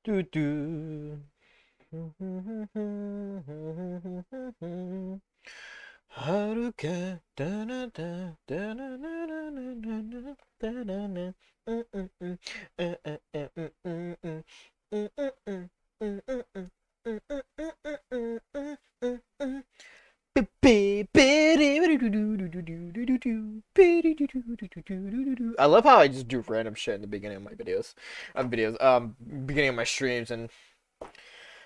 Do do. Haruka. I love how I just do random shit in the beginning of my beginning of my streams, and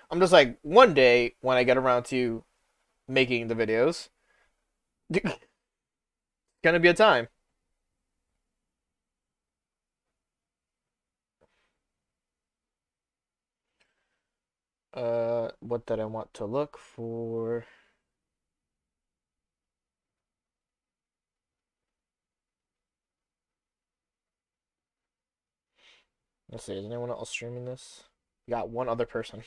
I'm just like, one day when I get around to making the videos, gonna be a time. What did I want to look for? Let's see, is anyone else streaming this? You got one other person.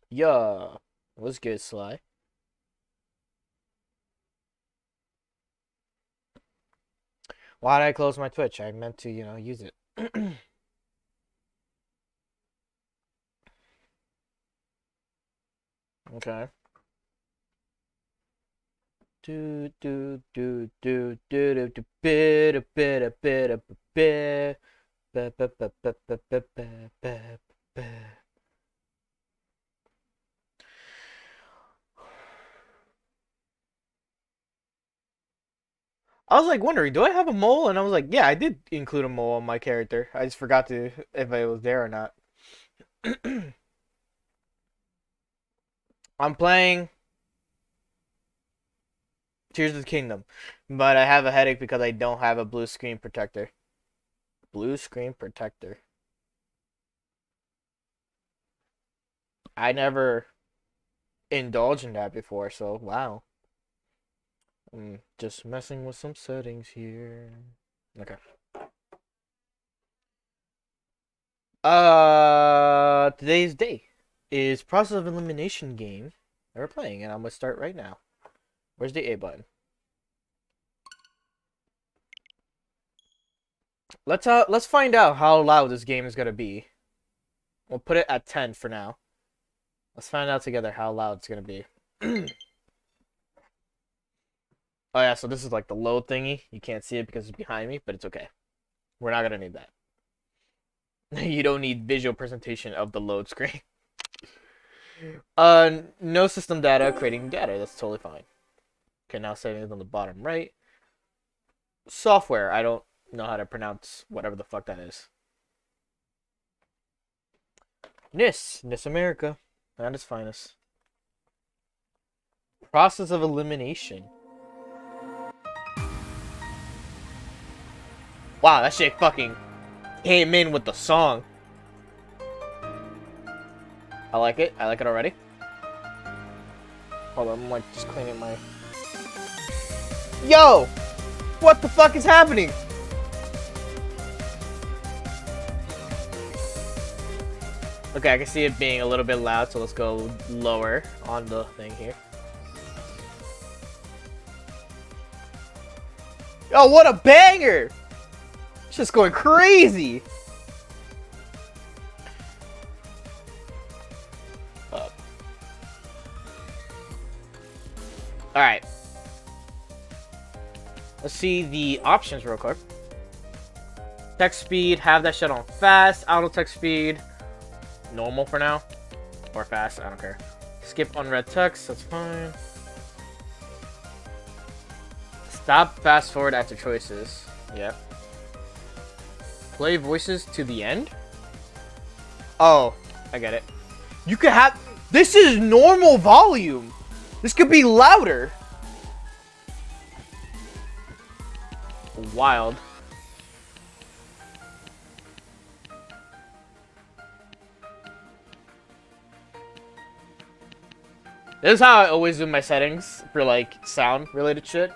Yeah, was good, Sly. Why did I close my Twitch? I meant to, use it. Okay. Do do do do do do do bit bit a bit a bit I was like wondering, do I have a mole? And I was like, yeah, I did include a mole on my character. I just forgot to if it was there or not. I'm playing Tears of the Kingdom, but I have a headache because I don't have a blue screen protector. Blue screen protector. I never indulged in that before, so wow. I'm just messing with some settings here. Okay. Today's day is process of elimination game that we're playing, and I'm gonna start right now. Where's the A button? Let's find out how loud this game is gonna be. We'll put it at 10 for now. Let's find out together how loud it's gonna be. Oh yeah, so this is like the load thingy. You can't see it because it's behind me, but it's okay. We're not gonna need that. You don't need visual presentation of the load screen. No system data, creating data. That's totally fine. Okay, now settings on the bottom right. Software. I don't know how to pronounce whatever the fuck that is. NIS America, at its finest. Process of elimination. Wow, that shit fucking came in with the song. I like it. I like it already. Hold on, I'm like just cleaning my... Yo! What the fuck is happening? Okay, I can see it being a little bit loud, so let's go lower on the thing here. Yo, what a banger! It's just going crazy! Alright. Let's see the options real quick. Text speed, have that shit on fast. Auto text speed, normal for now. Or fast, I don't care. Skip unread text, that's fine. Stop fast forward after choices. Yep. Play voices to the end? Oh, I get it. You could have... This is normal volume! This could be louder! Wild. This is how I always do my settings for like sound related shit.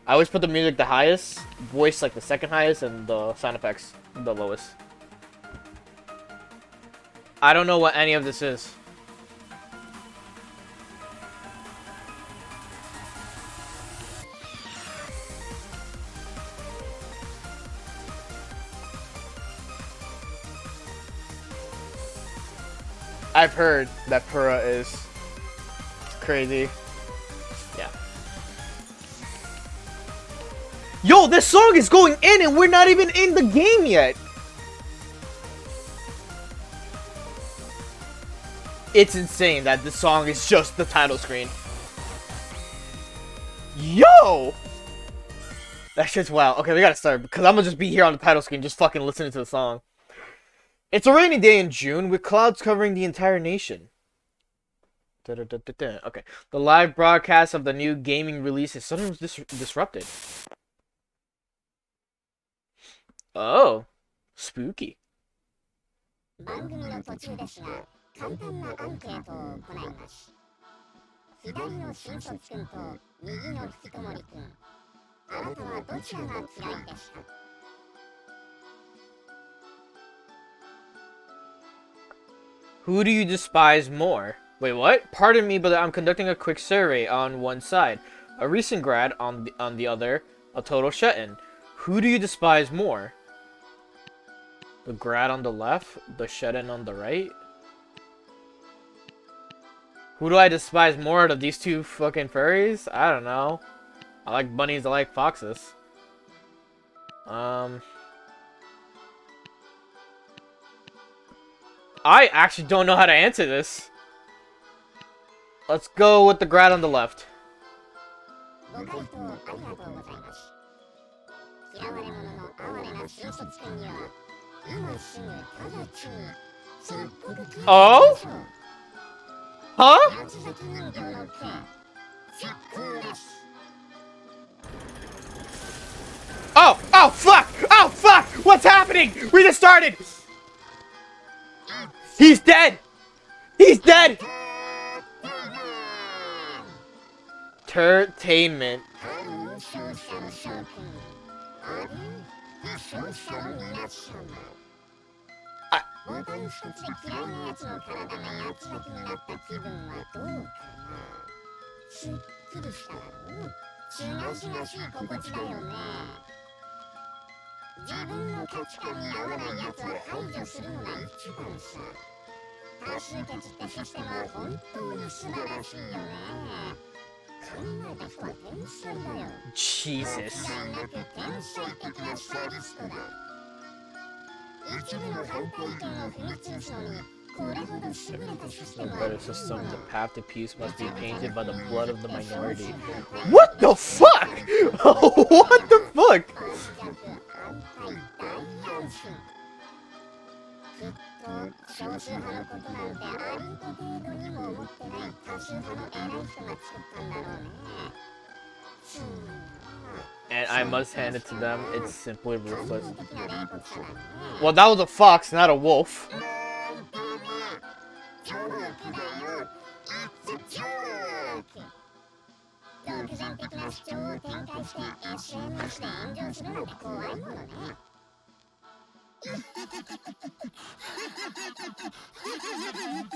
I always put the music the highest, voice like the second highest, and the sound effects the lowest. I don't know what any of this is. I've heard that Pura is crazy. Yeah. Yo, this song is going in and we're not even in the game yet. It's insane that this song is just the title screen. Yo! That shit's wild. Okay, we gotta start because I'm gonna just be here on the title screen just fucking listening to the song. It's a rainy day in June with clouds covering the entire nation. Okay. The live broadcast of the new gaming release is suddenly disrupted. Oh. Spooky. 番組の途中ですが、簡単なアンケートを行います。左の新卒くんと右の吹きこもりくん、あなたはどちらが嫌いですか? Who do you despise more? Wait, what? Pardon me, but I'm conducting a quick survey on one side, a recent grad on the other, a total shut-in. Who do you despise more? The grad on the left, the shut-in on the right? Who do I despise more out of these two fucking furries? I don't know. I like bunnies, I like foxes. I actually don't know how to answer this. Let's go with the grad on the left. Oh? Huh? Oh! Oh, fuck! Oh, fuck! What's happening? We just started! He's dead! He's dead! Entertainment. Jesus. A better system, the path to peace must be painted by the blood of the minority. What the fuck? What the fuck? And I must hand it to them, it's simply ruthless. Well, that was a fox, not a wolf.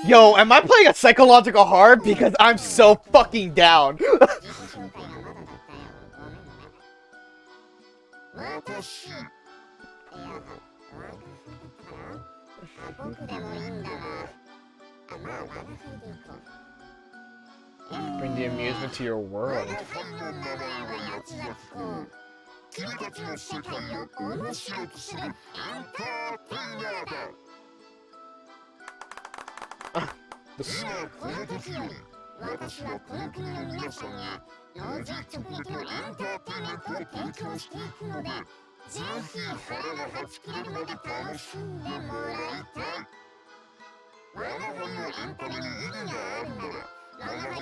Yo, am I playing a psychological horror? Because I'm so fucking down. Bring the amusement to your world.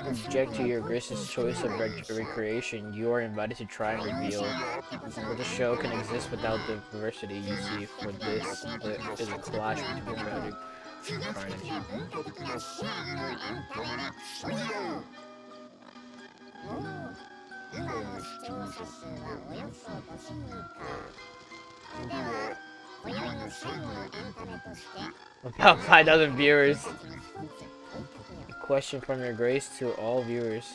Object to your gracious choice of recreation, you are invited to try and reveal that the show can exist without the diversity you see. For this is a clash between tragic carnage. About 5,000 viewers. A question from your grace to all viewers.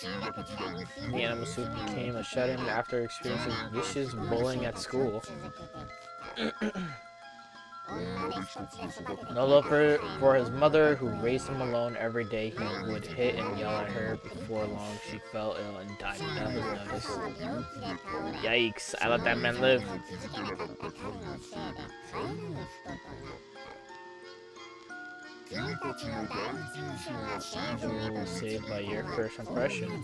The animal suit became a shut-in after experiencing vicious bullying at school. No love for his mother, who raised him alone every day. He would hit and yell at her. Before long, she fell ill and died without his notice. Yikes, I let that man live. You were saved by your first impression.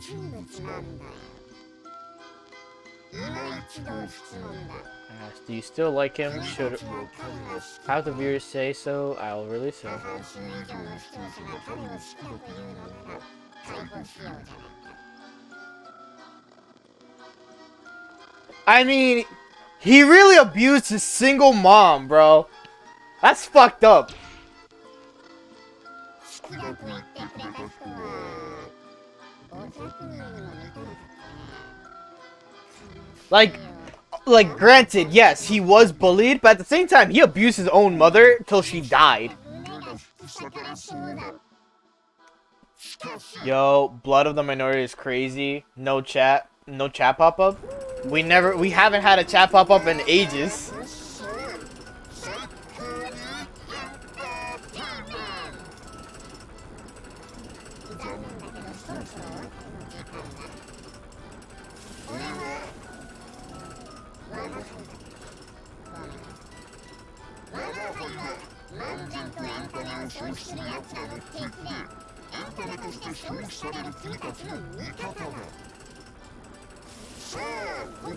Asked, do you still like him? Should have the viewers say so, I'll release him. I mean, he really abused his single mom, bro. That's fucked up. Like, granted, yes, he was bullied, but at the same time, he abused his own mother till she died. Yo, Blood of the Minority is crazy. No chat pop-up. We haven't had a chat pop-up in ages.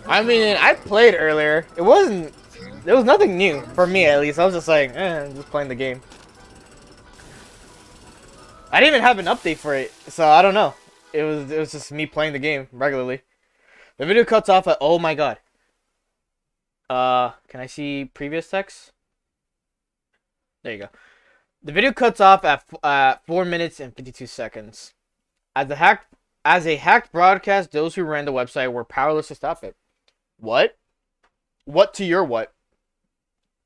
I mean, I played earlier. There was nothing new for me, at least. I was just like, just playing the game. I didn't even have an update for it, so I don't know. It was just me playing the game regularly. The video cuts off at, oh my god. Can I see previous text? There you go. The video cuts off at 4 minutes and 52 seconds. As a hacked broadcast, those who ran the website were powerless to stop it. What? What to your what?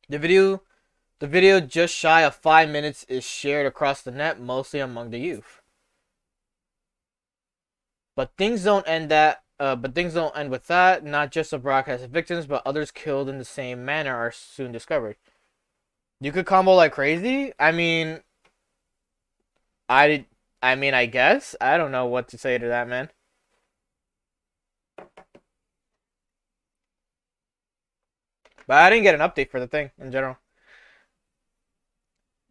The video just shy of 5 minutes is shared across the net, mostly among the youth. But things don't end with that. Not just the broadcast victims, but others killed in the same manner are soon discovered. You could combo like crazy? I mean, I guess. I don't know what to say to that, man. But I didn't get an update for the thing in general.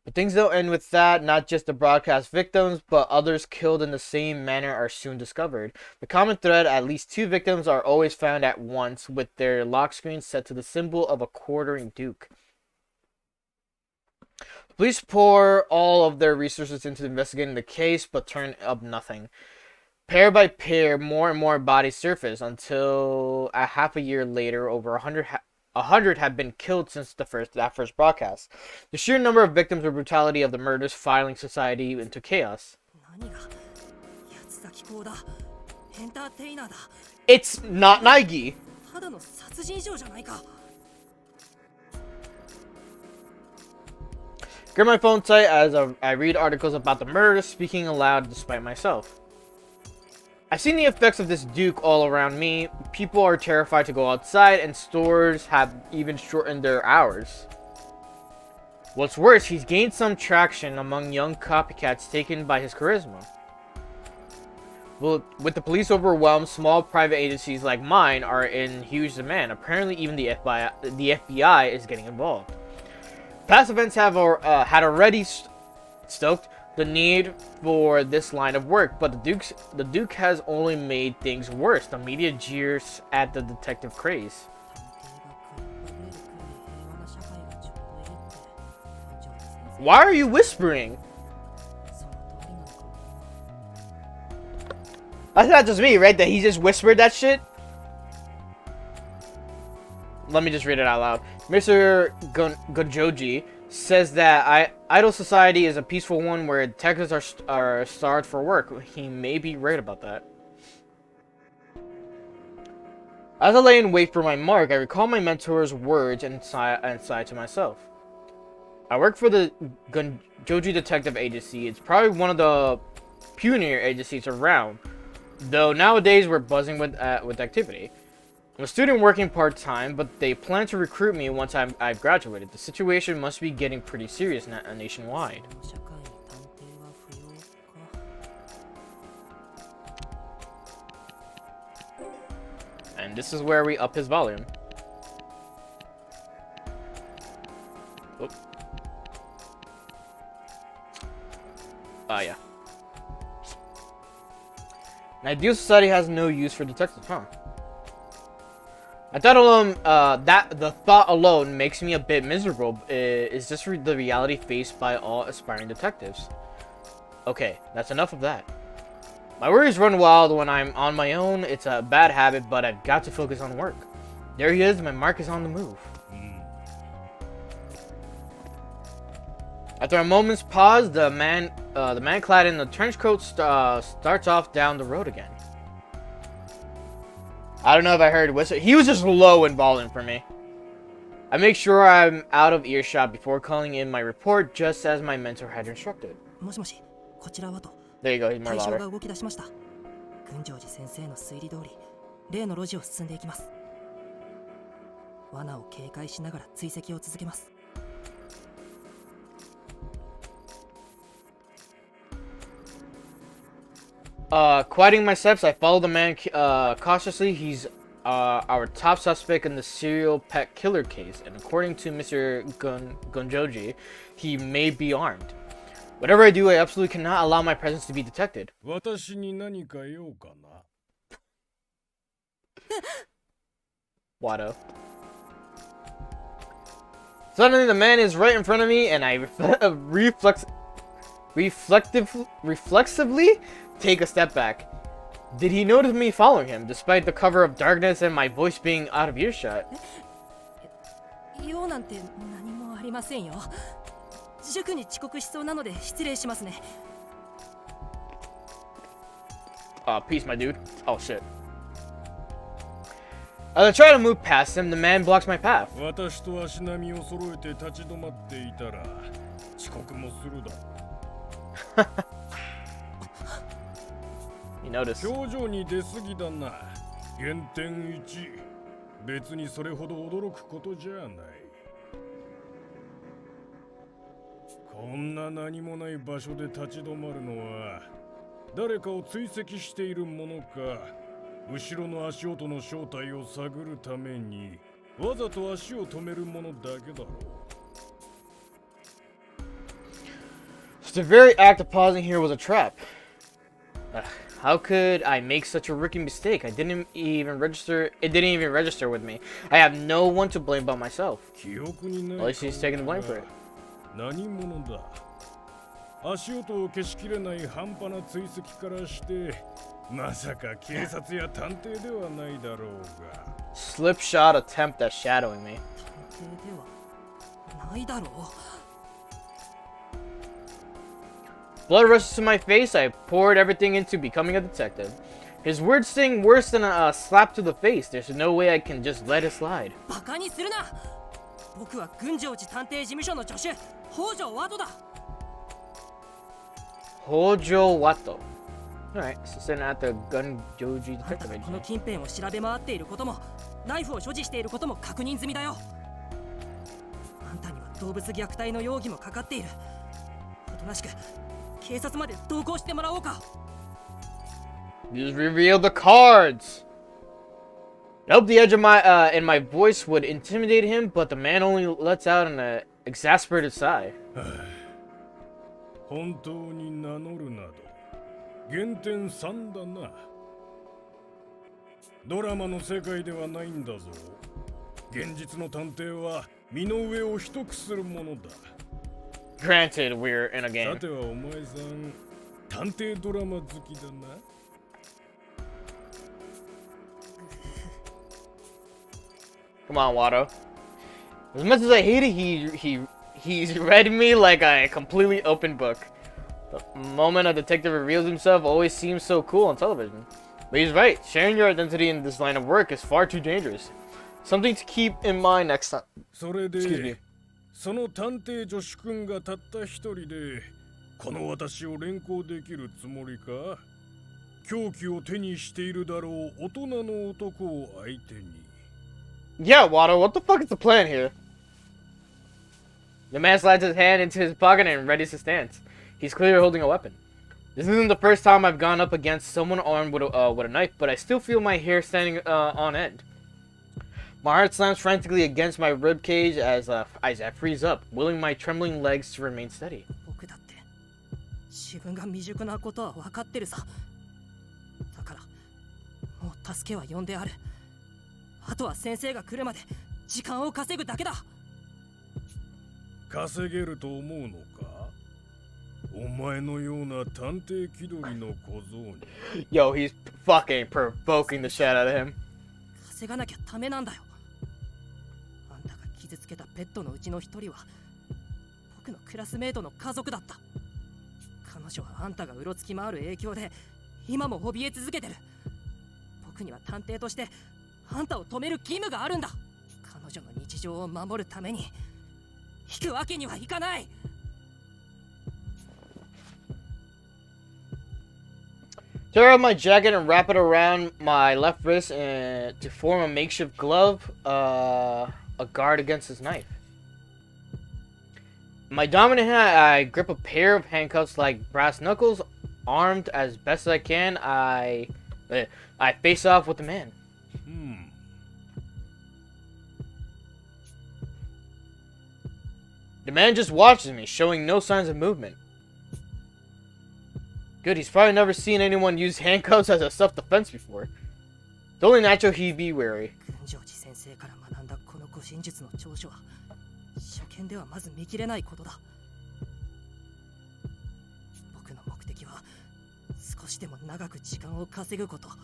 But things don't end with that. Not just the broadcast victims, but others killed in the same manner are soon discovered. The common thread, at least 2 victims are always found at once, with their lock screens set to the symbol of a quartering duke. Police pour all of their resources into investigating the case, but turn up nothing. Pair by pair, more and more bodies surface, until a half a year later, over 100 have been killed since that first broadcast. The sheer number of victims and brutality of the murders filing society into chaos. It's not Nike. Grab my phone tight as I read articles about the murders, speaking aloud despite myself. I've seen the effects of this Duke all around me. People are terrified to go outside, and stores have even shortened their hours. What's worse, he's gained some traction among young copycats taken by his charisma. Well, with the police overwhelmed, small private agencies like mine are in huge demand. Apparently, even the FBI is getting involved. Past events have had already stoked the need for this line of work, but the Duke has only made things worse. The media jeers at the detective craze. Why are you whispering? That's not just me, right? That he just whispered that shit? Let me just read it out loud. Mr. Gojoji says that Idol Society is a peaceful one where detectives are starved for work. He may be right about that. As I lay in wait for my mark, I recall my mentor's words and sigh to myself. I work for the Gojoji Detective Agency. It's probably one of the pioneer agencies around. Though nowadays we're buzzing with activity. I'm a student working part-time, but they plan to recruit me once I've graduated. The situation must be getting pretty serious nationwide. And this is where we up his volume. Oop. Yeah. An ideal society has no use for detectives, huh? I thought that the thought alone makes me a bit miserable. Is this the reality faced by all aspiring detectives? Okay, that's enough of that. My worries run wild when I'm on my own. It's a bad habit, but I've got to focus on work. There he is. My mark is on the move. After a moment's pause, the man clad in the trench coat starts off down the road again. I don't know if I heard whistle. He was just low in volume for me. I make sure I'm out of earshot before calling in my report, just as my mentor had instructed. There you go, he's more louder. Quieting my steps, I follow the man cautiously. He's our top suspect in the serial pet killer case, and according to Mr. Gunjoji, he may be armed. Whatever I do, I absolutely cannot allow my presence to be detected. Watto. Suddenly, the man is right in front of me, and I reflexively take a step back. Did he notice me following him, despite the cover of darkness and my voice being out of earshot? Peace, my dude. Oh, shit. As I try to move past him, the man blocks my path. You notice. So the very act of pausing here was a trap. How could I make such a rookie mistake? It didn't even register with me. I have no one to blame but myself. At least he's taking the blame for it. Slipshod attempt at shadowing me. Blood rushes to my face. I poured everything into becoming a detective. His words sting worse than a slap to the face. There's no way I can just let it slide. Hojo Wato. Alright, so sitting at the Gunjoji detective agency. Just reveal the cards. I hope the edge of my in my voice would intimidate him, but the man only lets out an exasperated sigh. Granted, we're in a game. Come on, Watto. As much as I hate it, he's read me like a completely open book. The moment a detective reveals himself always seems so cool on television. But he's right. Sharing your identity in this line of work is far too dangerous. Something to keep in mind next time. Excuse me. その探偵助手君がたった一人でこの私を連行できるつもりか？凶器を手にしているだろう大人の男を相手に。 Yeah, Wado, what the fuck is the plan here? The man slides his hand into his pocket and readies his stance. He's clearly holding a weapon. This isn't the first time I've gone up against someone armed with a knife, but I still feel my hair standing on end. My heart slams frantically against my ribcage as I freeze up, willing my trembling legs to remain steady. 僕だって自分が未熟なことは分かってるさ。だからもう助けは呼んである。あとは先生が来るまで時間を稼ぐだけだ。稼げると思うのか？お前のような探偵気取りの小僧に。 Yo, he's fucking provoking the shit out of him. 稼がなきゃダメなんだよ。あんたが傷つけたペットのうちの一人は僕のクラスメートの家族だった。彼女はあんたがうろつき回る影響で今も怯え続けてる。僕には探偵としてあんたを止める義務があるんだ。彼女の日常を守るために引くわけにはいかない。Tear out my jacket and wrap it around my left wrist and to form a makeshift glove, a guard against his knife. In my dominant hand, I grip a pair of handcuffs like brass knuckles. Armed as best as I can, I face off with the man. The man just watches me, showing no signs of movement. Good, he's probably never seen anyone use handcuffs as a self-defense before. It's only natural he'd be wary. 群青寺先生から学んだこの護身術の長所は初見ではまず見切れないことだ。僕の目的は少しでも長く時間を稼ぐこと。こ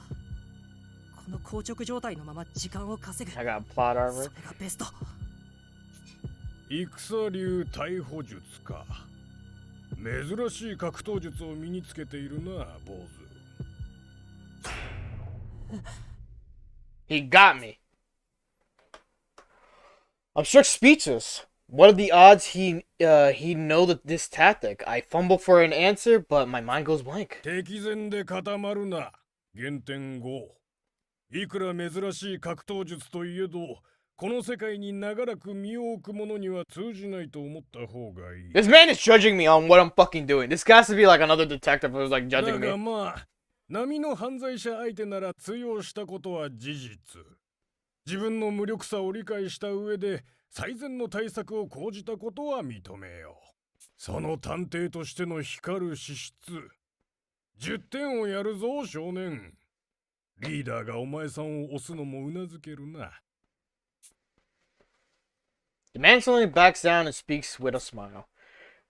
の硬直状態のまま時間を稼ぐ。 I got plot そ armor. れがベスト。戦流逮捕術か。珍しい格闘術を身につけているな、坊主。He got me. I'm struck speechless. What are the odds he'd know that this tactic? I fumble for an answer, but my mind goes blank. 敵前で固まるな。減点5。いくら珍しい格闘術といえど、この世界に長らく身を置く者には通じないと思った方がいい。 This man is judging me on what I'm fucking doing. This has to be like another detective who's like だ judging が me. まあ、並の犯罪者相手なら通用したことは事実。自分の無力さを理解した上で最善の対策を講じたことは認めよう。その探偵としての光る資質。10点をやるぞ、少年。リーダーがお前さんを押すのもうなずけるな。The man suddenly backs down and speaks with a smile.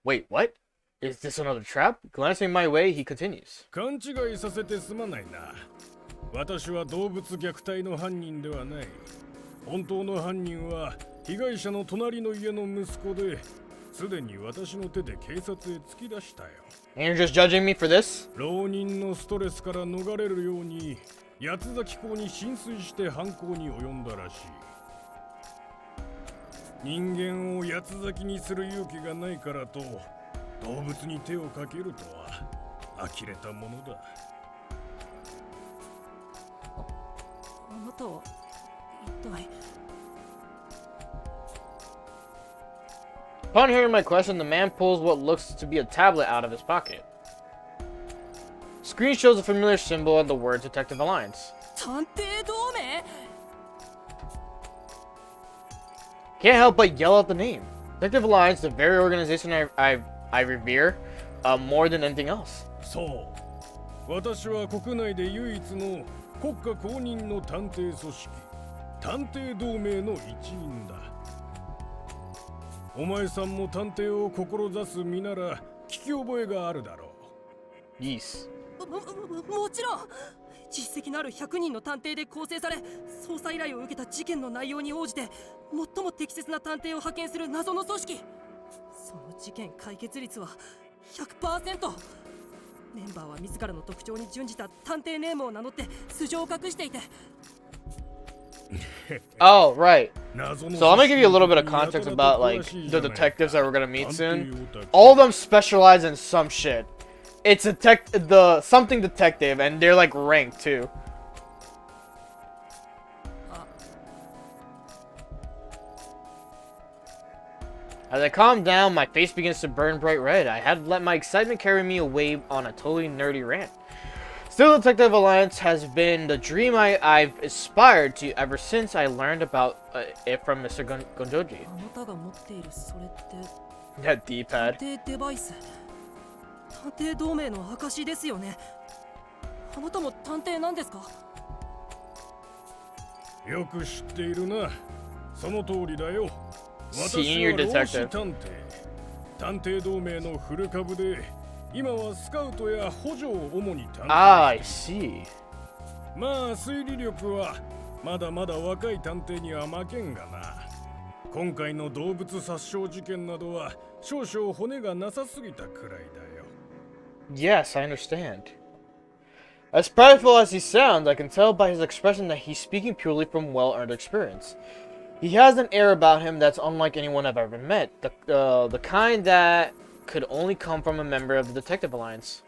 Wait, what? Is this another trap? Glancing my way, he continues. 勘違いさせてすまないな。私は動物虐待の犯人ではない。本当の犯人は被害者の隣の家の息子で、すでに私の手で警察へ突き出したよ。And you're just judging me for this? 浪人のストレスから逃れるように八つ崎港に浸水して犯行に及んだらしい。人間を八つ咲きにする勇気がないからと動物に手をかけるとは呆れたものだ。あなたは一体。 Upon hearing my question, the man pulls what looks to be a tablet out of his pocket. Screen shows a familiar symbol and the words Detective Alliance. 探偵同盟。 Can't help but yell out the name. Detective Alliance, the very organization I revere, more than anything else. そう。私は国内で唯一の国家公認の探偵組織、探偵同盟の一員だ。お前さんも探偵を志す身なら聞き覚えがあるだろう。Yes. もちろん。実績のある100人の探偵で構成され、捜査依頼を受けた事件の内容に応じて最も適切な探偵を派遣する謎の組織。その事件解決率は 100%。 メンバーは自らの特徴に準じた探偵ネームを名乗って素性を隠していて。 Oh, right. So I'm gonna give you a little bit of context about like the detectives that we're gonna meet soon. All of them specialize in some shit. it's a something detective, and they're like ranked too. As I calm down, my face begins to burn bright red. I had let my excitement carry me away on a totally nerdy rant. Still, Detective Alliance has been the dream I've aspired to ever since I learned about it from Mr. Gonjoji. あなたが持っているそれって That D-pad. 探偵デバイス探偵同盟の証ですよね。あなたも探偵なんですか？よく知っているな。その通りだよ。 Senior 私は老子 detective. 探偵。探偵同盟のフル株で、今はスカウトや補助を主に担当。Ah, I see. まあ推理力はまだまだ若い探偵には負けんがな。今回の動物殺傷事件などは少々骨がなさすぎたくらいだよ。 Yes, I understand. As prideful as he sounds, I can tell by his expression that he's speaking purely from well-earned experience. He has an air about him that's unlike anyone I've ever met, the kind that could only come from a member of the Detective Alliance.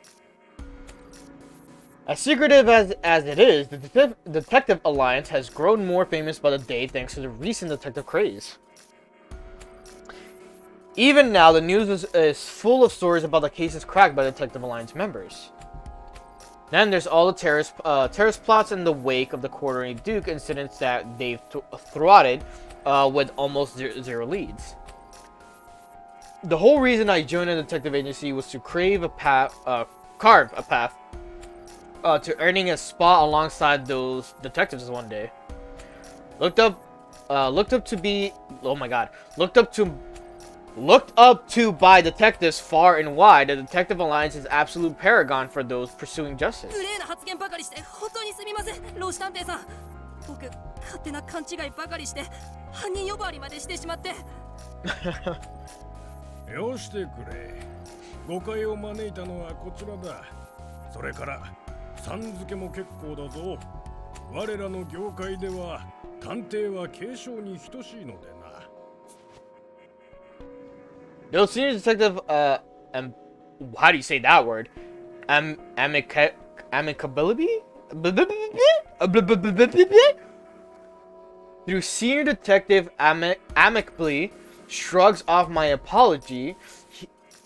As secretive as it is, the Detective Alliance has grown more famous by the day thanks to the recent detective craze. Even now, the news is full of stories about the cases cracked by Detective Alliance members. Then there's all the terrorist plots in the wake of the Quarterly Duke incidents that they've thwarted with almost zero leads. The whole reason I joined a detective agency was to carve a path to earning a spot alongside those detectives one day. Looked up to by detectives far and wide, the Detective Alliance is absolute paragon for those pursuing justice. 無礼な発言ばかりして本当にすみません、老子探偵さん。僕、勝手な勘違いばかりして犯人呼ばわりまでしてしまって。よしてくれ。誤解を招いたのはこちらだ。それからさん付けも結構だぞ。我らの業界では探偵は継承に等しいのでな。 No, senior detective, how do you say that word? Amicability? Through senior detective amicably shrugs off my apology.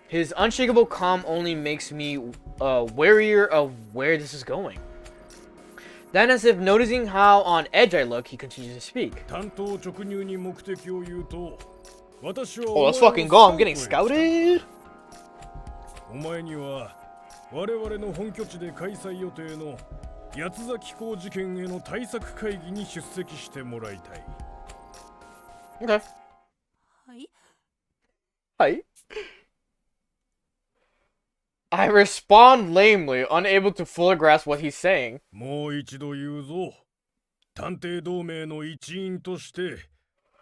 His unshakable calm only makes me warier of where this is going. Then, as if noticing how on edge I look, he continues to speak. Oh, let's fucking go. I'm getting scouted. お前には我々の本拠地で開催予定の八つ崎港事件への対策会議に出席してもらいたい。 Okay. はい。 Hi. I respond lamely, unable to fully grasp what he's saying. もう一度言うぞ。探偵同盟の一員として。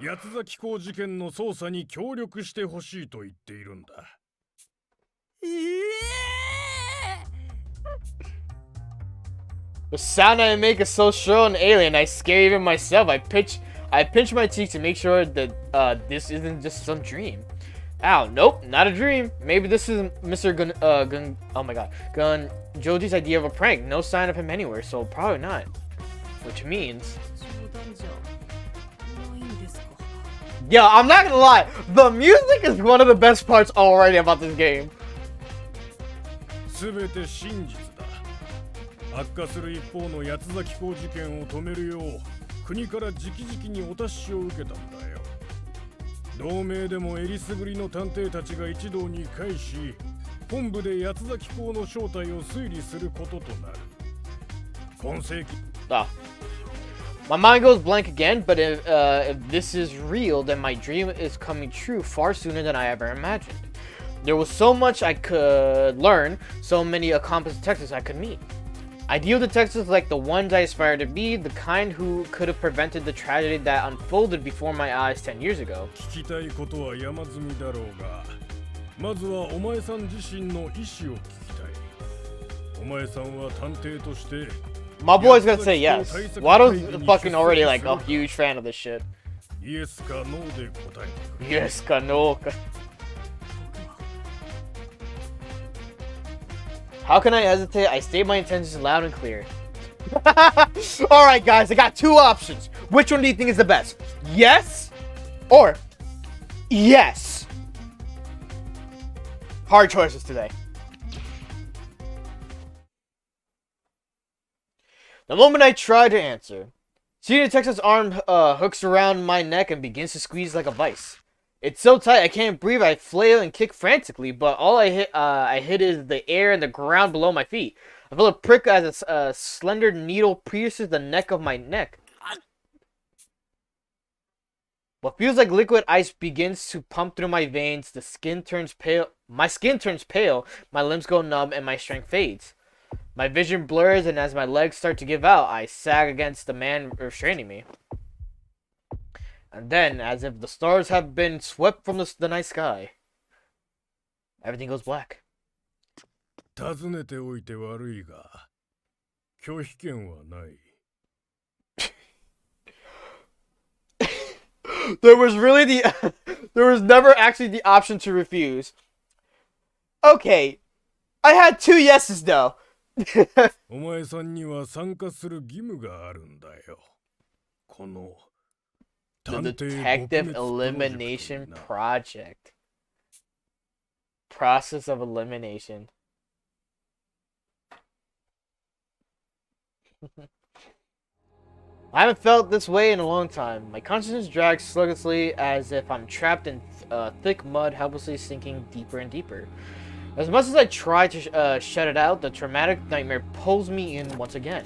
八つ崎港事件の捜査に協力してほしいと言っているんだ。The sound I make is so shrill and alien, I scare even myself. I pinch my cheeks to make sure that this isn't just some dream. Ow, nope, not a dream. Maybe this is Mr. Gun Joji's idea of a prank. No sign of him anywhere, so probably not. Which means... Yeah, I'm not gonna lie. The music is one of the best parts already about this game. すべて真実だ。悪化する一方の八つ崎港事件を止めるよう国から直々にお達しを受けたんだよ。同盟でもえりすぐりの探偵たちが一堂に会し、本部で八つ崎港の正体を推理することとなる。今世紀。My mind goes blank again, but if this is real, then my dream is coming true far sooner than I ever imagined. There was so much I could learn, so many accomplished detectives I could meet. Ideal detectives like the ones I aspire to be, the kind who could have prevented the tragedy that unfolded before my eyes 10 years ago. 聞きたいことは山積みだろうが、まずはお前さん自身の意思を聞きたい。お前さんは探偵として My boy's gonna say yes. Waddle's fucking already like a huge fan of this shit. Yes か No で答えてくれ。 Yes か No か。How can I hesitate? I state my intentions loud and clear. Alright, guys, I got two options. Which one do you think is the best? Yes or yes? Hard choices today. The moment I try to answer, Senior Texas' arm hooks around my neck and begins to squeeze like a vice. It's so tight I can't breathe. I flail and kick frantically, but all I hit is the air and the ground below my feet. I feel a prick as a slender needle pierces the neck of my neck. What feels like liquid ice begins to pump through my veins. The skin turns pale. My skin turns pale. My limbs go numb and my strength fades. My vision blurs, and as my legs start to give out, I sag against the man restraining me. And then, as if the stars have been swept from the night sky, everything goes black. 尋ねておいて悪いが、拒否権はない。There was never actually the option to refuse. Okay, I had two yeses though. お前さんには参加する義務があるんだよ。この The Detective Elimination Project. Process of elimination. I haven't felt this way in a long time. My consciousness drags sluggishly as if I'm trapped in thick mud, helplessly sinking deeper and deeper. As much as I try to shut it out, the traumatic nightmare pulls me in once again.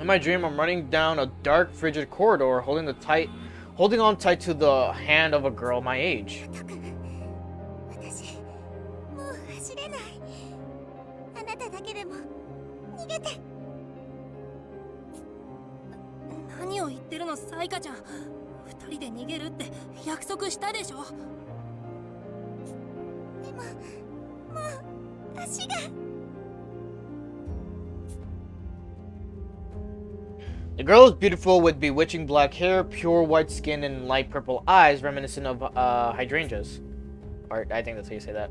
In my dream, I'm running down a dark, frigid corridor, holding on tight to the hand of a girl my age. 私もう走れない。あなただけでも逃げて。何を言ってるの、サイカちゃん。二人で逃げるって約束したでしょ。でももう足が。The girl is beautiful with bewitching black hair, pure white skin, and light purple eyes reminiscent of hydrangeas. Or I think that's how you say that.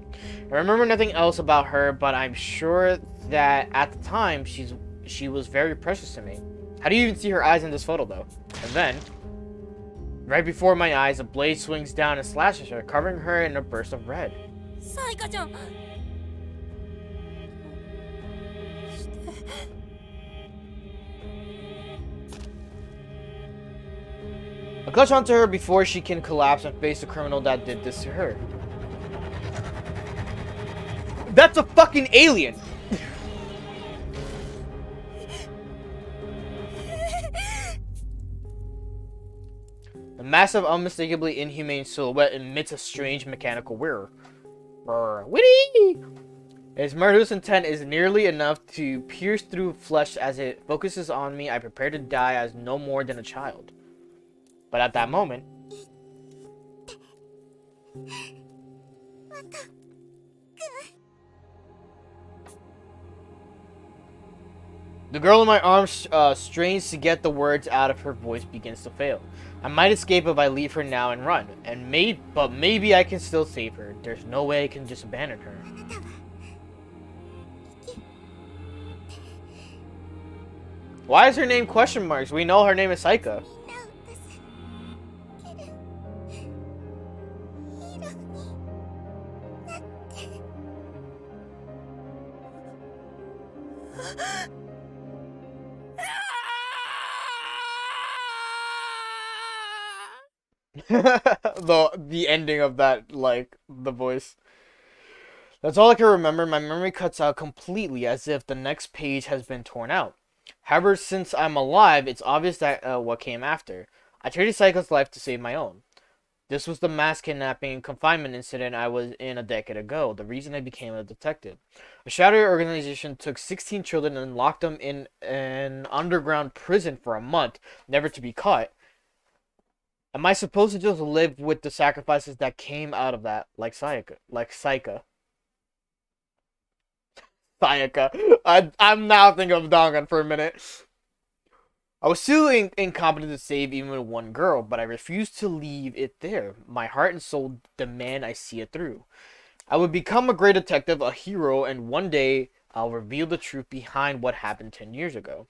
I remember nothing else about her, but I'm sure that at the time she was very precious to me. How do you even see her eyes in this photo though? And then, right before my eyes, a blade swings down and slashes her, covering her in a burst of red. サイカちゃん。 I clutch onto her before she can collapse and face the criminal that did this to her. That's a fucking alien! The massive, unmistakably inhumane silhouette emits a strange mechanical whir. Witty! Its murderous intent is nearly enough to pierce through flesh as it focuses on me. I prepare to die as no more than a child. But at that moment, the girl in my arms strains to get the words out of her voice begins to fail. I might escape if I leave her now and run, but maybe I can still save her. There's no way I can just abandon her. Why is her name question marks? We know her name is Saika. the ending of that, like, the voice. That's all I can remember. My memory cuts out completely as if the next page has been torn out. However, since I'm alive, it's obvious that what came after. I traded Saika's life to save my own. This was the mass kidnapping and confinement incident I was in a decade ago, the reason I became a detective. A shadowy organization took 16 children and locked them in an underground prison for a month, never to be caught. Am I supposed to just live with the sacrifices that came out of that, like Saika? Sayaka. I'm now thinking of Dangan for a minute. I was too incompetent to save even one girl, but I refused to leave it there. My heart and soul demand I see it through. I would become a great detective, a hero, and one day I'll reveal the truth behind what happened 10 years ago.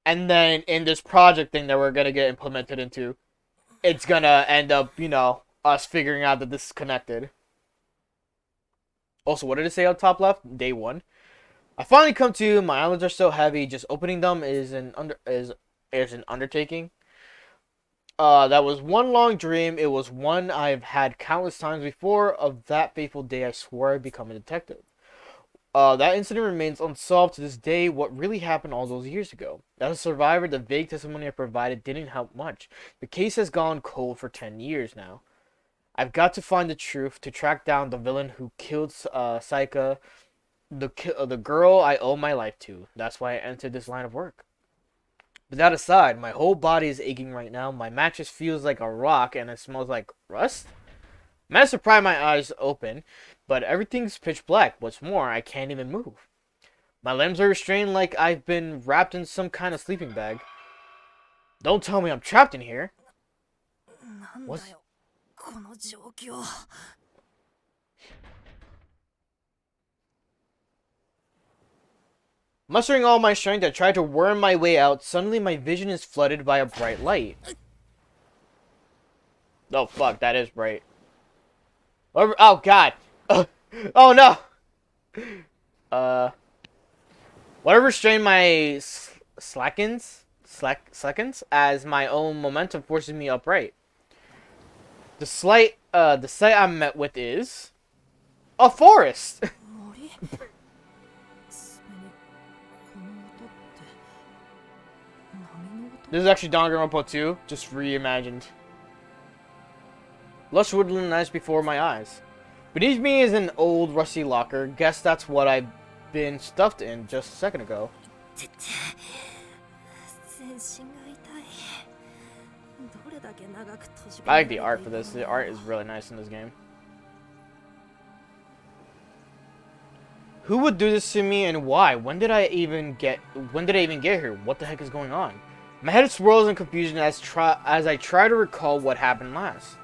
And then in this project thing that we're gonna get implemented into, it's gonna end up, us figuring out that this is connected. Also, what did it say on top left? Day 1. I finally come to. My eyelids are so heavy. Just opening them is an undertaking. That was one long dream. It was one I've had countless times before. Of that fateful day, I swore I'd become a detective. That incident remains unsolved to this day. What really happened all those years ago? As a survivor, the vague testimony I provided didn't help much. The case has gone cold for 10 years now. I've got to find the truth, to track down the villain who killed Saika, the girl I owe my life to. That's why I entered this line of work. But that aside, my whole body is aching right now. My mattress feels like a rock and it smells like rust. I managed to pry my eyes open, but everything's pitch black. What's more, I can't even move. My limbs are restrained like I've been wrapped in some kind of sleeping bag. Don't tell me I'm trapped in here. What's... Mustering all my strength, I tried to worm my way out. Suddenly, my vision is flooded by a bright light. Oh, fuck, that is bright. Oh, God. Oh, no. Whatever restrained my slackens as my own momentum forces me upright. The sight I'm met with is a forest. This is actually Danganronpa 2, just reimagined. Lush woodland lies before my eyes. Beneath me is an old rusty locker. Guess that's what I've been stuffed in just a second ago. I like the art for this. The art is really nice in this game. Who would do this to me and why? When did I even get here? What the heck is going on? My head swirls in confusion as I try to recall what happened last.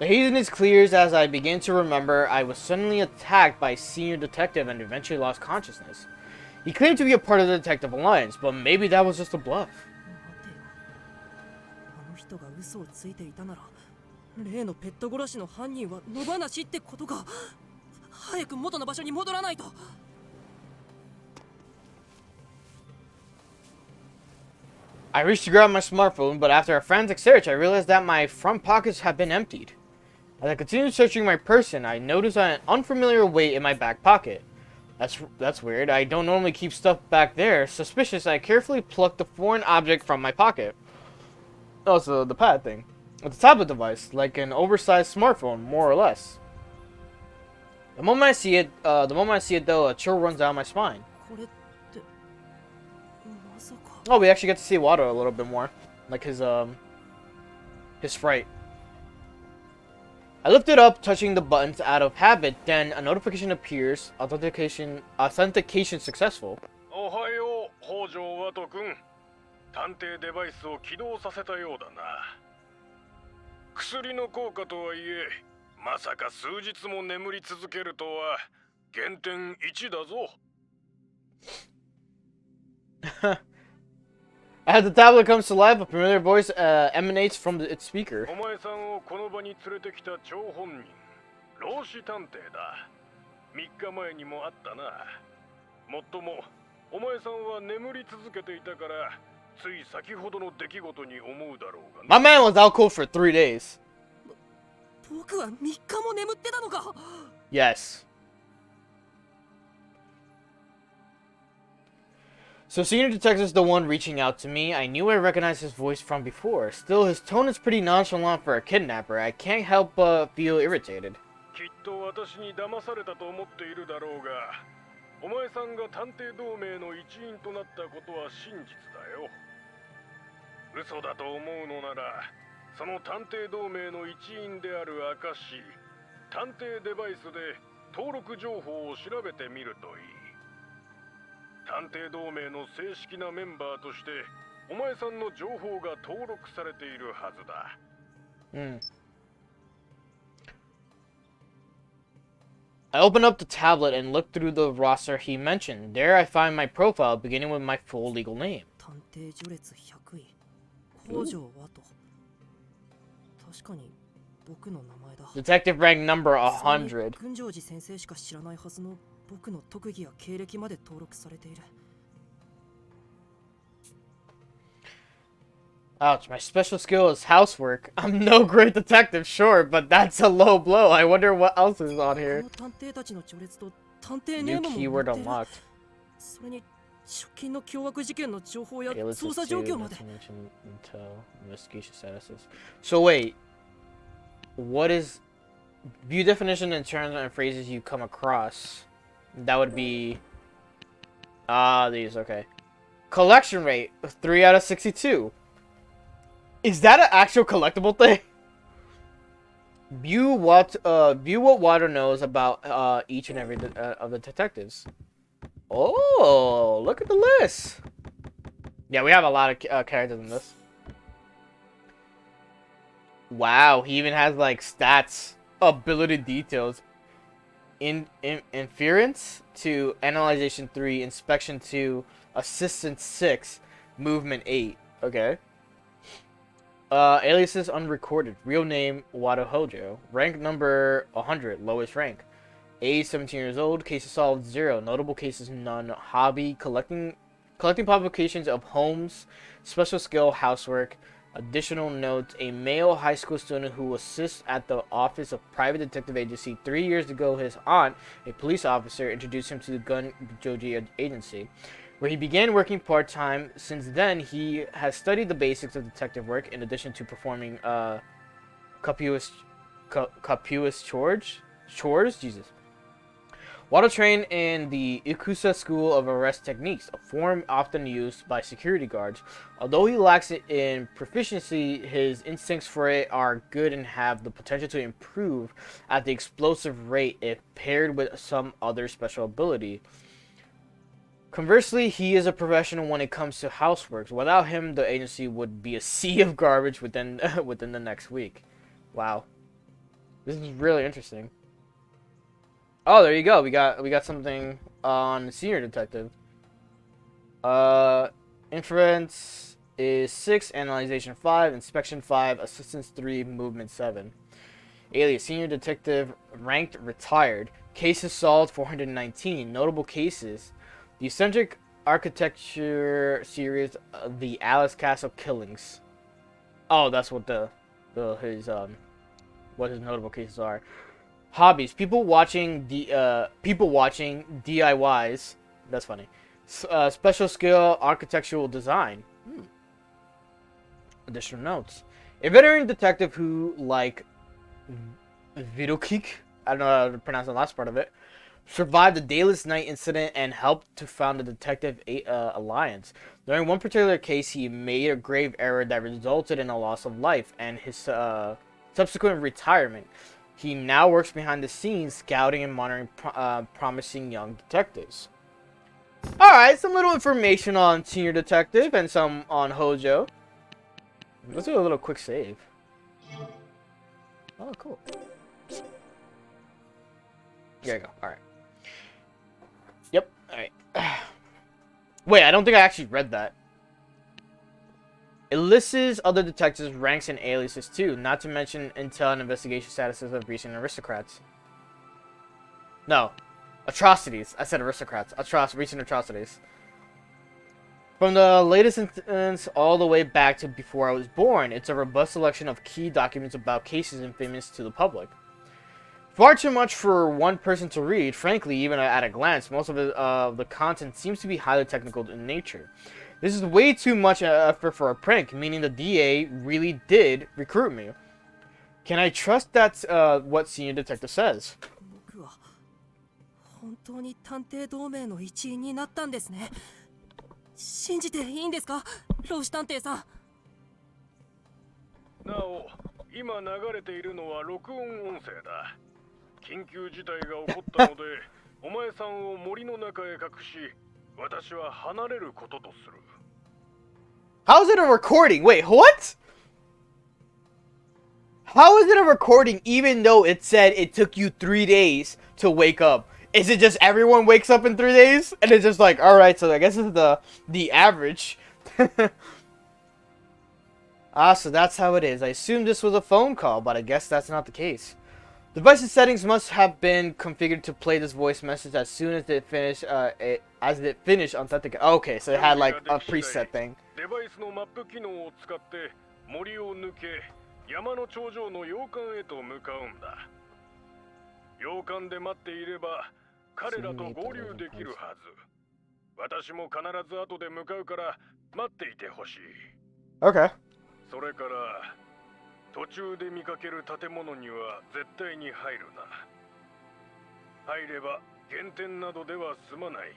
The haziness clears as I begin to remember. I was suddenly attacked by a senior detective and eventually lost consciousness. He claimed to be a part of the Detective Alliance, but maybe that was just a bluff. I reached to grab my smartphone, but after a frantic search, I realized that my front pockets had been emptied. As I continued searching my person, I noticed an unfamiliar weight in my back pocket. That's weird. I don't normally keep stuff back there. Suspicious, I carefully plucked the foreign object from my pocket. Oh, so the pad thing. It's a tablet device, like an oversized smartphone, more or less. The moment I see it, though, a chill runs down my spine. Oh, we actually get to see Wado a little bit more, like his sprite. I lift it up, touching the buttons out of habit. Then a notification appears. Authentication successful. おはよう、北条ワト君。探偵デバイスを起動させたようだな。薬の効果とはいえ、まさか数日も眠り続けるとは減点1だぞ。As the tablet comes to life, a familiar voice emanates from its speaker. お前さんをこの場に連れてきた張本人、老子探偵だ。3日前にもあったな。もっとも、お前さんは眠り続けていたから、つい先ほどの出来事に思うだろうが。My man was out cold for 3 days. 僕は3日も眠ってたのか。 Yes. So Senior Detective is the one reaching out to me. I knew I recognized his voice from before. Still, his tone is pretty nonchalant for a kidnapper. I can't help but feel irritated. きっと私に騙されたと思っているだろうが、お前さんが探偵同盟の一員となったことは真実だよ。嘘だと思うのなら、その探偵同盟の一員である証、探偵デバイスで登録情報を調べてみるといい。探偵同盟の正式なメンバーとしてお前さんの情報が登録されているはずだ。I open up the tablet and look through the roster he mentioned. There I find my profile, beginning with my full legal name. 探偵序列100位北条はと確かに僕の名前だ。 Detective rank number 100. 群青寺先生しか知らないはずの僕の特技や経歴まで登録されている。 Ouch, my special skill is housework. I'm no great detective, sure, but that's a low blow. I wonder what else is on こ here. の探偵たちの序列と探偵ネ New ームも keyword 載ってる。 unlocked. それに直近の凶悪事件の情報や Okay, let's 捜査 just 状 do 況まで。 Elimination until investigation statuses. So wait, what is view definition in terms and phrases you come across? That would be these. Okay, collection rate 3 out of 62. Is that an actual collectible thing? View what Water knows about each and every of the detectives. Oh, look at the list. Yeah, we have a lot of characters in this. Wow, he even has like stats, ability details. Inference 2, analyzation 3, inspection 2, assistance 6, movement 8. Okay. Aliases unrecorded. Real name Wado Hojo. Rank number 100. Lowest rank. Age 17 years old. Cases solved 0. Notable cases none. Hobby collecting publications of homes. Special skill housework. Additional note: a male high school student who assists at the office of private detective agency. 3 years ago, his aunt, a police officer, introduced him to the Gun Joji agency, where he began working part-time. Since then, he has studied the basics of detective work in addition to performing copious chores. Jesus. Wado trained in the Ikusa School of Arrest Techniques, a form often used by security guards. Although he lacks it in proficiency, his instincts for it are good and have the potential to improve at the explosive rate if paired with some other special ability. Conversely, he is a professional when it comes to housework. Without him, the agency would be a sea of garbage within the next week. Wow, this is really interesting. Oh, there you go. We got something on senior detective. Inference is 6, analyzation 5, inspection 5, assistance 3, movement 7. Alias senior detective, ranked retired. Cases solved 419. Notable cases: the eccentric architecture series, the Alice Castle killings. Oh, that's what his notable cases are. Hobbies: people watching DIYs. That's funny. Special skill architectural design. Additional notes: a veteran detective who, like Vidokik, I don't know how to pronounce the last part of it, survived the Dayless Night incident and helped to found the Detective Alliance. During one particular case, he made a grave error that resulted in a loss of life and his subsequent retirement. He now works behind the scenes, scouting and monitoring promising young detectives. Alright, some little information on Senior Detective and some on Hojo. Let's do a little quick save. Oh, cool. There you go. Alright. Yep. Alright. Wait, I don't think I actually read that. It lists other detectives' ranks and aliases too, not to mention intel and investigation statuses of recent aristocrats. No. Atrocities. I said aristocrats. Recent atrocities. From the latest incidents all the way back to before I was born, it's a robust selection of key documents about cases infamous to the public. Far too much for one person to read. Frankly, even at a glance, most of the content seems to be highly technical in nature. This is way too much effort for a prank, meaning the DA really did recruit me. Can I trust that's what Senior Detective says? 僕は本当に探偵同盟の一員になったんですね。信じていいんですか、老子探偵さん。なお、今流れているのは録音音声だ。緊急事態が起こったので、お前さんを森の中へ隠し、私は離れることとする。 How is it a recording? Wait, what? How is it a recording even though it said it took you 3 days to wake up? Is it just everyone wakes up in 3 days? And it's just like, alright, so I guess it's the average. Ah, so that's how it is. I assumed this was a phone call, but I guess that's not the case. Device's settings must have been configured to play this voice message as soon as it finished, authenticating. Okay, so it had like a preset thing. デバイスのマップ機能を使って森を抜け、山の頂上の洋館へと向かうんだ。洋館で待っていれば彼らと合流できるはず。私も必ず後で向かうから待っていてほしい。 Okay. それから途中で見かける建物には絶対に入るな。入れば減点などでは済まない。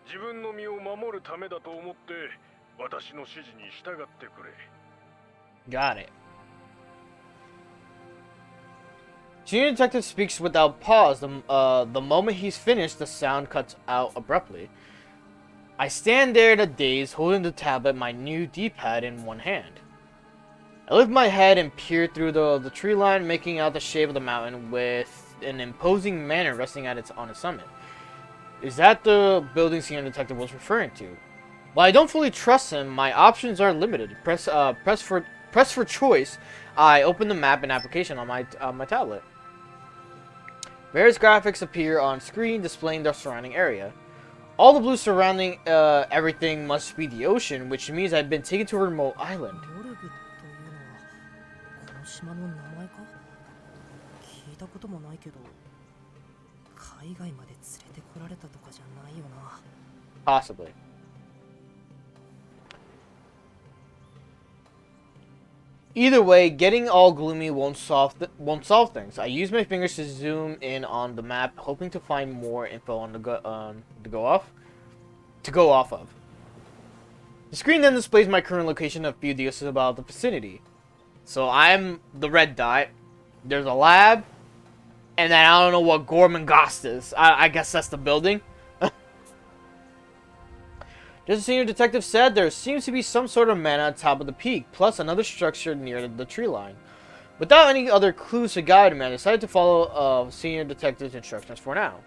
自分の身を守るためだと思って私の指示に従ってくれ。 Got it. Senior Detective speaks without pause. The moment he's finished, the sound cuts out abruptly. I stand there in a daze, holding the tablet, my new D-pad in one hand. I lift my head and peer through the tree line, making out the shape of the mountain with an imposing manor resting on its summit. Is that the building Senior Detective was referring to? While I don't fully trust him, my options are limited. Press for choice. I open the map and application on my tablet. Various graphics appear on screen, displaying the surrounding area. All the blue surrounding everything must be the ocean, which means I've been taken to a remote island. 島の名前か聞いたこともないけど海外まで連れてこられたとかじゃないよな Possibly. Either way, getting all gloomy won't solve things. I use my fingers to zoom in on the map, hoping to find more info on to go off of. The screen then displays my current location and a few details about the vicinity. So I'm the red dot. There's a lab, and then I don't know what Gorman Gost is. I guess that's the building. Just as Senior Detective said, there seems to be some sort of man on top of the peak, plus another structure near the tree line. Without any other clues to guide me, I decided to follow Senior Detective's instructions for now.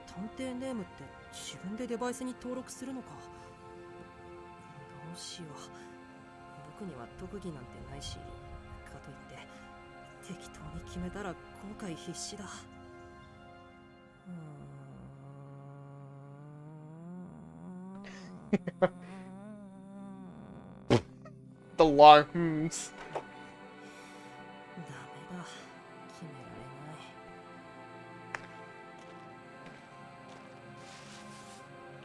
探偵ネームって自分でデバイスに登録するのか。どうしよう。僕には特技なんてないし、かといって適当に決めたら後悔必至だ。The long hms. ダメだ。決められな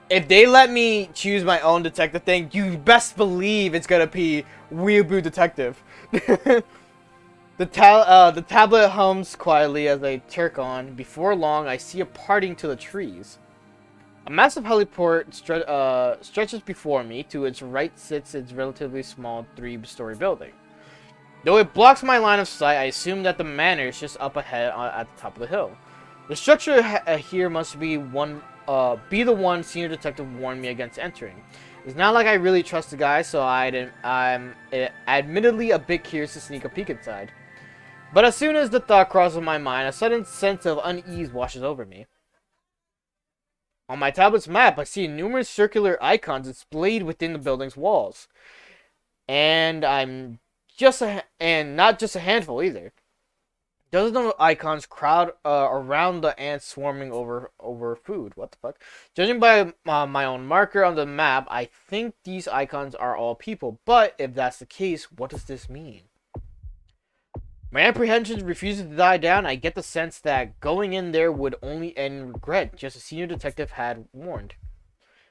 い。If they let me choose my own detective thing, you best believe it's gonna be Weeaboo Detective. The tablet hums quietly as I turk on. Before long, I see a parting to the trees. A massive heliport stretches before me. To its right sits its relatively small 3-story building. Though it blocks my line of sight, I assume that the manor is just up ahead at the top of the hill. The structure here must be the one Senior Detective warned me against entering. It's not like I really trust the guy, so I'm admittedly a bit curious to sneak a peek inside. But as soon as the thought crosses my mind, a sudden sense of unease washes over me. On my tablet's map, I see numerous circular icons displayed within the building's walls. And not just a handful either. Dozens of icons crowd around the ants swarming over food. What the fuck? Judging by my own marker on the map, I think these icons are all people. But if that's the case, what does this mean? My apprehensions refuses to die down. I get the sense that going in there would only end in regret, just as Senior Detective had warned.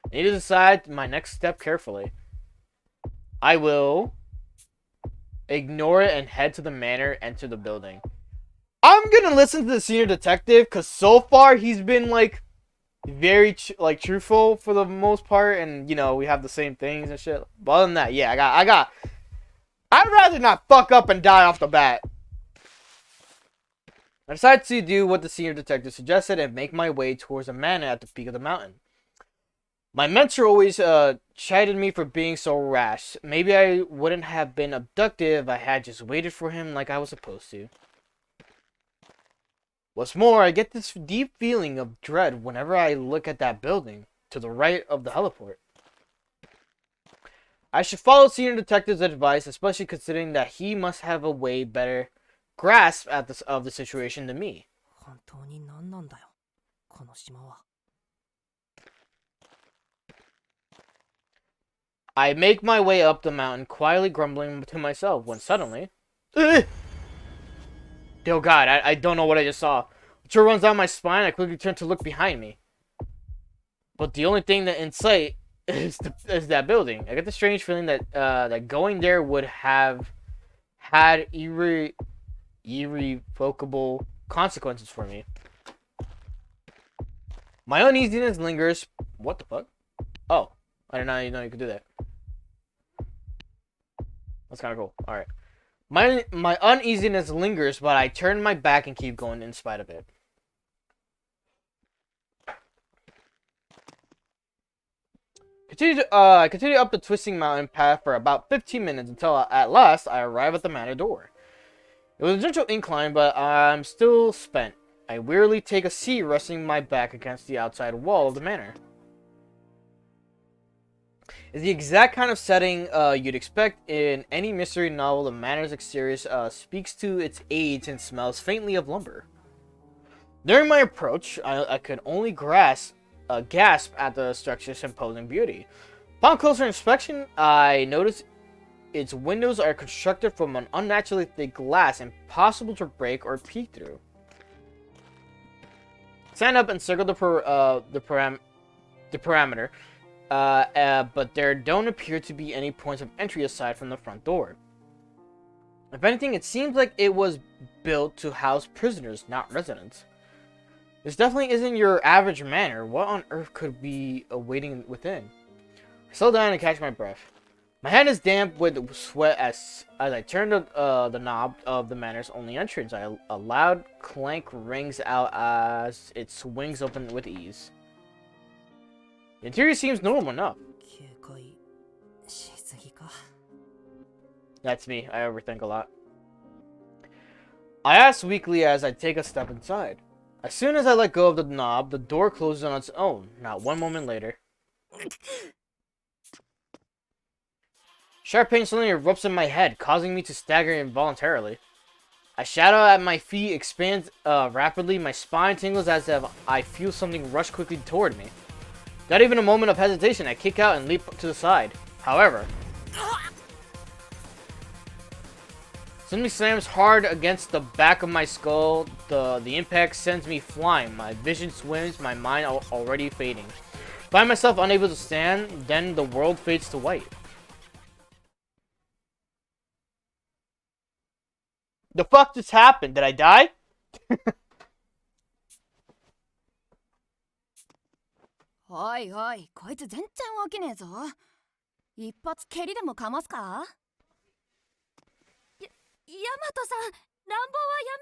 I need to decide my next step carefully. I will ignore it and head to the manor, enter the building. I'm gonna listen to the Senior Detective, because so far he's been, like, very, truthful for the most part, and, you know, we have the same things and shit. But other than that, yeah, I'd rather not fuck up and die off the bat. I decided to do what the senior detective suggested and make my way towards a manor at the peak of the mountain. My mentor always chided me for being so rash. Maybe I wouldn't have been abducted if I had just waited for him like I was supposed to. What's more, I get this deep feeling of dread whenever I look at that building to the right of the heliport. I should follow senior detective's advice, especially considering that he must have a way better grasp of the situation than me. 本当に何なんだよ、この島は。I make my way up the mountain, quietly grumbling to myself, when suddenly... Ugh! Oh god, I don't know what I just saw. A chill runs down my spine, I quickly turn to look behind me. But the only thing that in sight is that building. I get the strange feeling that that going there would have had irrevocable consequences for me. My uneasiness lingers... What the fuck? Oh, I did not even know you could do that. That's kind of cool. Alright. My uneasiness lingers, but I turn my back and keep going in spite of it. I continue up the twisting mountain path for about 15 minutes until at last I arrive at the manor door. It was a gentle incline, but I'm still spent. I wearily take a seat, resting my back against the outside wall of the manor. It's the exact kind of setting you'd expect in any mystery novel. The manor's exterior speaks to its age and smells faintly of lumber. During my approach, I could only gasp at the structure's imposing beauty. Upon closer inspection, I noticed its windows are constructed from an unnaturally thick glass, impossible to break or peek through. Stand up and circle the parameter. But there don't appear to be any points of entry aside from the front door. If anything, it seems like it was built to house prisoners, not residents. This definitely isn't your average manor. What on earth could be awaiting within? I slow down and catch my breath. My hand is damp with sweat as I turn the knob of the manor's only entrance. A loud clank rings out as it swings open with ease. The interior seems normal enough. That's me. I overthink a lot. I ask weakly as I take a step inside. As soon as I let go of the knob, the door closes on its own. Not one moment later. Sharp pain suddenly erupts in my head, causing me to stagger involuntarily. A shadow at my feet expands rapidly. My spine tingles as if I feel something rush quickly toward me. Not even a moment of hesitation, I kick out and leap to the side. However, something slams hard against the back of my skull. The impact sends me flying. My vision swims, my mind already fading. Find myself unable to stand, then the world fades to white. The fuck just happened? Did I die? おいおい、こいつ全然起きねえぞ。一発蹴りでもかますか？ヤマトさん、乱暴はや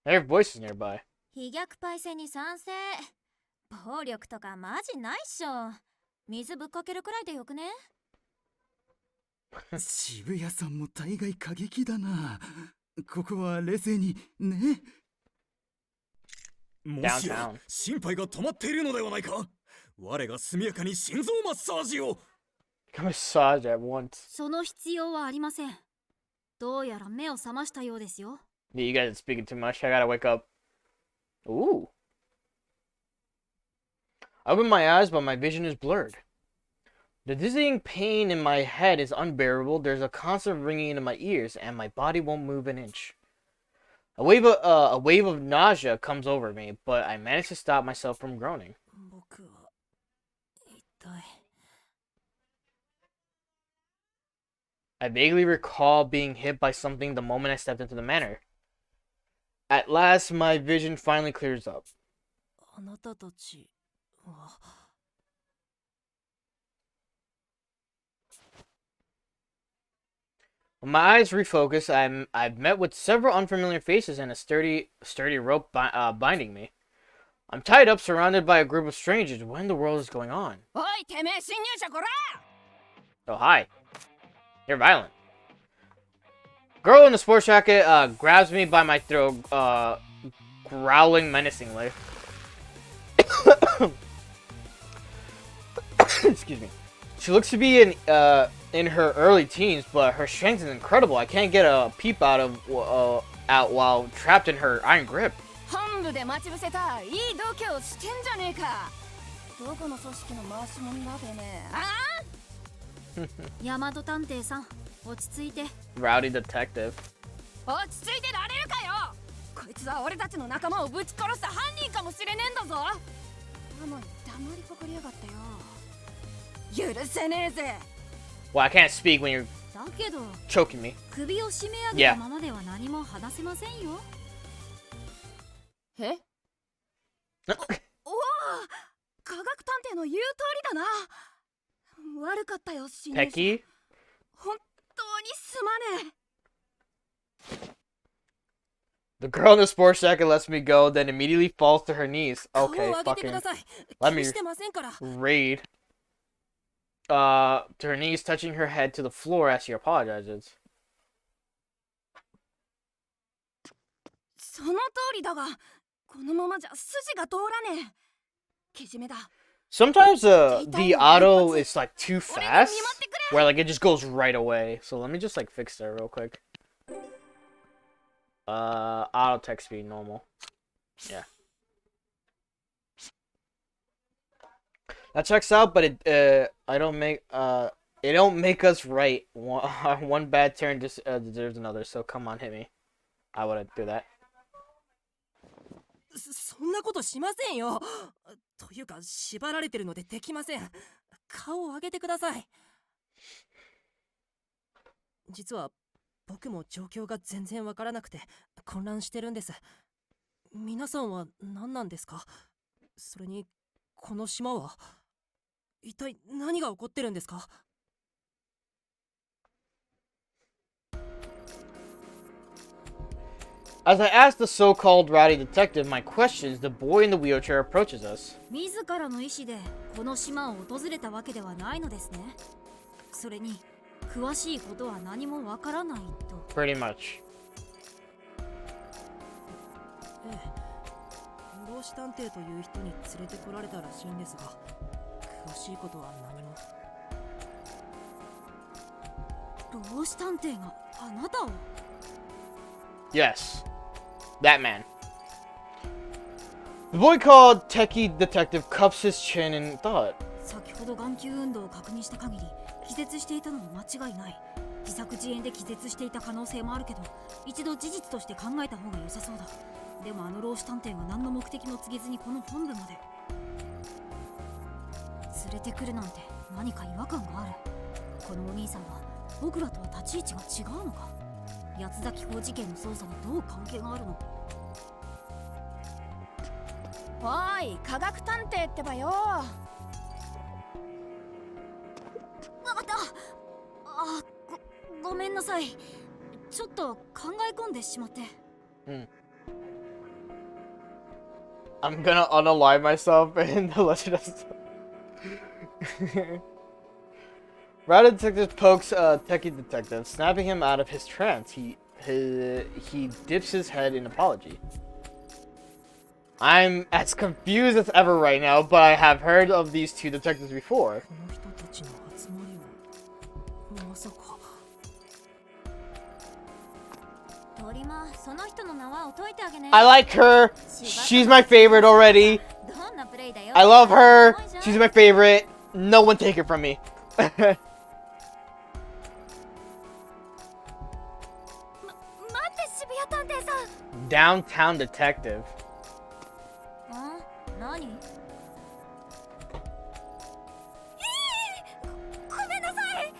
めようよ。 Their voice is nearby. 飛脚パイセンに賛成。暴力とかマジないっしょ。水ぶっかけるくらいでよくね？渋谷さんも大概過激だな。ここは冷静にね。もしや心配が止まっているのではないか。我が速やかに心臓マッサージを。Massage at once. その必要はありません。どうやら目を覚ましたようですよ。Yeah, you guys are speaking too much. I gotta wake up. Ooh. I open my eyes, but my vision is blurred. The dizzying pain in my head is unbearable. There's a constant ringing in my ears, and my body won't move an inch. A wave of nausea comes over me, but I manage to stop myself from groaning. 僕は痛い。I vaguely recall being hit by something the moment I stepped into the manor. At last, my vision finally clears up. あなたたちは。When my eyes refocus, I've met with several unfamiliar faces and a sturdy rope binding me. I'm tied up, surrounded by a group of strangers. What in the world is going on? おいてめえ侵入者こら Oh, hi. You're violent. Girl in the sports jacket grabs me by my throat, growling menacingly. Excuse me. She looks to be in her early teens, but her strength is incredible. I can't get a peep out while trapped in her iron grip. 本部で待ち伏せたいい度胸してんじゃねえかどこの組織の回し者だてめえあ大和探偵さん落ち着いて Rowdy detective. あ落ち着いてられるかよこいつは俺たちの仲間をぶち殺した犯人かもしれねえんだぞなのに黙りこくりやがってよ許せねえぜ Well, I can't speak when you're だけど choking me. 首を締め上げたままでは何も話せませんよえおお科学探偵の言う通りだな悪かったよ侵入者 Pecky? 本当にすまねえ The girl in the sports jacket lets me go, then immediately falls to her knees. Okay, 顔を上げてく fucking ださい let 気 me にしてませんから raid. To her knees, touching her head to the floor as she apologizes. その通りだがこのままじゃ筋が通らねえけじめだ Sometimes the auto is like too fast, where like it just goes right away. So let me just like fix that real quick. Auto text speed normal. Yeah. That checks out, but it don't make us right. One bad turn just deserves another. So come on, hit me. I wouldn't do that. そんなことしませんよというか縛られてるのでできません顔を上げてください実は僕も状況が全然わからなくて混乱してるんです皆さんは何なんですかそれにこの島は一体何が起こってるんですか As I ask the so-called rowdy detective my questions, the boy in the wheelchair approaches us. 自らの意思でこの島を訪れたわけではないのですねそれに詳しいことは何もわからないと Pretty much. ええ老子探偵という人に連れてこられたらしいんですが詳しいことは何も老子探偵があなたを Yes. That man. The boy called Techie Detective cups his chin in thought. 先ほど眼球運動を確認した限り気絶していたのは間違いない自作自演で気絶していた可能性もあるけど一度事実として考えた方が良さそうだでもあの老子探偵が何の目的も告げずにこの本部まで連れてくるなんて何か違和感があるこのお兄さんは僕らとは立ち位置が違うのか八つ崎法事件の捜査にどう関係があるのおい科学探偵ってばよごめんなさいちょっと考え込んでしまって I'm gonna unalive myself in the Legend of Rowdy Detective pokes Techie Detective, snapping him out of his trance. He dips his head in apology. I'm as confused as ever right now, but I have heard of these two detectives before. この人たちの集まりはまさか鳥間その人の名は解いてあげね I like her. She's my favorite already. どんなプレイだよ I love her. She's my favorite. No one take it from me. 待って渋谷探偵さん Downtown detective. 何ごめんなさい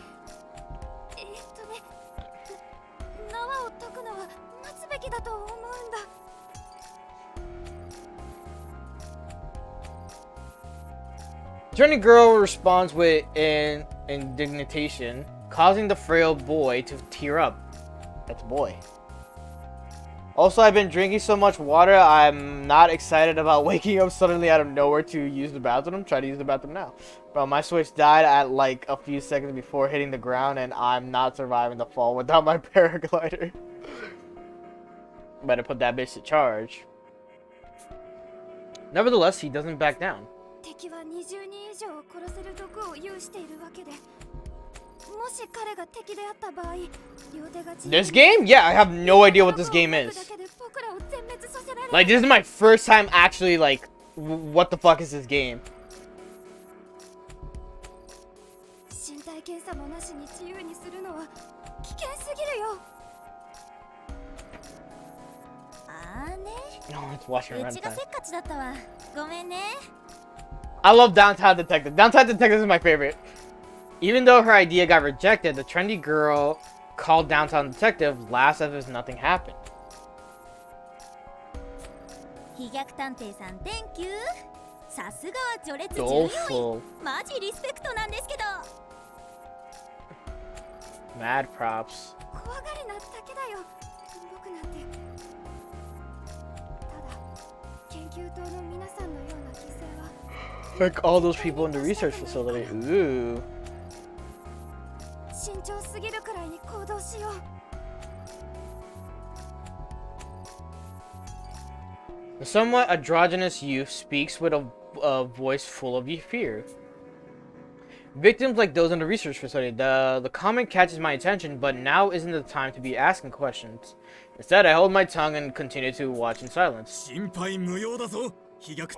縄を解くのは待つべきだと思うんだ Journey girl responds with an indignation. causing the frail boy to tear up. That's a boy. Also, I've been drinking so much water, I'm not excited about waking up suddenly out of nowhere to use the bathroom. Try to use the bathroom now. Bro, my Switch died at like a few seconds before hitting the ground, and I'm not surviving the fall without my paraglider. Better put that bitch to charge. Nevertheless, he doesn't back down. 敵は20人以上を殺せる毒を有しているわけで、もし彼が敵であった場合、両手が This game? Yeah, I have no idea what this game is. Like, this is my first time actually, like, what the fuck is this game? 身体検査もなしに自由にするのは危険すぎるよ。あーね。 No, it's watching うちが runtime. せっかちだったわ。ごめんね。 I love Downtown Detective. Downtown Detective is my favorite. Even though her idea got rejected, the trendy girl called Downtown Detective laughs as if nothing happened. 飛脚探偵さん Thank you。さすがは序列14 Doleful. 位。マジリスペクトなんですけど。 Mad props. 怖がりなだけだよ。僕なんて。ただ、研究棟の皆さんのような犠牲は。Like all those people in the research facility. Ooh. 慎重すぎるくらいに行動しよう。 The somewhat androgynous youth speaks with a voice full of fear. Victims like those in the research facility. The comment catches my attention, but now isn't the time to be asking questions. Instead, I hold my tongue and continue to watch in silence. 心配無用だぞ。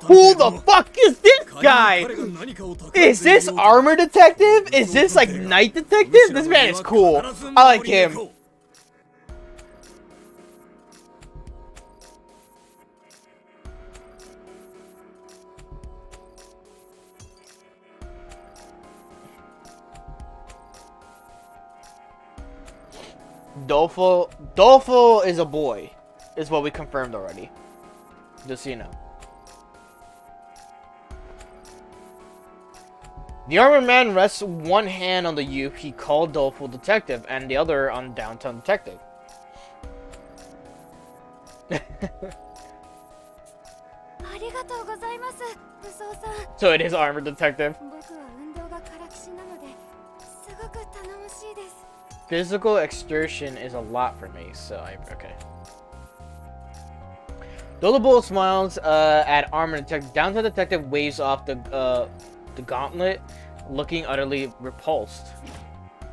Who the fuck is this guy? Is this Armor Detective? Is this like Night Detective? This man is cool. I like him. Doleful is a boy, is what we confirmed already. Just so you know. The armored man rests one hand on the youth he called Doleful Detective and the other on Downtown Detective. ありがとうございます、武装さん。 So it is Armored Detective. 僕は運動がからきしなので、すごく頼もしいです。 Physical exertion is a lot for me, so okay. Doleful smiles at Armored Detective. Downtown Detective waves off the gauntlet, looking utterly repulsed.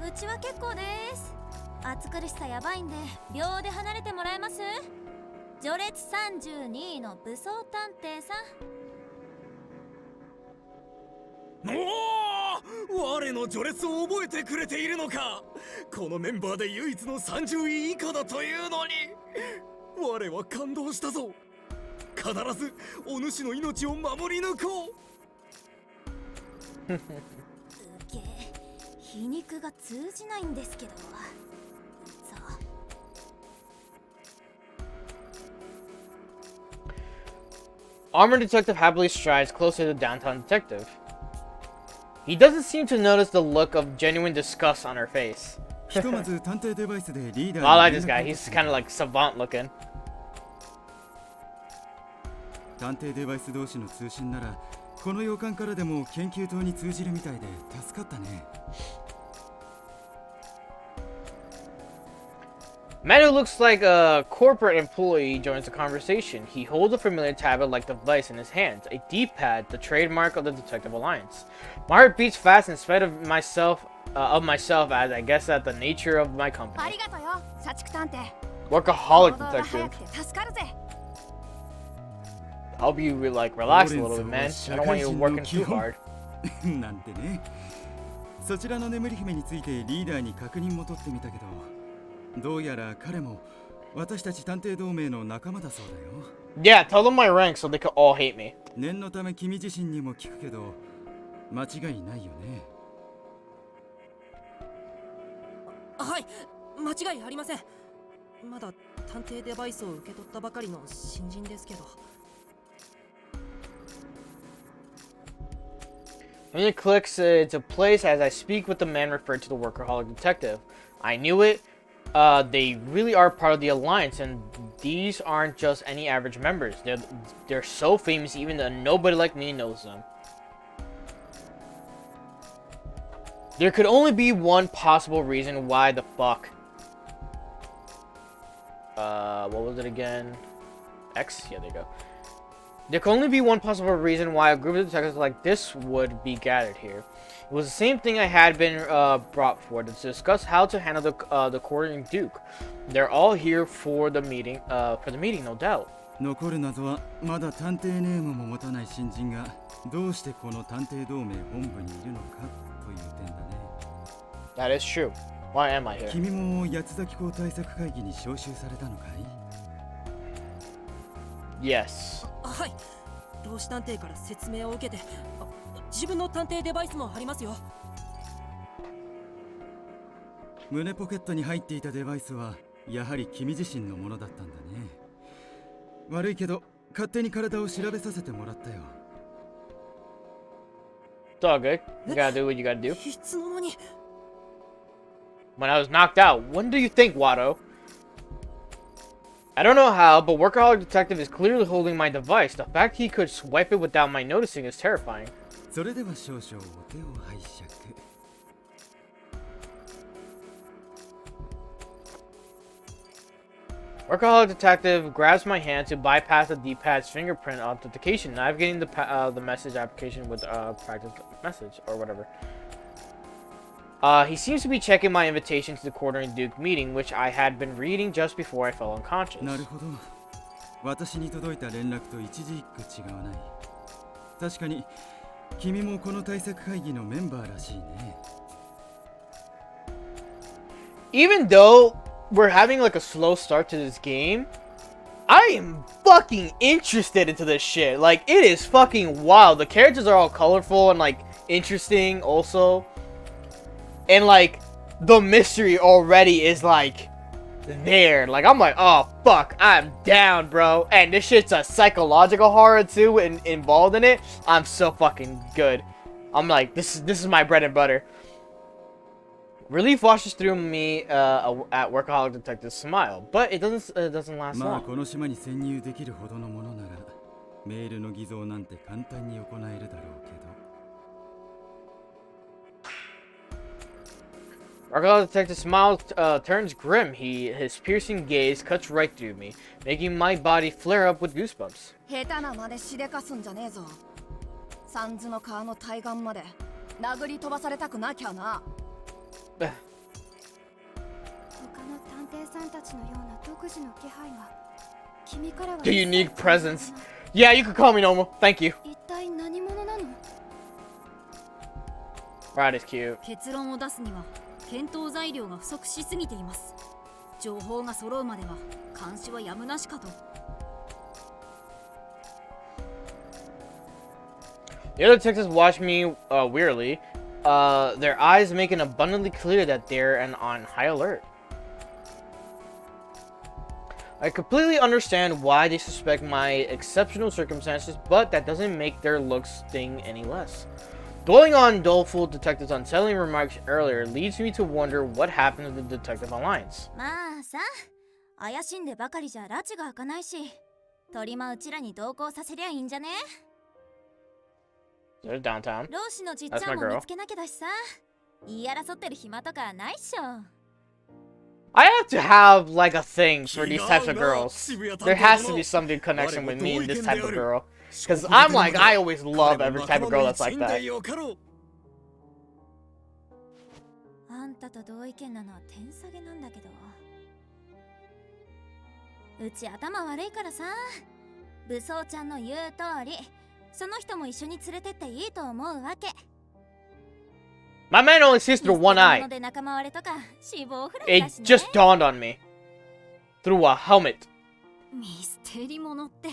うちは結構です。暑苦しさやばいんで、秒で離れてもらえます？序列32位の武装探偵さん。おお、我の序列を覚えてくれているのか。このメンバーで唯一の30位以下だというのに、我は感動したぞ。必ずお主の命を守り抜こう。うげ、皮肉が通じないんですけど。Armored Detective happily strides closer to Downtown Detective. He doesn't seem to notice the look of genuine disgust on her face. ひとまず探偵デバイスでリーダー I に like 連 this 絡 guy. を He's kind of like savant looking. 探偵デバイス同士の通信ならこの洋館からでも研究棟に通じるみたいで助かったね。Man who looks like a corporate employee joins the conversation. He holds a familiar tablet-like device in his hands, a D-pad, the trademark of the Detective Alliance. My heart beats fast in spite of myself, as I guess at the nature of my あ company. りがとうよ、社畜探偵。 Workaholic 行動が早 detective. くて助かるぜ。 Help you like relax a little bit, man. I don't want you working too hard. なんてね。そちらの眠り姫についてリーダーに確認も取ってみたけど、どうやら彼も私たち探偵同盟の仲間だそうだよ。Yeah, tell them my rank so they can all hate me. 念のため君自身にも聞くけど、間違いないよね。はい、間違いありません。まだ探偵デバイスを受け取ったばかりの新人ですけど。And it clicks into place as I speak with the man referred to the workaholic detective. I knew it. They really are part of the Alliance, and these aren't just any average members. They're so famous even that nobody like me knows them. There could only be one possible reason why the fuck. What was it again? X? Yeah, there you go. There could only be one possible reason why a group of detectives like this would be gathered here. It was the same thing I had been brought for to discuss how to handle the quartering Duke. They're all here for the meeting, no doubt. 残る謎はまだ探偵ネームも持たない新人がどうしてこの探偵同盟本部にいるのかという点だね。That is true. Why am I here? 君も八つ崎港対策会議に招集されたのかい？ Yes. はい。同志探偵から説明を受けて、自分の探偵デバイスもありますよ。胸ポケットに入っていたデバイスはやはり君自身のものだったんだね。悪いけど勝手に体を調べさせてもらったよ。It's all good. You gotta do what you gotta do. いつの間に。When I was knocked out, when do you think, Watto? I don't know how, but Workaholic Detective is clearly holding my device. The fact he could swipe it without my noticing is terrifying. それでは少々お手を拝借。Workaholic Detective grabs my hand to bypass the D-pad's fingerprint authentication, navigating the message application with practice message or whatever. He seems to be checking my invitation to the Quartering Duke meeting, which I had been reading just before I fell unconscious. なるほど。私に届いた連絡と一字一句違わない。確かに君もこの対策会議のメンバーらしいね。Even though we're having like a slow start to this game, I am fucking interested into this shit. Like, it is fucking wild. The characters are all colorful and like interesting also. And like the mystery already is like there. Like, I'm like, oh fuck, I'm down, bro. And this shit's a psychological horror too involved in it. I'm so fucking good. I'm like, this is my bread and butter. Relief washes through me at Workaholic Detective's smile, but it doesn't last まあ long. この島に潜入できるほどのものならメールの偽造なんて簡単に行えるだろうけど。Workaholic Detective's smile turns grim. His piercing gaze cuts right through me, making my body flare up with goosebumps. 下手なまでしでかすんじゃねえぞ。三途の川の対岸まで殴り飛ばされたくなきゃな。他の探偵さんたちのような独自の気配が君からは The unique presence. Yeah, you can call me normal. Thank you. 一体何者なの？ Rod is cute. 結論を出すには検討材料が不足しすぎています。情報が揃うまでは監視はやむなしかと。The other detectives watch me wearily, their eyes making abundantly clear that they're on high alert. I completely understand why they suspect my exceptional circumstances, but that doesn't make their looks sting any less. Dwelling on doleful detectives' unsettling remarks earlier leads me to wonder what happened to the Detective Alliance. まあさ、怪しんでばかりじゃ拉致が開かないし、鳥間うちらに同行させりゃいいんじゃね？ There's downtown. 老子のじっちゃんも見つけなきゃだしさ、言い争ってる暇とかないっしょ。I have to have like a thing for these types of girls. There has to be something connection with me and this type of girl. Because I'm like, I always love every type of girl that's like that. あんたと同意見なのは点下げなんだけど。うち頭悪いからさ、武装ちゃんの言う通り、その人も一緒に連れてっていいと思うわけ。My man only sees through one eye. It just dawned on me. Through a helmet. ミステリモノって。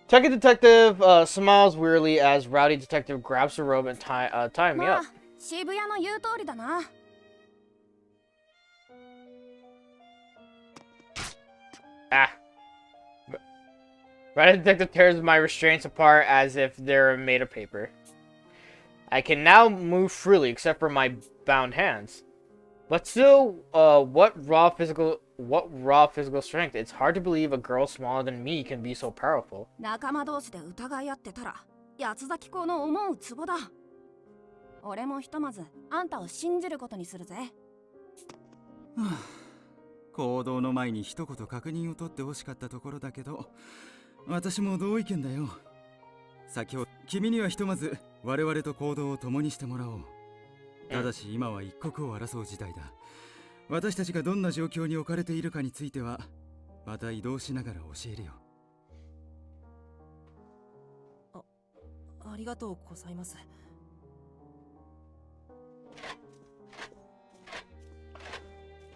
Second detective smiles wearily as rowdy detective grabs the robe and tying me up. 渋谷の言う通りだな。Ah. Right, detective tears my restraints apart as if they're made of paper. I can now move freely except for my bound hands. But still, what raw physical strength? It's hard to believe a girl smaller than me can be so powerful. 仲間同士で疑い合ってたら八つ咲公の思うツボだ。俺もひとまずあんたを信じることにするぜ。行動の前に一言確認を取ってほしかったところだけど、私も同意見だよ。先ほど君にはひとまず我々と行動を共にしてもらおう。ただし今は一刻を争う事態だ。私たちがどんな状況に置かれているかについてはまた移動しながら教えるよ。ありがとうございます。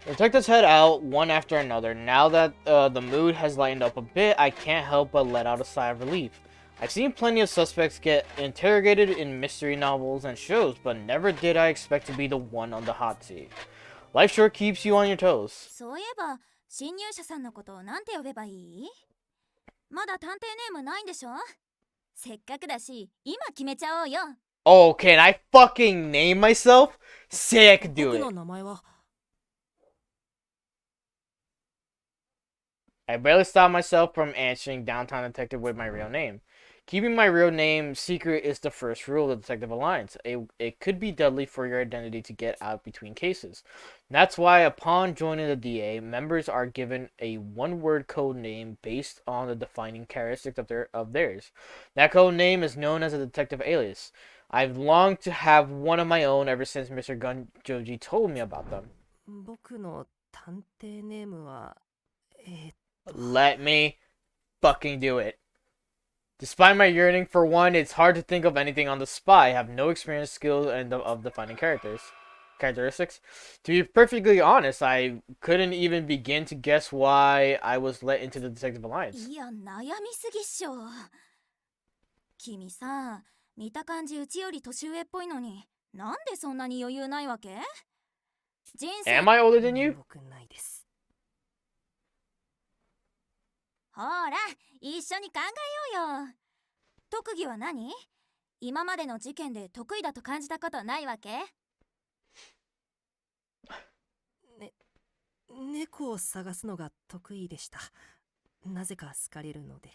Detectives head out one after another. Now that the mood has lightened up a bit, I can't help but let out a sigh of relief. I've seen plenty of suspects get interrogated in mystery novels and shows, but never did I expect to be the one on the hot seat. Life sure keeps you on your toes. そういえば侵入者さんのことをなんて呼べばいい？まだ探偵ネームないんでしょ？せっかくだし今決めちゃおうよ。 Oh, can I fucking name myself? Say I could do 僕 it. の名前は I barely stopped myself from answering Downtown Detective with my real name. Keeping my real name secret is the first rule of the Detective Alliance. It could be deadly for your identity to get out between cases. That's why upon joining the DA, members are given a one-word code name based on the defining characteristics of theirs. That code name is known as a detective alias. I've longed to have one of my own ever since Mr. Gunjoji told me about them. 僕の探偵ネームはLet me fucking do it. Despite my yearning for one, it's hard to think of anything on the spot. I have no experience, skill, and of defining characteristics. To be perfectly honest, I couldn't even begin to guess why I was let into the Detective Alliance. いや悩みすぎっしょ。君さ、見た感じうちより年上っぽいのになんでそんなに余裕ないわけ？人生 Am I older than you? 僕ないです。ほら一緒に考えようよ。特技は何？今までの事件で得意だと感じたことないわけ？猫を探すのが得意でした。なぜか好かれるので。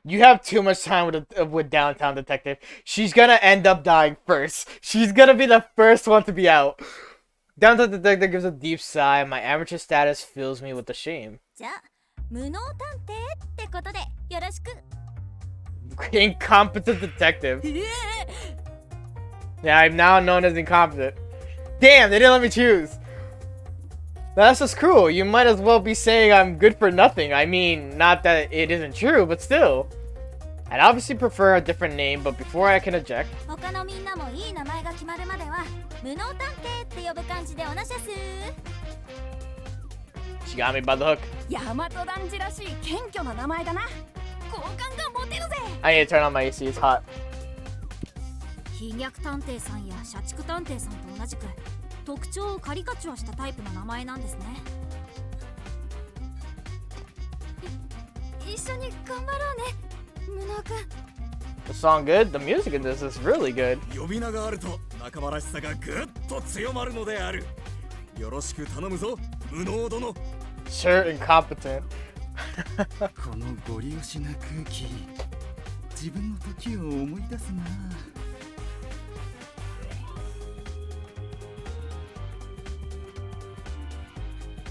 You have too much time with Downtown Detective. She's gonna end up dying first. She's gonna be the first one to be out. Downtown Detective gives a deep sigh. My amateur status fills me with the shame. じゃあ無能探偵ってことでよろしく。Incompetent detective. Yeah, I'm now known as incompetent. Damn, they didn't let me choose. That's just cruel. You might as well be saying I'm good for nothing. I mean, not that it isn't true, but still. I'd obviously prefer a different name, but before I can eject... 他のみんなもいい名前が決まるまでは無能探偵って呼ぶ感じでおなしゃす。 She got me by the hook. 大和団地らしい謙虚な名前だな。好感が持てるぜ。 I need to turn on my AC. It's hot. 飛脚探偵さんや社畜探偵さんと同じく特徴をカリカチュアしたタイプの名前なんですね。一緒に頑張ろうね、無能くん。 The song good? The music in this is really good. 呼び名があると仲間らしさがぐっと強まるのである。よろしく頼むぞ、無能殿。 Sure, incompetent. このゴリ押しな空気、自分の時を思い出すな。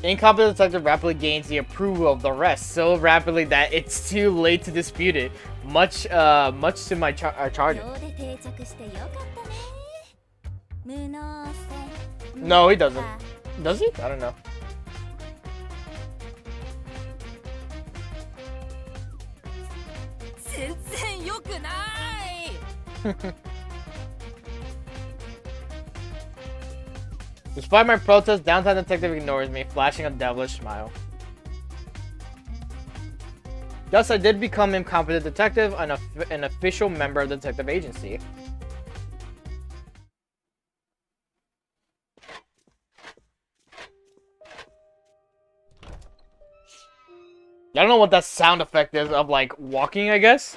Incompetent detective rapidly gains the approval of the rest, so rapidly that it's too late to dispute it. Much to my charge. 秒で定着してよかったね。無能性。 No, he doesn't. Does he? I don't know. 全然良くない。Despite my protest, Downtown Detective ignores me, flashing a devilish smile. Thus, I did become Incompetent Detective, an official member of the detective agency. I don't know what that sound effect is of, like, walking, I guess.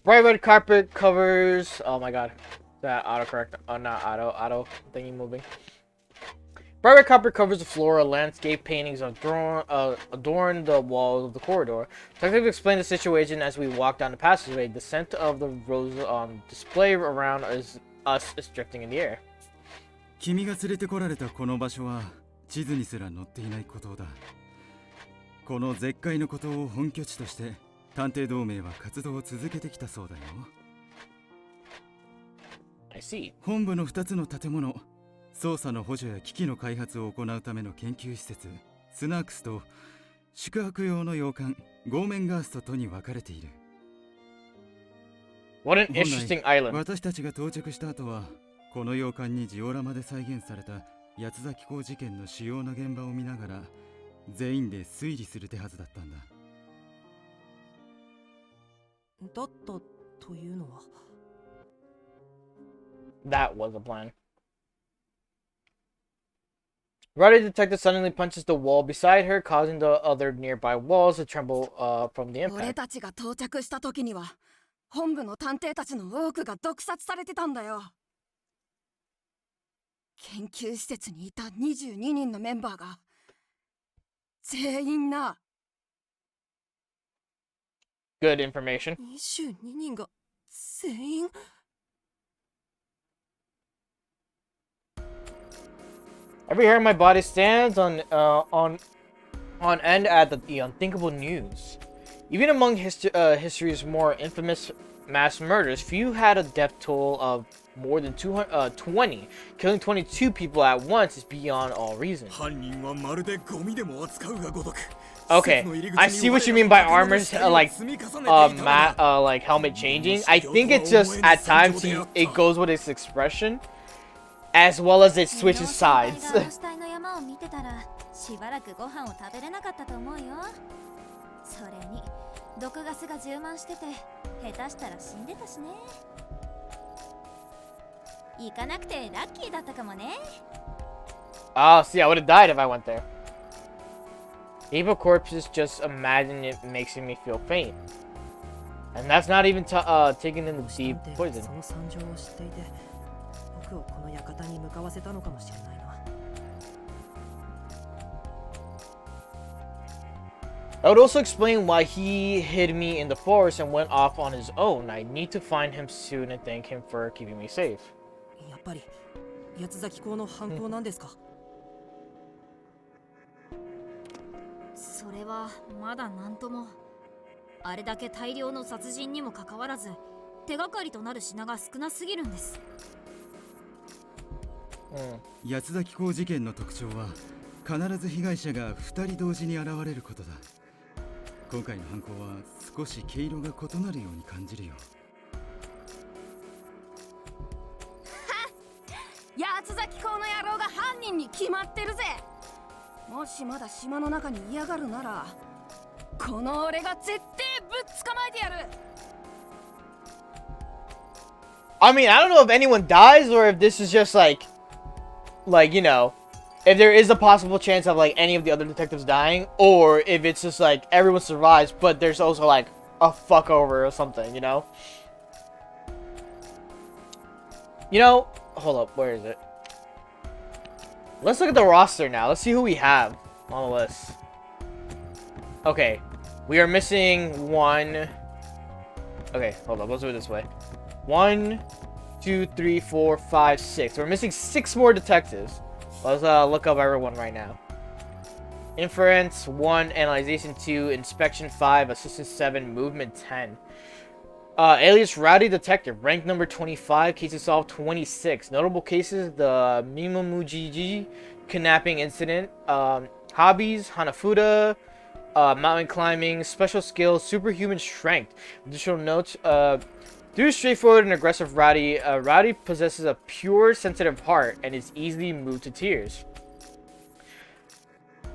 Bright red carpet covers... Oh my god. That autocorrect... Oh, not auto thingy moving. Bright red carpet covers the floor. Landscape paintings adorn the walls of the corridor. Detective explained the situation as we walk down the passageway. The scent of the rose on display around us is drifting in the air. 君が連れてこられたこの場所は地図にすら載っていない孤島だ。この絶海の孤島を本拠地として探偵同盟は活動を続けてきたそうだよ。I see. 本部の2つの建物、捜査の補助や機器の開発を行うための研究施設、スナークスと宿泊用の洋館、ゴーメンガーストとに分かれている。What an interesting island. 私たちが到着した後は、この洋館にジオラマで再現された八つ崎港事件の主要な現場を見ながら、全員で推理する手はずだったんだ。だったというのは That was a plan. Rowdy detective suddenly punches the wall beside her, causing the other nearby walls to tremble from the 俺 impact. たちが到着した時には本部の探偵たちの多くが毒殺されてたんだよ。研究施設にいた22人のメンバーが全員な。Good information. 22人が全員 Every hair on my body stands on end at the unthinkable news. Even among history's more infamous mass murders, few had a death toll of more than 20. Killing 22 people at once is beyond all reason. Okay, I see what you mean by armors, like helmet changing. I think it's just at times it goes with its expression, as well as it switches sides. 死体の山を見てたらしばらくご飯を食べれなかったと思うよ。それに毒ガスが充満してて下手したら死んでたしね。行かなくてラッキーだったかもね。Oh, see, I would have died if I went there. Evil corpses, just imagine it making me feel faint. And that's not even taking in the deep poison. その惨状を知っていて僕をこの館に向かわせたのかもしれないな。I would also explain why he hid me in the forest and went off on his own. I need to find him soon and thank him for keeping me safe. やっぱり八つ崎港の犯行なんですか？それはまだなんとも。あれだけ大量の殺人にもかかわらず手がかりとなる品が少なすぎるんです。八つ崎港事件の特徴は必ず被害者が2人同時に現れることだ。今回の犯行は少し毛色が異なるように感じるよ。八つ崎港の野郎が犯人に決まってるぜ。もしまだ島の中に嫌がるならこの俺が絶対ぶっ捕まえてやる。 I mean, I don't know if anyone dies or if this is just like, you know, if there is a possible chance of like any of the other detectives dying, or if it's just like everyone survives, but there's also like a fuck over or something, you know? You know, hold up, where is it? Let's look at the roster now. Let's see who we have on the list. Okay, we are missing one. Okay, hold up, let's do it this way. 1, 2, 3, 4, 5, 6. We're missing 6 more detectives. Let's look up everyone right now. Inference 1, Analyzation 2, Inspection 5, Assistant 7, Movement 10. Alias Rowdy Detective, rank number 25, cases solved 26. Notable cases: the Mimomujiji kidnapping incident. Hobbies: Hanafuda, mountain climbing, special skills, superhuman strength. Additional notes: due to straightforward and aggressive Rowdy, Rowdy possesses a pure, sensitive heart and is easily moved to tears.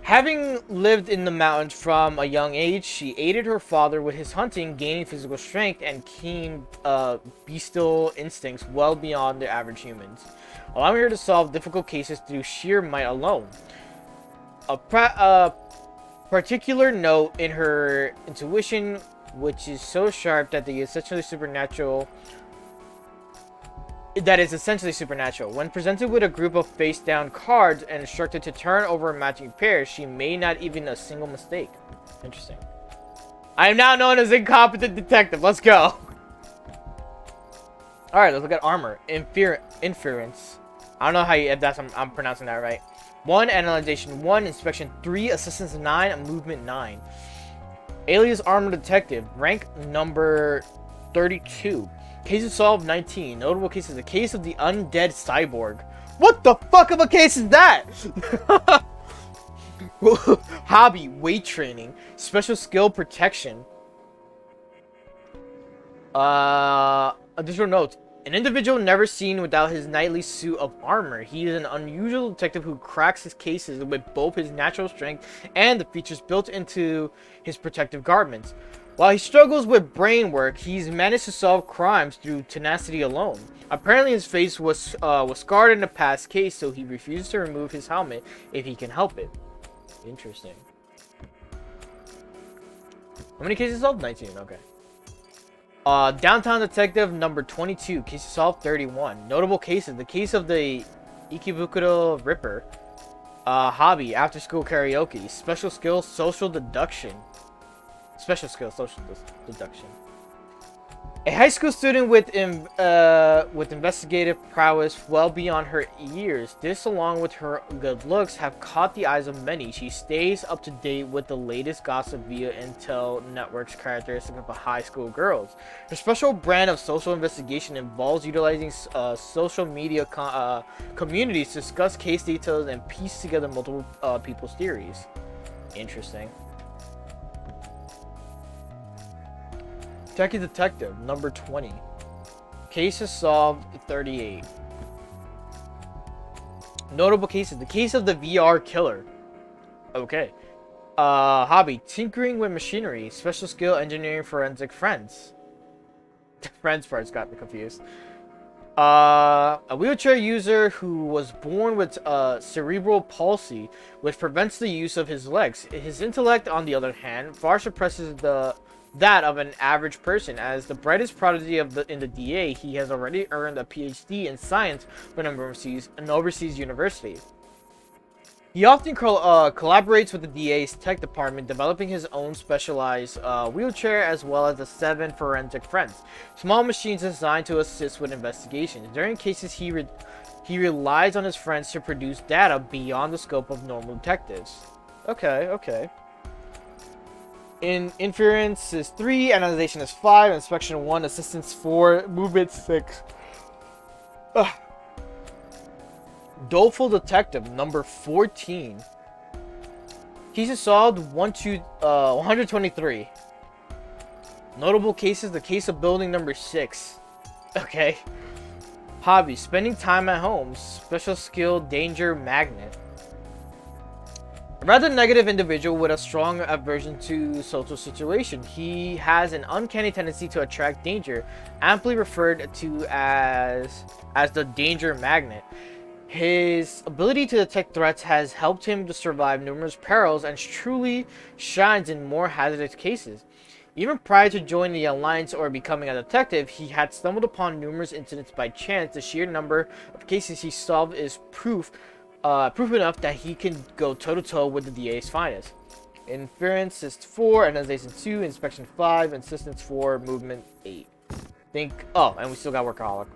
Having lived in the mountains from a young age, she aided her father with his hunting, gaining physical strength and keen bestial instincts well beyond the average humans, allowing her to solve difficult cases through sheer might alone. A particular note in her intuition, which is so sharp that is essentially supernatural. When presented with a group of face-down cards and instructed to turn over matching pairs, she made not even a single mistake. Interesting. I am now known as Incompetent Detective. Let's go. Alright, let's look at armor. Inference. I don't know how you, if that's I'm pronouncing that right. 1, Analyzation 1, Inspection 3, Assistance 9, and Movement 9. Alias Armor Detective. Rank number 32. Cases solved 19. Notable cases. The case of the undead cyborg. What the fuck of a case is that? Hobby. Weight training. Special skill protection. Additional notes. An individual never seen without his nightly suit of armor. He is an unusual detective who cracks his cases with both his natural strength and the features built into his protective garments. While he struggles with brain work, he's managed to solve crimes through tenacity alone. Apparently his face was scarred in a past case, so he refused to remove his helmet if he can help it. Interesting. How many cases solved? 19, okay. Downtown Detective number 22, cases solved 31. Notable cases, the case of the Ikebukuro Ripper. Hobby, after school karaoke. Special skill, social deduction. Special skill, social deduction. A high school student with investigative prowess well beyond her years. This, along with her good looks, have caught the eyes of many. She stays up to date with the latest gossip via Intel Network's characteristic of high school girls. Her special brand of social investigation involves utilizing social media communities to discuss case details and piece together multiple people's theories. Interesting. Jackie Detective, number 20. Cases solved, 38. Notable cases. The case of the VR killer. Okay. Hobby. Tinkering with machinery. Special skill, engineering, forensic, friends. The friends parts got me confused. A wheelchair user who was born with cerebral palsy, which prevents the use of his legs. His intellect, on the other hand, far suppresses that of an average person. As the brightest prodigy in the DA, he has already earned a PhD in science from an overseas university. He often collaborates with the DA's tech department, developing his own specialized wheelchair as well as the 7 forensic friends, small machines designed to assist with investigations. During cases, he relies on his friends to produce data beyond the scope of normal detectives. Okay. In Inference is 3, Analyzation is 5, Inspection 1, Assistance 4, Movement 6. Ugh. Doleful Detective, number 14. Cases solved, 123. Notable cases, the case of building number 6. Okay. Hobby, spending time at home. Special skill, danger, magnet. A rather negative individual with a strong aversion to social situation. He has an uncanny tendency to attract danger, amply referred to as the danger magnet. His ability to detect threats has helped him to survive numerous perils and truly shines in more hazardous cases. Even prior to joining the Alliance or becoming a detective, he had stumbled upon numerous incidents by chance. The sheer number of cases he solved is proof enough that he can go toe-to-toe with the DA's finest. Inference is 4, Analyzation 2, Inspection 5, Insistence 4, Movement 8. And we still got Workaholic.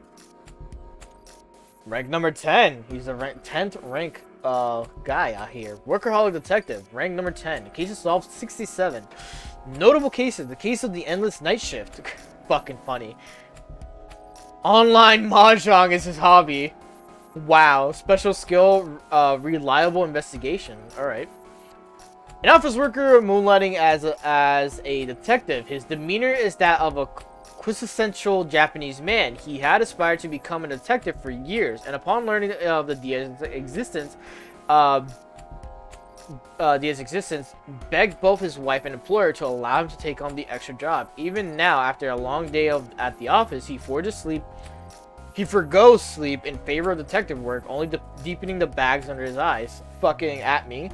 Rank number 10. He's a 10th rank guy out here. Workaholic Detective, rank number 10. Cases solved, 67. Notable cases. The case of the Endless Night Shift. Fucking funny. Online mahjong is his hobby. Wow. Special skill, reliable investigation. Alright. An office worker moonlighting as a detective. His demeanor is that of a quintessential Japanese man. He had aspired to become a detective for years, and upon learning of the DA's existence, Diaz's existence, begged both his wife and employer to allow him to take on the extra job. Even now, after a long day at the office, he forgoes sleep in favor of detective work, only deepening the bags under his eyes. Fucking at me.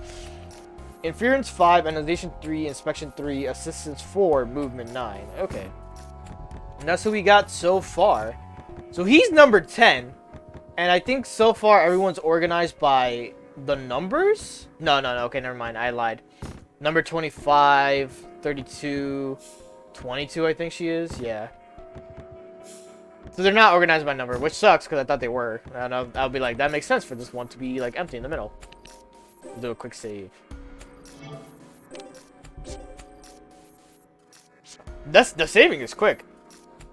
Inference 5, Analyzation 3, Inspection 3, Assistance 4, Movement 9. Okay. And that's who we got so far. So he's number 10. And I think so far everyone's organized by the numbers? No. Okay, never mind. I lied. Number 25, 32, 22, I think she is. Yeah. So they're not organized by number, which sucks because I thought they were. And I'll be like, that makes sense for this one to be like empty in the middle. Do a quick save. The saving is quick.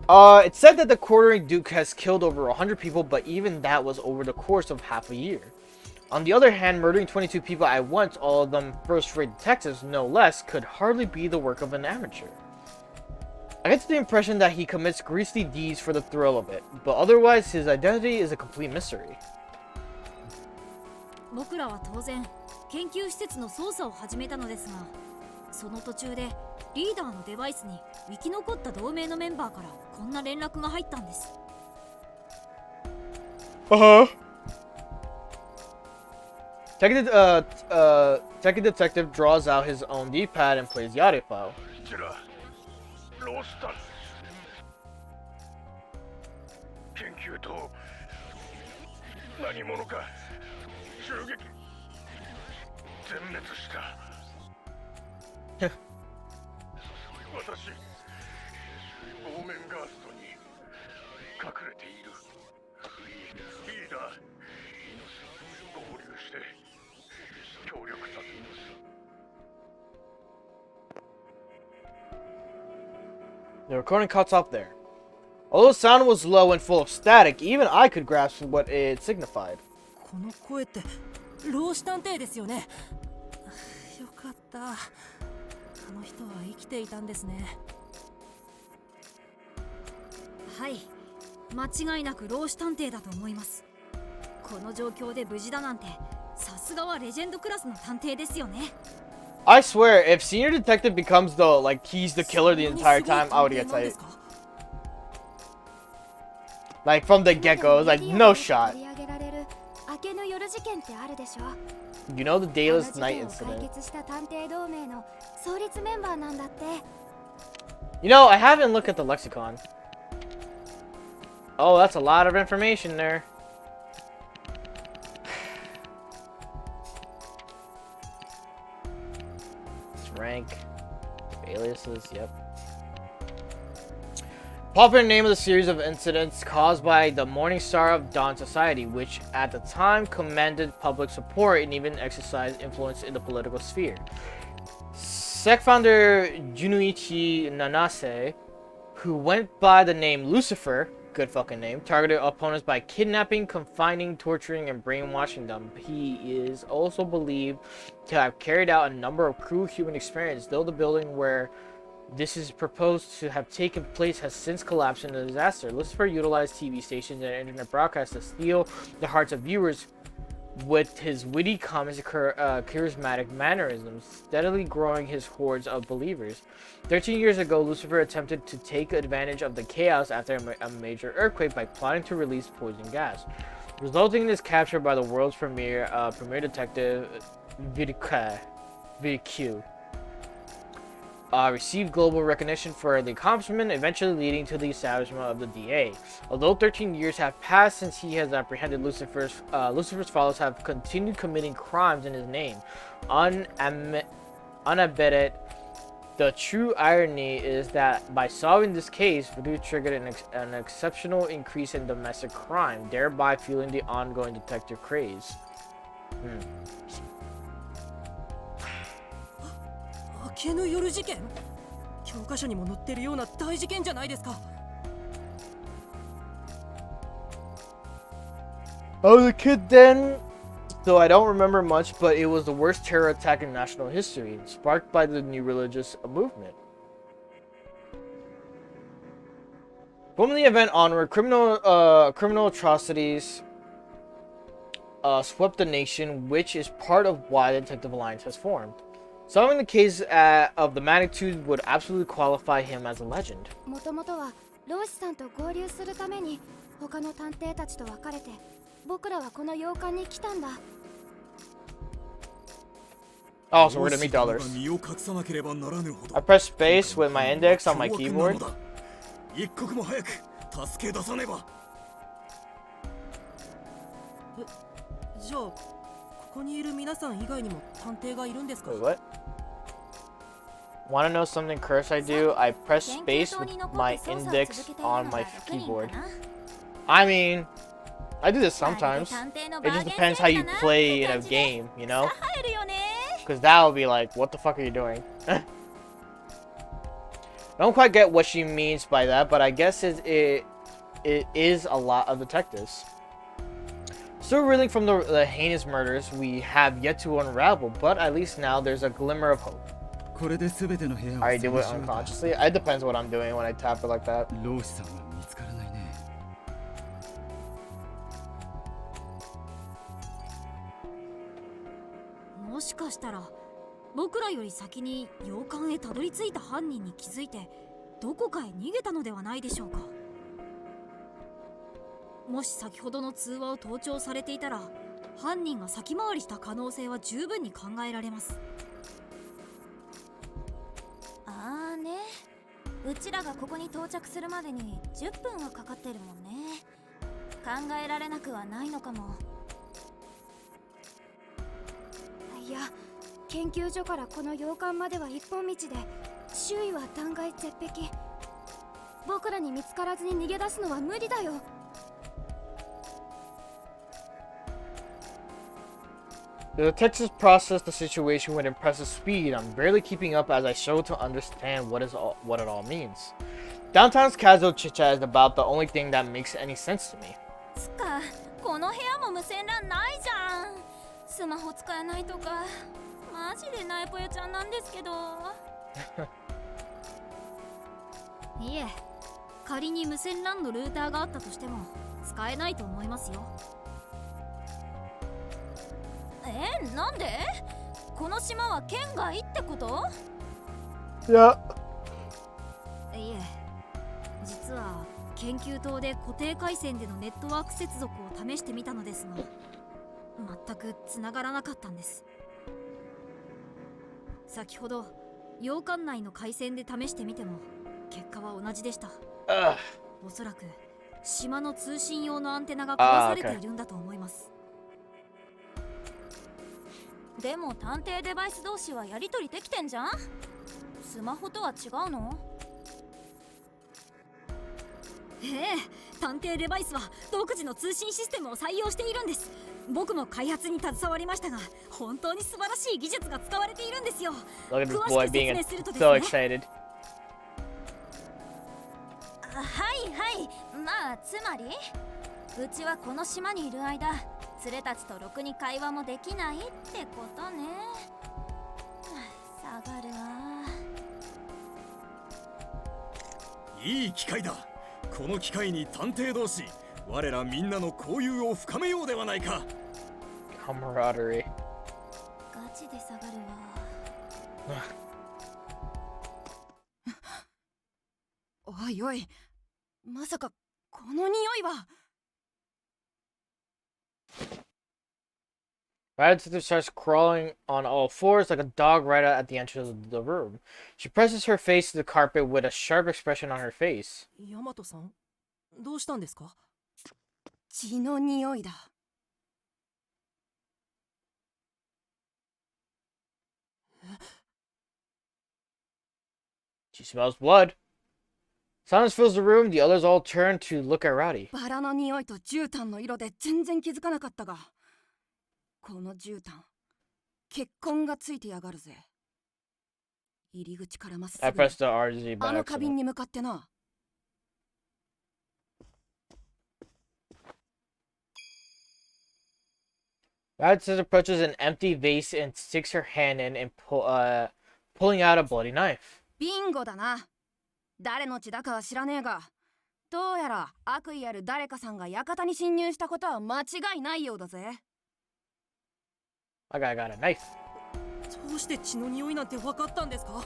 It said that the quartering Duke has killed over 100 people, but even that was over the course of half a year. On the other hand, murdering 22 people at once, all of them first-rate detectives, no less, could hardly be the work of an amateur. I get the impression that he commits grisly deeds for the thrill of it, but otherwise his identity is a complete mystery. 僕らは当然研究施設の捜査を始めたのですが、その途中でリーダーのデバイスに生き残った同盟のメンバーからこんな連絡が入ったんです。Tech detective draws out his own D-pad and plays the audio file. ロースタン研究と何者か襲撃全滅した私オーメンガーストに隠れているリーダー合流して協力させます。 The recording cuts off there. Although the sound was low and full of static, even I could grasp what it signified. この声って老子探偵ですよね。よかった。あの人は生きていたんですね。はい、間違いなく老子探偵だと思います。この状況で無事だなんて、さすがはレジェンドクラスの探偵ですよね。 I swear, if senior detective becomes he's the killer the entire time, I would get tight. Like from the get-go, it's like no shot. You know the Dayless Night incident. You know, I haven't looked at the lexicon. Oh, that's a lot of information there. Rank, aliases, yep. Popular name of the series of incidents caused by the Morning Star of Dawn Society, which at the time commanded public support and even exercised influence in the political sphere. SEC founder Junichi Nanase, who went by the name Lucifer, good fucking name, targeted opponents by kidnapping, confining, torturing, and brainwashing them. He is also believed to have carried out a number of cruel human experiments, though the building where this is proposed to have taken place has since collapsed in a disaster. Lucifer utilized TV stations and internet broadcasts to steal the hearts of viewers with his witty comments and charismatic mannerisms, steadily growing his hordes of believers. 13 years ago, Lucifer attempted to take advantage of the chaos after a major earthquake by plotting to release poison gas, resulting in his capture by the world's premier detective VQ. Received global recognition for the accomplishment, eventually leading to the establishment of the DA. Although 13 years have passed since he has apprehended Lucifer's followers have continued committing crimes in his name, unabated. The true irony is that by solving this case, Voodoo triggered an exceptional increase in domestic crime, thereby fueling the ongoing detective craze. 明けぬ夜事件？教科書にも載ってるような大事件じゃないですか。I was a kid then, so I don't remember much, but it was the worst terror attack in national history, sparked by the new religious movement. From the event onward, criminal atrocities swept the nation, which is part of why the Detective Alliance has formed. Solving the case of the magnitude would absolutely qualify him as a legend. もともとはローシさんと合流するために他の探偵たちと別れて僕らはこの洋館に来たんだ。 Oh, so we're gonna meet the others. I press space with my index on my keyboard. 一刻も早く助け出さねば。じゃあここにいる皆さん以外にも探偵がいるんですか？ Wait, what? Wanna know something curse I do? I press space with my index on my keyboard. I mean, I do this sometimes. It just depends how you play in a game, you know? Because that would be like, what the fuck are you doing? I don't quite get what she means by that, but I guess it is a lot of detectives. Still reeling from the heinous murders we have yet to unravel, but at least now there's a glimmer of hope. I do it unconsciously. It depends what I'm doing when I tap it like that. ローシさんは見つからないね。もしかしたら僕らより先に洋館へたどり着いた犯人に気づいてどこかへ逃げたのではないでしょうか。もし先ほどの通話を盗聴されていたら犯人が先回りした可能性は十分に考えられます。あーね、うちらがここに到着するまでに10分はかかってるもんね。考えられなくはないのかも。いや、研究所からこの洋館までは一本道で周囲は断崖絶壁。僕らに見つからずに逃げ出すのは無理だよ。The detectives process the situation with impressive speed. I'm barely keeping up as I struggle to understand what it all means. Downtown's casual chit-chat is about the only thing that makes any sense to me. つか、この部屋も無線 LAN ないじゃん。スマホ使えないとかマジでナイポヤちゃんなんですけど。いえ、仮に無線 LAN のルーターがあったとしても使えないと思いますよ。なんで？この島は県外ってこと？いや。いえ、実は研究棟で固定回線でのネットワーク接続を試してみたのですが全く繋がらなかったんです。先ほど洋館内の回線で試してみても結果は同じでした。おそらく島の通信用のアンテナが壊されているんだと思います。でも探偵デバイス同士はやり取りできてんじゃん。スマホとは違うの？探偵デバイスは独自の通信システムを採用しているんです。僕も開発に携わりましたが本当に素晴らしい技術が使われているんですよ。 Look at this 詳 boy しく説 being 明するとです so ね。 excited. はいはい、まあつまりうちはこの島にいる間連れたちとろくに会話もできないってことね。下がるわ。いい機会だ。この機会に探偵同士我らみんなの交友を深めようではないか。 Camaraderie. ガチで下がるわ。おいおい、まさかこの匂いは。Rattata starts crawling on all fours like a dog right at the entrance of the room. She presses her face to the carpet with a sharp expression on her face. ヤマトさん、どうしたんですか？血の匂いだ。She smells blood. Silence fills the room. The others all turn to look at Rowdy. バラの匂いと絨毯の色で全然気づかなかったが、この絨毯、血痕がついてやがるぜ。入り口からまっす I ぐ pressed the RG あ by の花瓶 accident. に向かってな。Rattata approaches an empty vase and sticks her hand in and pulling out a bloody knife. ビンゴだな。誰の血だかは知らねえが、どうやら悪意ある誰かさんが館に侵入したことは間違いないようだぜ。My guy got a knife. どうして血の匂いなんて分かったんですか？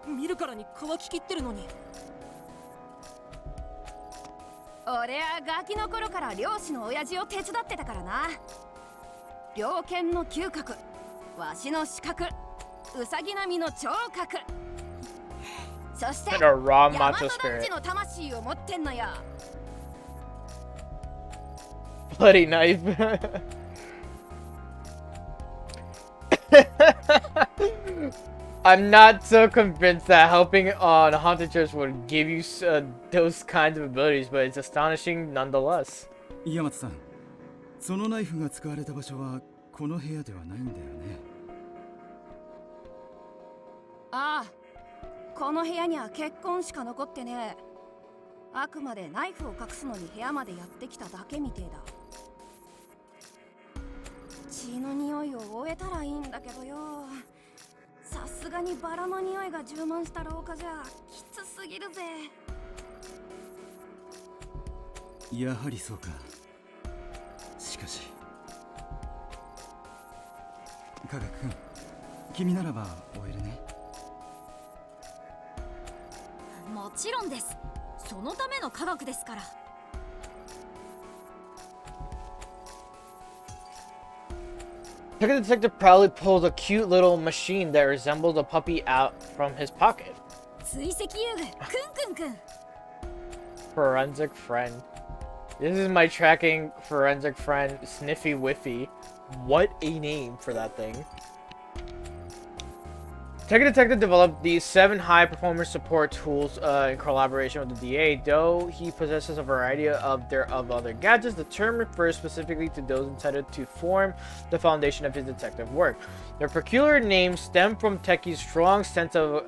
見るからに乾ききってるのに。俺はガキの頃から漁師の親父を手伝ってたからな。猟犬の嗅覚、わしの視覚、ウサギ並みの聴覚、そして And a raw ヤマ macho ト団 spirit. 地の魂を持ってんのよ。Bloody knife. I'm not so convinced that helping on haunted church would give you those kinds of abilities, but it's astonishing nonetheless. ヤマトさん、そのナイフが使われた場所はこの部屋ではないんだよね。ああ、この部屋には血痕しか残ってねえ。あくまでナイフを隠すのに部屋までやってきただけみてえだ。血の匂いを終えたらいいんだけどよ。さすがにバラの匂いが充満した廊下じゃきつすぎるぜ。やはりそうか。しかし科学君、君ならば終えるね。もちろんです。そのための科学ですから。The detective proudly pulls a cute little machine that resembles a puppy out from his pocket. 追跡遊具くんくんくん。 Forensic friend. This is my tracking forensic friend, Sniffy Whiffy. What a name for that thing. Detective developed these 7 high-performance support tools in collaboration with the DA, though he possesses a variety of other gadgets. The term refers specifically to those intended to form the foundation of his detective work. Their peculiar names stem from Techie's strong sense of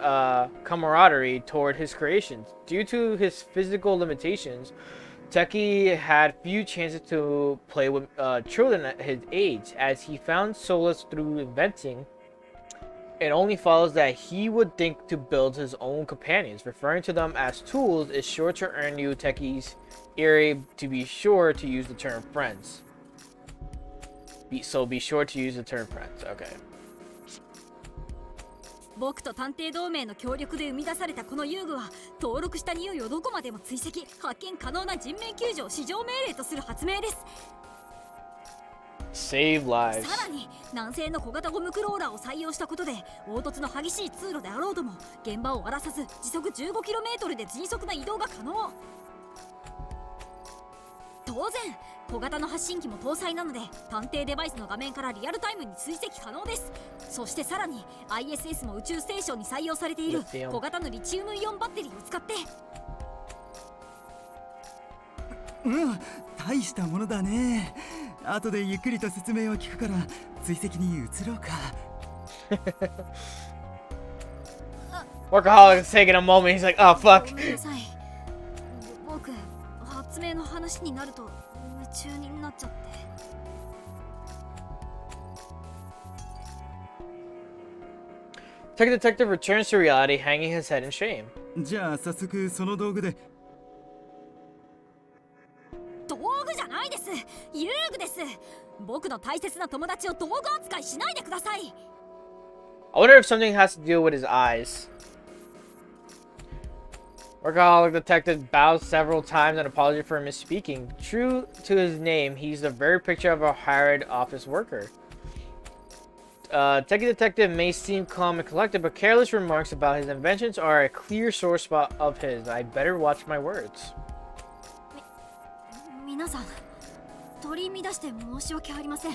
camaraderie toward his creations. Due to his physical limitations, Techie had few chances to play with children at his age, as he found solace through inventing. It only follows that he would think to build his own companions. Referring to them as tools is sure to earn you Techie's ear to be sure to use the term friends. So be sure to use the term friends. Okay. 僕と探偵同盟の協力で生み出されたこの遊具は登録した匂いをどこまでも追跡発見可能な人命救助を至上命令とする発明です。 Save lives. さらに南西の小型ゴムクローラーを採用したことで凹凸の激しい通路であろうとも現場を荒らさず時速 15km で迅速な移動が可能。当然小型の発信機も搭載なので探偵デバイスの画面からリアルタイムに追跡可能です。そしてさらに ISS も宇宙ステーションに採用されている小型のリチウムイオンバッテリーを使って。うん、大したものだね。後でゆっくりと説明を聞くから追跡に移ろうか。Workaholic is taking a moment. He's like, oh fuck. ごめんなさい。僕発明の話になると夢中になっちゃって。Tech detective returns to reality, hanging his head in shame. じゃあ早速その道具で。道具じゃないです。遊具です。僕の大切な友達を道具扱いしないでください。 I wonder if something has to do with his eyes. Workaholic detective bows several times in apology for misspeaking. True to his name, he's the very picture of a hired office worker. Techie detective may seem calm and collected, but careless remarks about his inventions are a clear sore spot of his. I'd better watch my words. 皆さん取り乱して申し訳ありません。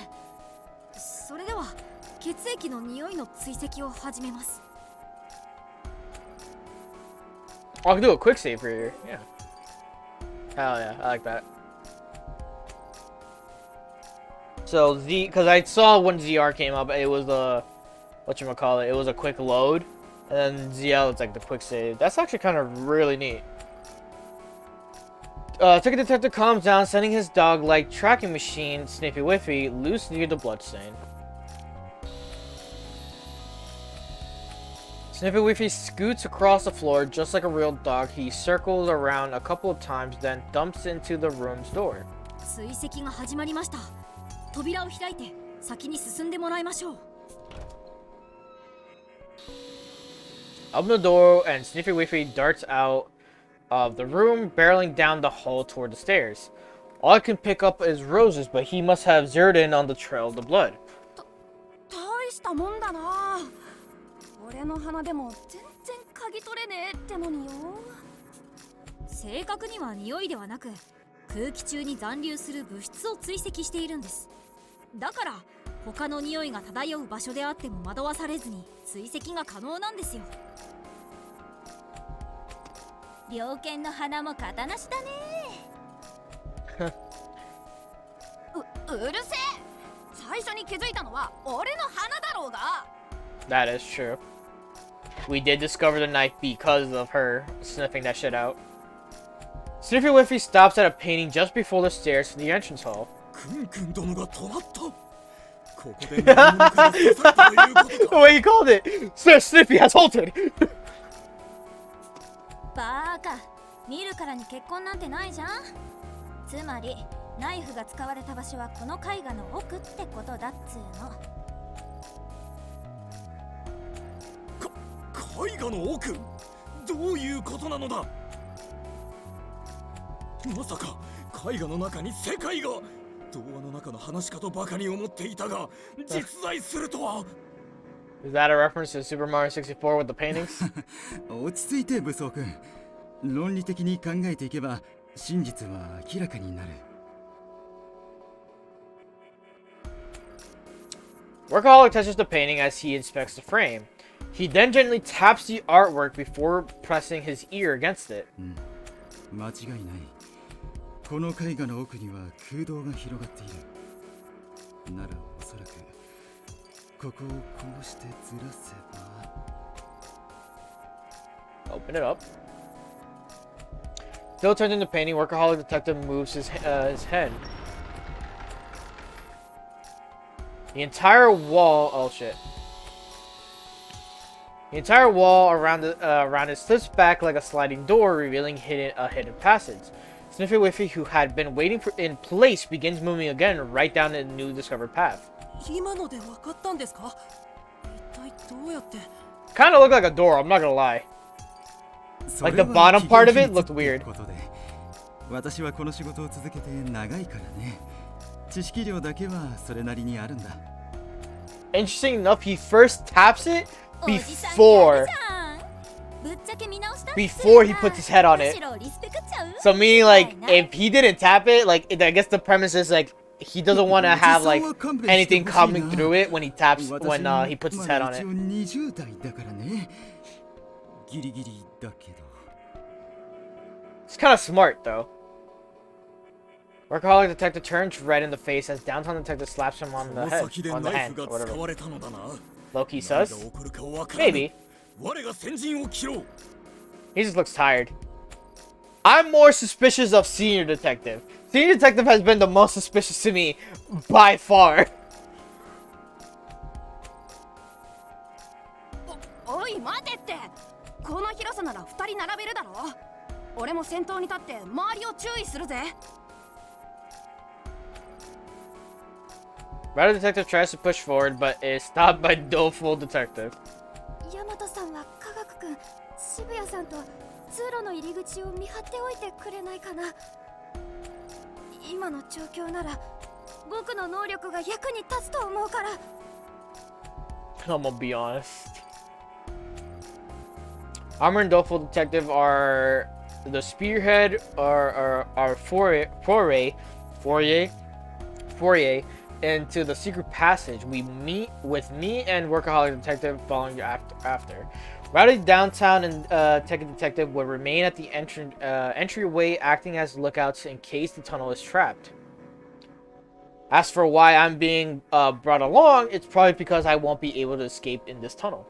それでは血液の匂いの追跡を始めます。 Oh, I can do a quick save for you. Yeah. Hell yeah, I like that. So because I saw when ZR came up, it was a whatchamacallit, it was a quick load, and then ZL it's like the quick save. That's actually kind of really neat. Ticket detective calms down, sending his dog-like tracking machine, Sniffy Whiffy, loose near the bloodstain. Sniffy Whiffy scoots across the floor just like a real dog. He circles around a couple of times, then thumps into the room's door. 追跡が始まりました。扉を開いて先に進んでもらいましょう。 Open the door and Sniffy Wiffy darts out of the room, barreling down the hall toward the stairs. All I can pick up is roses, but he must have zeroed in on the trail of the blood. 大したもんだな。俺の鼻でも全然嗅ぎ取れねえってのによ。正確には匂いではなく、空気中に残留する物質を追跡しているんです。だから他の匂いが漂う場所であっても惑わされずに追跡が可能なんですよ。猟犬の鼻も型なしだね。うるせえ。最初に気づいたのは俺の鼻だろうが。 That is true. We did discover the knife because of her sniffing that shit out. Sniffy Wiffy stops at a painting just before the stairs to the entrance hall. クンクン殿が止まった。ここで何者かが刺されたということ The か。 way he called it! Sir Sniffy has halted! バーカ、見るからに結婚なんてないじゃん。つまりナイフが使われた場所はこの絵画の奥ってことだっつうの。絵画の奥、どういうことなのだ。まさか絵画の中に世界が。童話の中の話かとバカに思っていたが、実在するとは。 Is that a reference to Super Mario 64 with the paintings? 落ち着いて武装君。論理的に考えていけば真実は明らかになる。Workaholic touches the painting as he inspects the frame. He then gently taps the artwork before pressing his ear against it. 間違いない。この絵画の奥には空洞が広がっている。ならおそらくここをこうしてずらせば。 Open it up. Still turned into painting, Workaholic Detective moves his head. The entire wall. Oh shit. The entire wall around it slips back like a sliding door, revealing a hidden passage. Sniffy Wiffy, who had been waiting in place, begins moving again right down the new discovered path. 今ので分かったんですか？一体どうやって？ Kind of looked like a door, I'm not gonna lie. Like the bottom part of it looked weird. 私はこの仕事を続けて長いからね。知識量だけはそれなりにあるんだ。 Interesting enough, he first taps it before he puts his head on it. So meaning like if he didn't tap it, like I guess the premise is like he doesn't want to have like anything coming through it when he taps when he puts his head on it. 20代だからね。ギリギリだけど。 It's kind of smart though. Workaholic Detective turns red in the face as Downtown Detective slaps him on the hand, or whatever. Loki says, maybe. He just looks tired. I'm more suspicious of Senior Detective. Senior Detective has been the most suspicious to me by far. おい待てって。この広さなら2人並べるだろ。俺も先頭に立って周りを注意するぜ。 Rider Detective tries to push forward, but is stopped by Doleful Detective. ヤマトさんは科学くん、渋谷さんと通路の入り口を見張っておいてくれないかな。今の状況なら僕の能力が役に立つと思うから。 I'm gonna be honest. Armor and Doleful Detective are the spearhead our foray into the secret passage. We meet with me and Workaholic Detective following after. Rowdy Downtown and Tech Detective would remain at the entryway, acting as lookouts in case the tunnel is trapped. As for why I'm being brought along, it's probably because I won't be able to escape in this tunnel.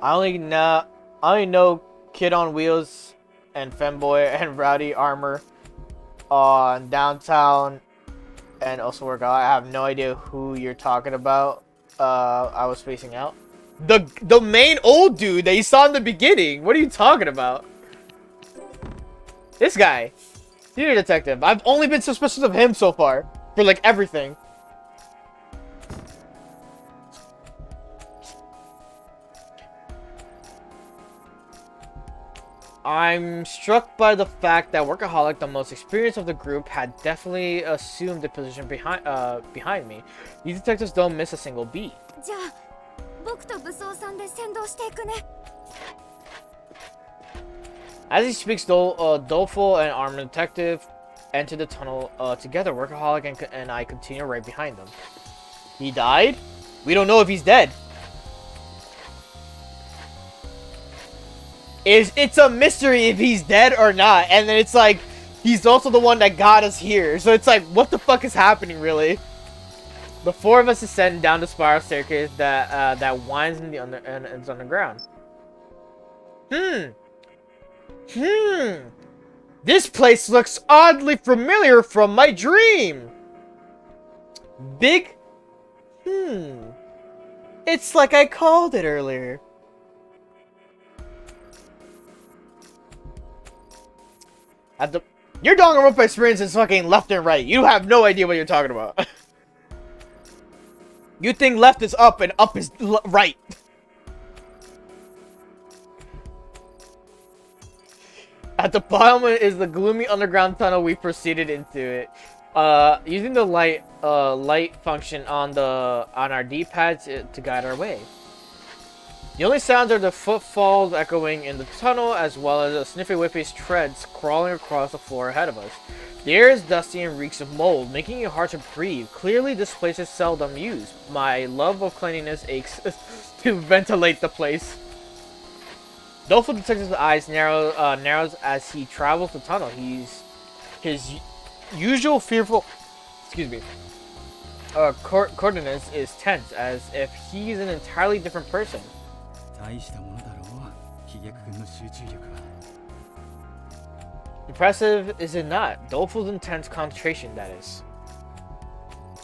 I only know Kid on Wheels and Femboy and Rowdy Armor on Downtown and also Work. I have no idea who you're talking about. I was spacing out. The main old dude that you saw in the beginning. What are you talking about? This guy. Senior Detective. I've only been suspicious of him so far. For like everything. I'm struck by the fact that Workaholic, the most experienced of the group, had definitely assumed the position behind me. These detectives don't miss a single beat. じゃあ僕と武装さんで先導していくね。 As he speaks, Doleful and Armed Detective enter the tunnel together. Workaholic and I continue right behind them. He died? We don't know if he's dead. It's a mystery if he's dead or not. And then it's like, he's also the one that got us here. So it's like, what the fuck is happening, really? The four of us ascend down the spiral staircase that winds in the underground. This place looks oddly familiar from my dream. Big. It's like I called it earlier. Your Danganronpa experience is fucking left and right. You have no idea what you're talking about. You think left is up and up is right. At the bottom is the gloomy underground tunnel. We proceeded into it. Using the light function on our D-pads to guide our way. The only sounds are the footfalls echoing in the tunnel, as well as a Sniffy Whippy's treads crawling across the floor ahead of us. The air is dusty and reeks of mold, making it hard to breathe. Clearly, this place is seldom used. My love of cleanliness aches to ventilate the place. Doleful Detective's eyes narrows as he travels the tunnel. His usual fearful, coordinates is tense, as if he's an entirely different person. Impressive, is it not? Doleful's intense concentration, that is.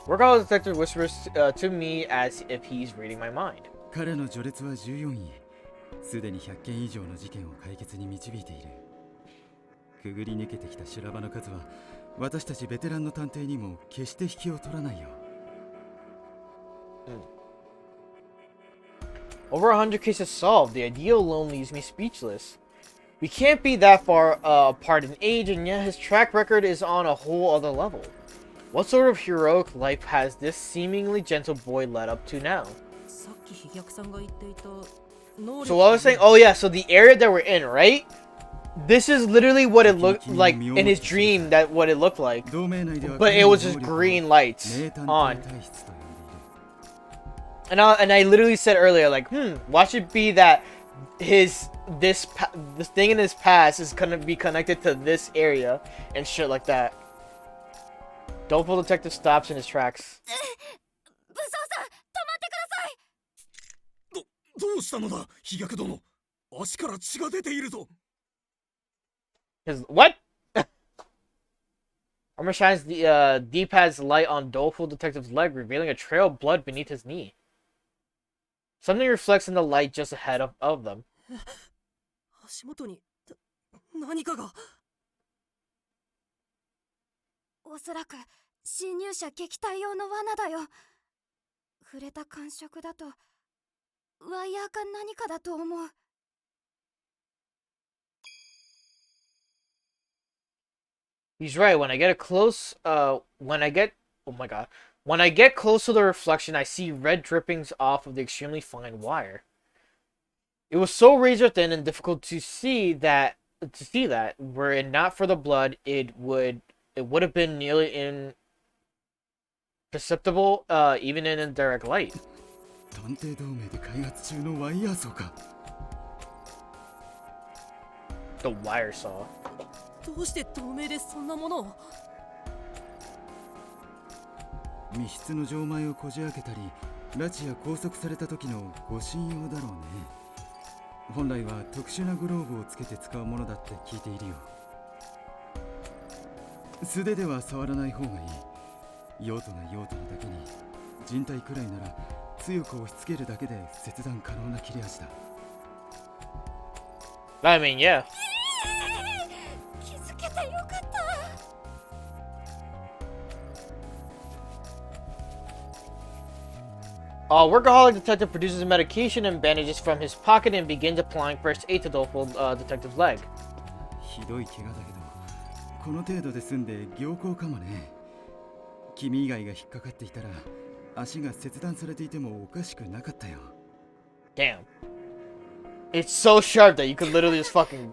Workaholic Detective whispers to me as if he's reading my mind. 彼の序列は14位。すでに100件以上の事件を解決に導いている。くぐり抜けてきた修羅場の数は私たちベテランの探偵にも決して引きを取らないよ。Over 100 cases solved. The idea alone leaves me speechless. We can't be that far apart in age, and yet his track record is on a whole other level. What sort of heroic life has this seemingly gentle boy led up to now? So what I was saying, oh yeah, so the area that we're in, right? This is literally what it looked like in his dream, what it looked like. But it was just green lights on. And I literally said earlier, like, watch it be that this thing in his past is gonna be connected to this area and shit like that. Doleful Detective stops in his tracks. どうしたのだ、飛躍殿。足から血が出ているぞ。What? Armor shines the D-pad's light on Doleful Detective's leg, revealing a trail of blood beneath his knee. Something reflects in the light just ahead of them. 足元に何かが。おそらく侵入者撃退用の罠だよ。触れた感触だとワイヤーか何かだと思う。He's right. When I get close to the reflection, I see red drippings off of the extremely fine wire. It was so razor thin and difficult to see that were it not for the blood, it would have been nearly imperceptible, even in indirect light. 探偵同盟で開発中のワイヤー層か。The wire saw. どうして透明でそんなものを。密室の錠前をこじ開けたり、拉致や拘束された時の護身用だろうね。本来は特殊なグローブをつけて使うものだって聞いているよ。素手では触らない方がいい。用途がだけに、人体くらいなら強く押し付けるだけで切断可能な切れ味だ。I mean, yeah. 気づけてよかった。Workaholic Detective produces medication and bandages from his pocket and begins applying first aid to Doleful Detective's leg. ひどい怪我だけど、この程度で済んで良好かもね。君以外が引っかかっていたら足が切断されていてもおかしくなかったよ。 Damn. It's so sharp that you could literally just fucking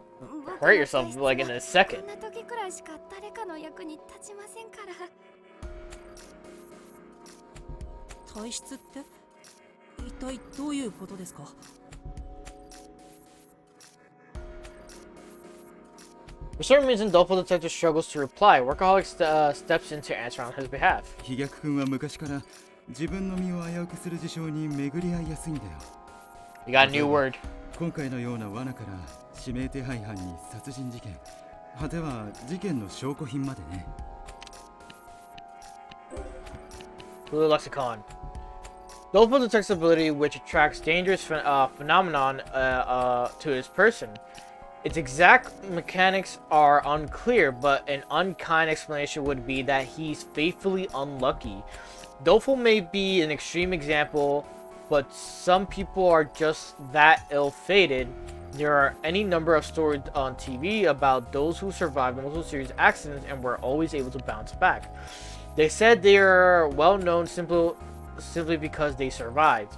hurt yourself like in a second. こんな時くらいしか誰かの役に立ちませんから。体質って一体どういうことですか？ For some reason, Dolphin Detective struggles to reply. Workaholic steps in to answer on his behalf. 飛脚君は昔から自分の身を危うくする事象に巡り合いやすいんだよ。 You got a new word. 今回のような罠から指名手配犯に殺人事件、果ては事件の証拠品までね。 Blue Lexicon. Dolphin detects ability which attracts dangerous phenomenon to his person. Its exact mechanics are unclear, but an unkind explanation would be that he's faithfully unlucky. Dolphin may be an extreme example, but some people are just that ill-fated. There are any number of stories on TV about those who survived multiple serious accidents and were always able to bounce back. They said they are well known simply because they survived.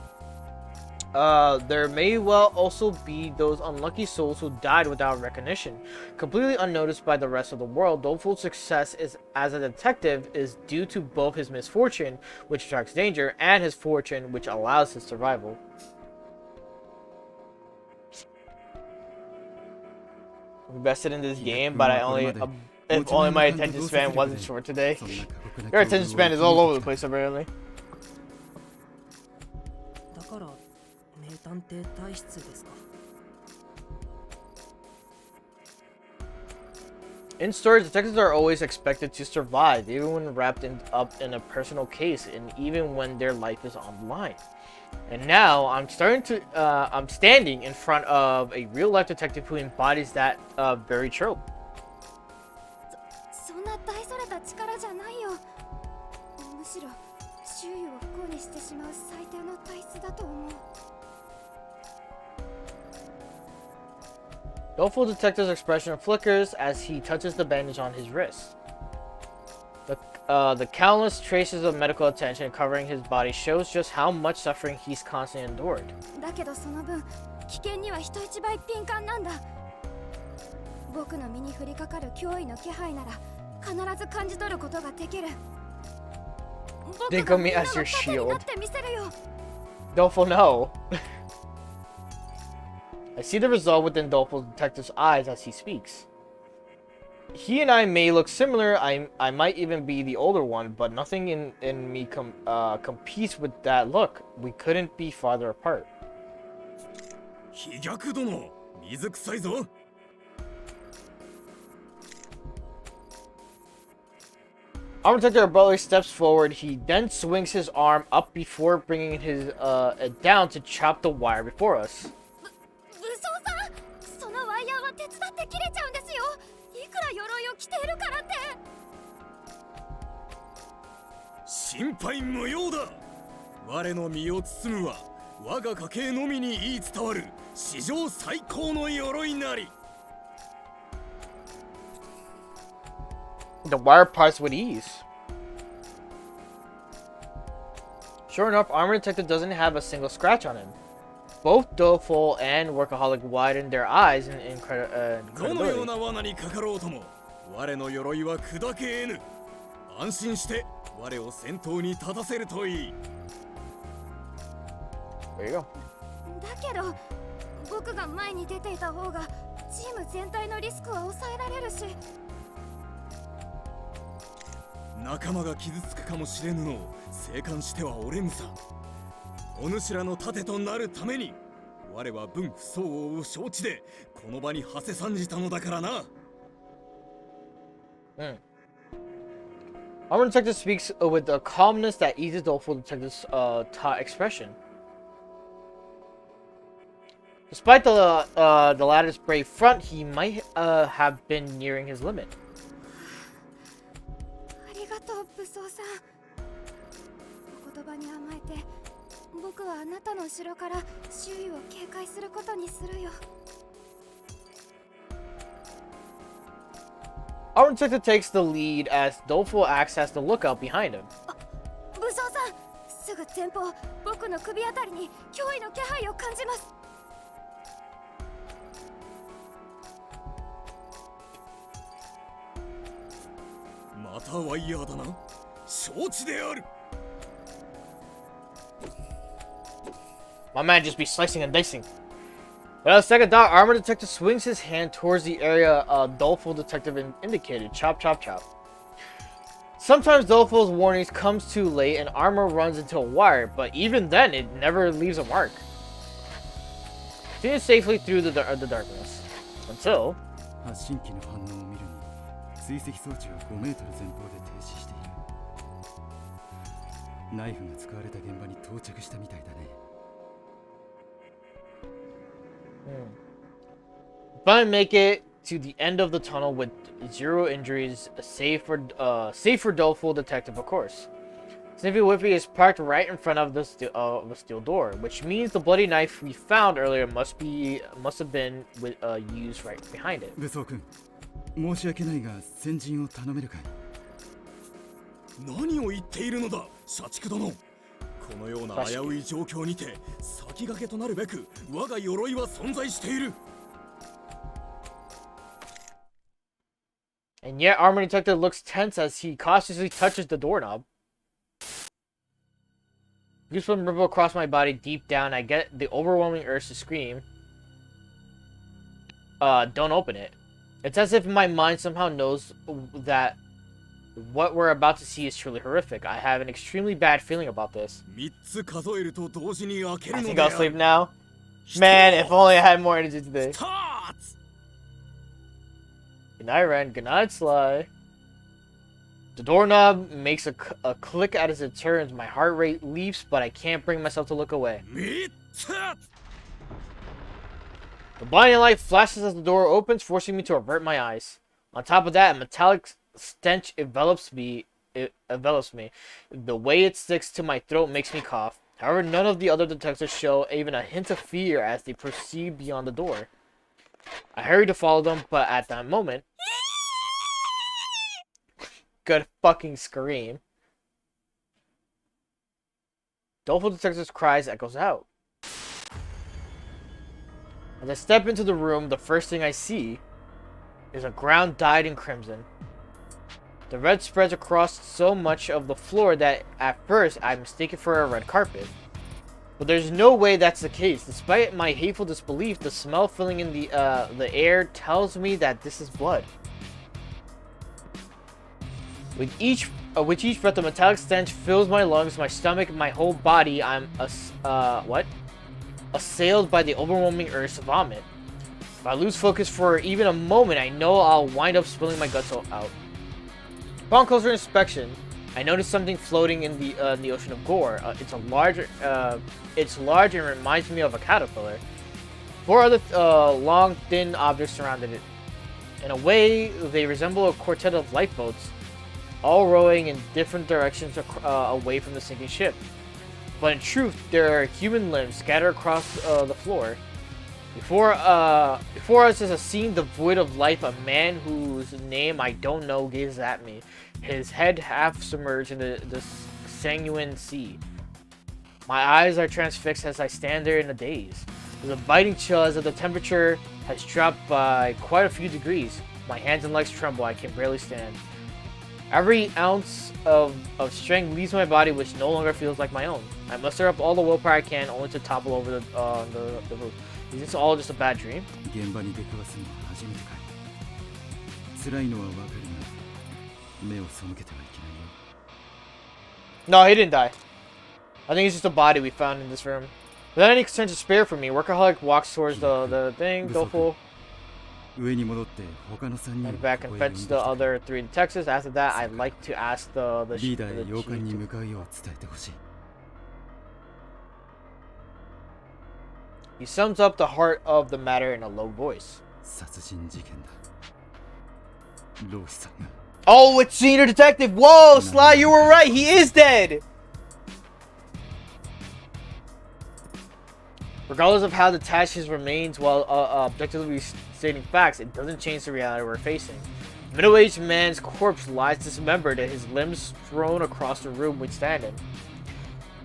There may well also be those unlucky souls who died without recognition, completely unnoticed by the rest of the world. Doleful's success as a detective is due to both his misfortune, which attracts danger, and his fortune, which allows his survival. I'm invested in this game, but if only my attention span wasn't short today. Your attention span is all over the place, apparently. だから名探偵体質ですか？ In stories, detectives are always expected to survive, even when wrapped up in a personal case, and even when their life is on the line. And now I'm standing in front of a real-life detective who embodies that very trope. そんな大それた力じゃないよ。むしろ周囲を不幸にしてしまう最低の体質だと思う。 Doleful Detective's expression flickers as he touches the bandage on his wrist. The countless traces of medical attention covering his body shows just how much suffering he's constantly endured. だけどその分危険には人一倍敏感なんだ。僕の身に降りかかる脅威の気配なら必ず感じ取ることができる。僕がみんなの盾になってみせるよ。 Doleful, no. I see the resolve within Doleful Detective's eyes as he speaks. He and I may look similar, I might even be the older one, but nothing in me competes with that look. We couldn't be farther apart. 飛脚殿、水臭いぞ。 Armor Detective abruptly steps forward. He then swings his arm up before bringing his it down to chop the wire before us. 武装さん、そのワイヤーは手伝って切れちゃうんですよ。いくら鎧を着ているからって。心配無用だ。我の身を包むは我が家系のみに言い伝わる史上最高の鎧なり。 The wire parts with ease. Sure enough, Armor Detective doesn't have a single scratch on him. Both Doleful and Workaholic widen their eyes in incredibility. どのような罠にかかろうとも、我の鎧は砕け得ぬ。安心して我を先頭に立たせるといい。 There you go. だけど僕が前に出ていた方がチーム全体のリスクは抑えられるし。 仲間が傷つくかもしれぬのを静観してはおれぬさ。お主らの盾となるために我は分不相応を承知でこの場に馳せ参じたのだからな。Armor Detective speaks with a calmness that eases Doleful Detective's taut expression. Despite the latter's brave front, he might have been nearing his limit. ありがとう武装さん。お言葉に甘えて僕はあなたの後ろから周囲を警戒することにするよ。Our detective takes the lead as Doleful acts as the lookout behind him. 武装さん、すぐ前方、僕の首あたりに脅威の気配を感じます。またワイヤーだな。承知である。My man just be slicing and dicing. Without a second thought, Armor Detective swings his hand towards the area Doleful Detective indicated. Chop, chop, chop. Sometimes Doleful's warnings comes too late and Armor runs into a wire, but even then, it never leaves a mark. Continues safely through the darkness. Until... 発信機の反応を見るに追跡装置は5メートル前方で停止している。ナイフが使われた現場に到着したみたいだね。Finally make it to the end of the tunnel with 0 injuries, save for Doleful Detective, of course. Sniffy Whippy is parked right in front of the steel door, which means the bloody knife we found earlier must have been used right behind it. 武装君、申し訳ないが先陣を頼めるかい。何を言っているのだ、社畜殿。このような危うい状況にて先駆けとなるべく我が鎧は存在している。And yet, Armor Detective looks tense as he cautiously touches the doorknob. Goosebumps ripple across my body. Deep down, I get the overwhelming urge to scream. Don't open it. It's as if my mind somehow knows that what we're about to see is truly horrific. I have an extremely bad feeling about this. I think I'll sleep now. Man, if only I had more energy today. Good night, Ren. Good night, Sly. The doorknob makes a click as it turns. My heart rate leaps, but I can't bring myself to look away. The blinding light flashes as the door opens, forcing me to avert my eyes. On top of that, a metallic stench envelops me. The way it sticks to my throat makes me cough. However, none of the other detectives show even a hint of fear as they proceed beyond the door. I hurry to follow them, but at that moment... Good fucking scream. Doleful Detective's cries echoes out. As I step into the room, the first thing I see is a ground dyed in crimson. The red spreads across so much of the floor that at first I mistake it for a red carpet. But there's no way that's the case. Despite my hateful disbelief, the smell filling in the air tells me that this is blood. With each breath, the metallic stench fills my lungs, my stomach, my whole body. I'm assailed by the overwhelming urge to vomit. If I lose focus for even a moment, I know I'll wind up spilling my guts out. Upon closer inspection, I notice something floating in the ocean of gore. It's large and reminds me of a caterpillar. 4 other long, thin objects surrounded it. In a way, they resemble a quartet of lifeboats, all rowing in different directions away from the sinking ship. But in truth, there are human limbs scattered across the floor. Before us is a scene devoid of life. A man whose name I don't know gazes at me, his head half submerged in the sanguine sea. My eyes are transfixed as I stand there in a daze. There's a biting chill as if the temperature has dropped by quite a few degrees. My hands and legs tremble. I can barely stand. Every ounce of strength leaves my body, which no longer feels like my own. I muster up all the willpower I can, only to topple over the roof. Is this all just a bad dream? No, he didn't die. I think it's just a body we found in this room. Without any concern to spare for me, Workaholic walks towards the thing, Doleful. And back and fetch the other 3 detectives. After that, I'd like to ask the chief. He sums up the heart of the matter in a low voice. Oh, it's Senior Detective! Whoa, Sly, you were right! He is dead! Regardless of how detached his remains while objectively stating facts, it doesn't change the reality we're facing. Middle-aged man's corpse lies dismembered and his limbs strewn across the room we stand in.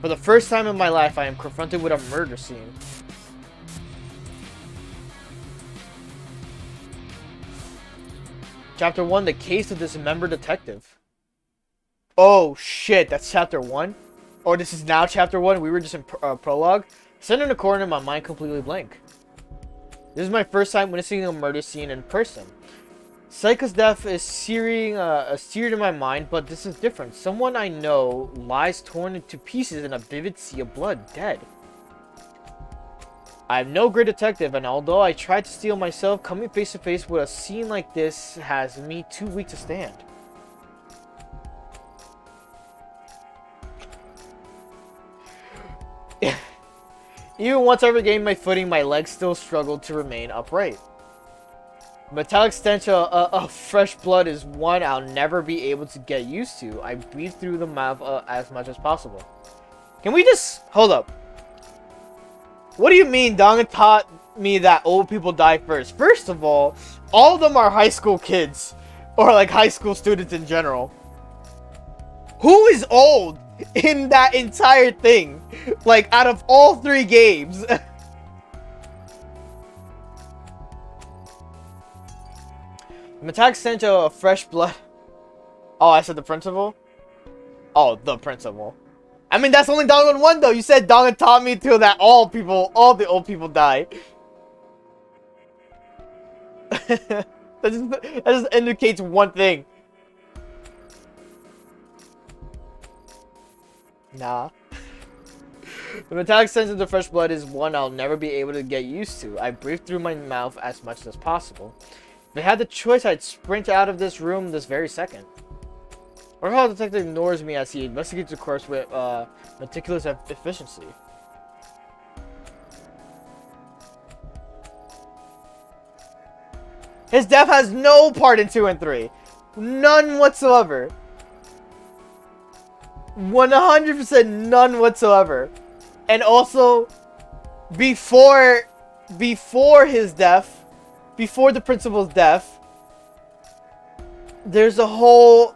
For the first time in my life, I am confronted with a murder scene. Chapter 1, The Case of Dismembered Detective. Oh shit, that's chapter 1? Oh, this is now chapter 1? We were just in prologue? Sitting in the corner, my mind completely blank. This is my first time witnessing a murder scene in person. Psycho's death is seared in my mind, but this is different. Someone I know lies torn into pieces in a vivid sea of blood, dead. I am no great detective, and although I tried to steel myself, coming face to face with a scene like this has me too weak to stand. Even once I regained my footing, my legs still struggled to remain upright. Metallic stench of fresh blood is one I'll never be able to get used to. I breathe through the mouth as much as possible. Can we just... Hold up. What do you mean Donga taught me that old people die first? First of all of them are high school kids. Or like high school students in general. Who is old in that entire thing? Like out of all 3 games. Metallic stench of fresh blood. Oh, I said the principal? Oh, the principal. I mean, that's only Dongan 1 though. You said Dongan taught me to that all the old people die. that just indicates one thing. Nah. The metallic stench of the fresh blood is one I'll never be able to get used to. I breathe through my mouth as much as possible. If I had the choice, I'd sprint out of this room this very second. Or how the detective ignores me as he investigates the corpse with meticulous efficiency. His death has no part in 2 and 3. None whatsoever. 100% none whatsoever. And also, before his death, before the principal's death, there's a whole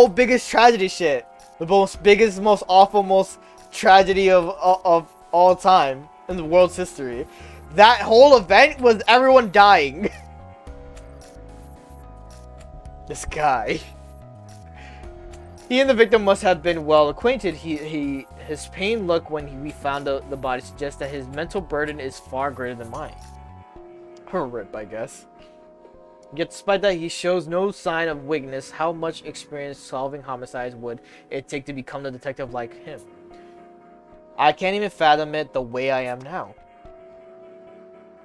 biggest tragedy shit. The most awful, most tragedy of all time in the world's history. That whole event was everyone dying. This guy. He and the victim must have been well acquainted. His pain look when we found the body suggests that his mental burden is far greater than mine. Rip, I guess. Yet despite that, he shows no sign of weakness. How much experience solving homicides would it take to become a detective like him? I can't even fathom it the way I am now.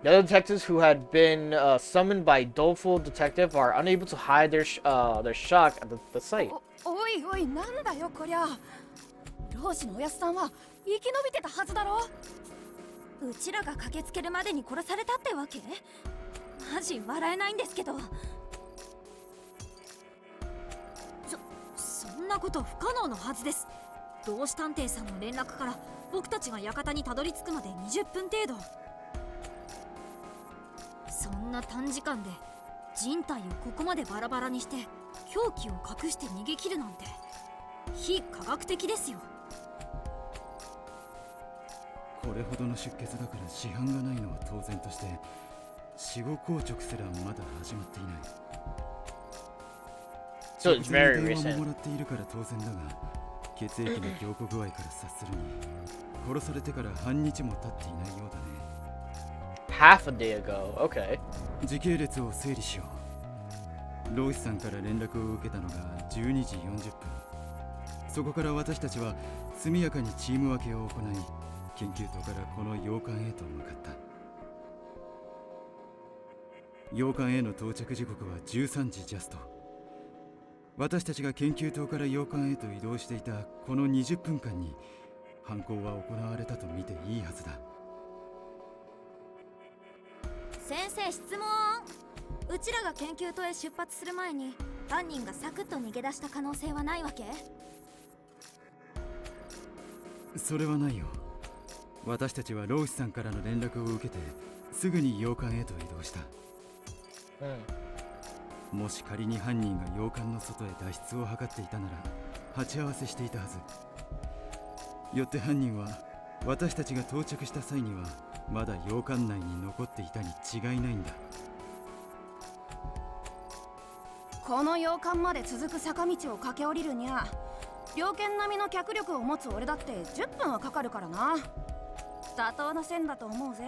The other detectives who had been summoned by doleful detective are unable to hide their shock at the sight. おいおい、なんだよこりゃ。老師のおやすさんは生き延びてたはずだろ。うちらが駆けつけるまでに殺されたってわけ？マジ笑えないんですけど。そんなこと不可能のはずです。同志探偵さんの連絡から僕たちが館にたどり着くまで20分程度。そんな短時間で人体をここまでバラバラにして凶器を隠して逃げ切るなんて非科学的ですよ。これほどの出血だから死斑がないのは当然として、死後硬直すらまだ始まっていない。So it's very 電話 recent. ももらっているから当然だが、血液の凝固具合から察するに、殺されてから半日も経っていないようだね。Half a day ago. Okay. 時系列を整理しよう。ロイスさんから連絡を受けたのが12時40分。そこから私たちは速やかにチーム分けを行い、研究棟からこの洋館へと向かった。洋館への到着時刻は13時ジャスト。私たちが研究棟から洋館へと移動していたこの20分間に犯行は行われたと見ていいはずだ。先生、質問。うちらが研究棟へ出発する前に犯人がサクッと逃げ出した可能性はないわけ？それはないよ。私たちはロイスさんからの連絡を受けてすぐに洋館へと移動した。もし仮に犯人が洋館の外へ脱出を図っていたなら鉢合わせしていたはず。よって犯人は私たちが到着した際にはまだ洋館内に残っていたに違いないんだ。この洋館まで続く坂道を駆け下りるにゃ、猟犬並みの脚力を持つ俺だって10分はかかるからな。妥当な線だと思うぜ。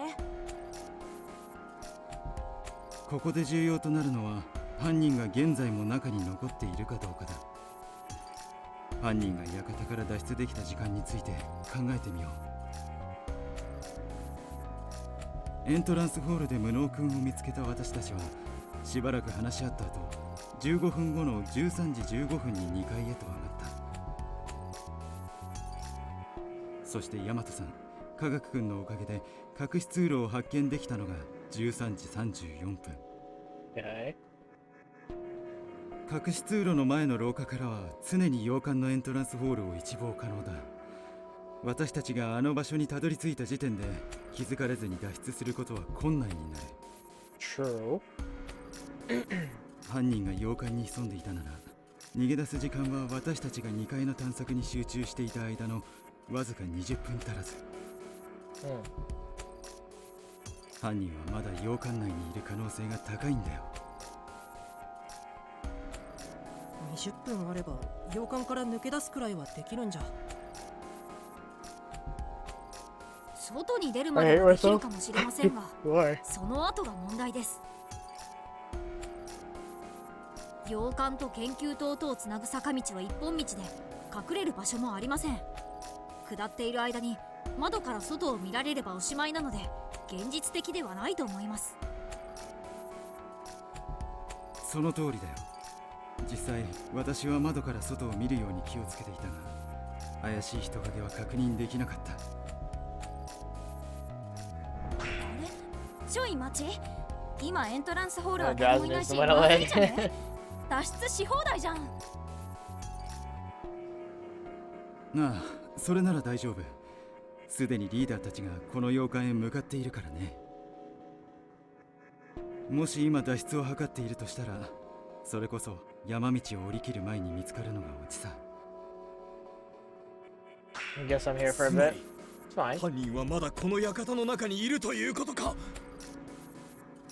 ここで重要となるのは犯人が現在も中に残っているかどうかだ。犯人が館から脱出できた時間について考えてみよう。エントランスホールで無能君を見つけた私たちはしばらく話し合った後、15分後の13時15分に2階へと上がった。そして大和さん、科学君のおかげで隠し通路を発見できたのが13時34分。Okay. 隠し通路の前の廊下からは常に洋館のエントランスホールを一望可能だ。私たちがあの場所にたどり着いた時点で気づかれずに脱出することは困難になる。 True. 犯人が洋館に潜んでいたなら逃げ出す時間は私たちが2階の探索に集中していた間のわずか20分足らず。犯人はまだ洋館内にいる可能性が高いんだよ。20分あれば洋館から抜け出すくらいはできるんじゃ。外に出るまではできるかもしれませんが、 Why? その後が問題です。洋館と研究棟とをつなぐ坂道は一本道で隠れる場所もありません。下っている間に窓から外を見られればおしまいなので現実的ではないと思います。その通りだよ。実際私は窓から外を見るように気をつけていたが怪しい人影は確認できなかった。あれ、ちょい待ち。今エントランスホールは Oh, 誰もいないし Jasmine, ま someone ずいんじゃ away. ね？脱出し放題じゃん。なあ、それなら大丈夫。すでにリーダーたちがこの洋館へ向かっているからね。もし今脱出を図っているとしたらそれこそ山道を降り切る前に見つかるのがオチさ。 I guess I'm here for a bit. It's fine. 犯人はまだこの館の中にいるということか。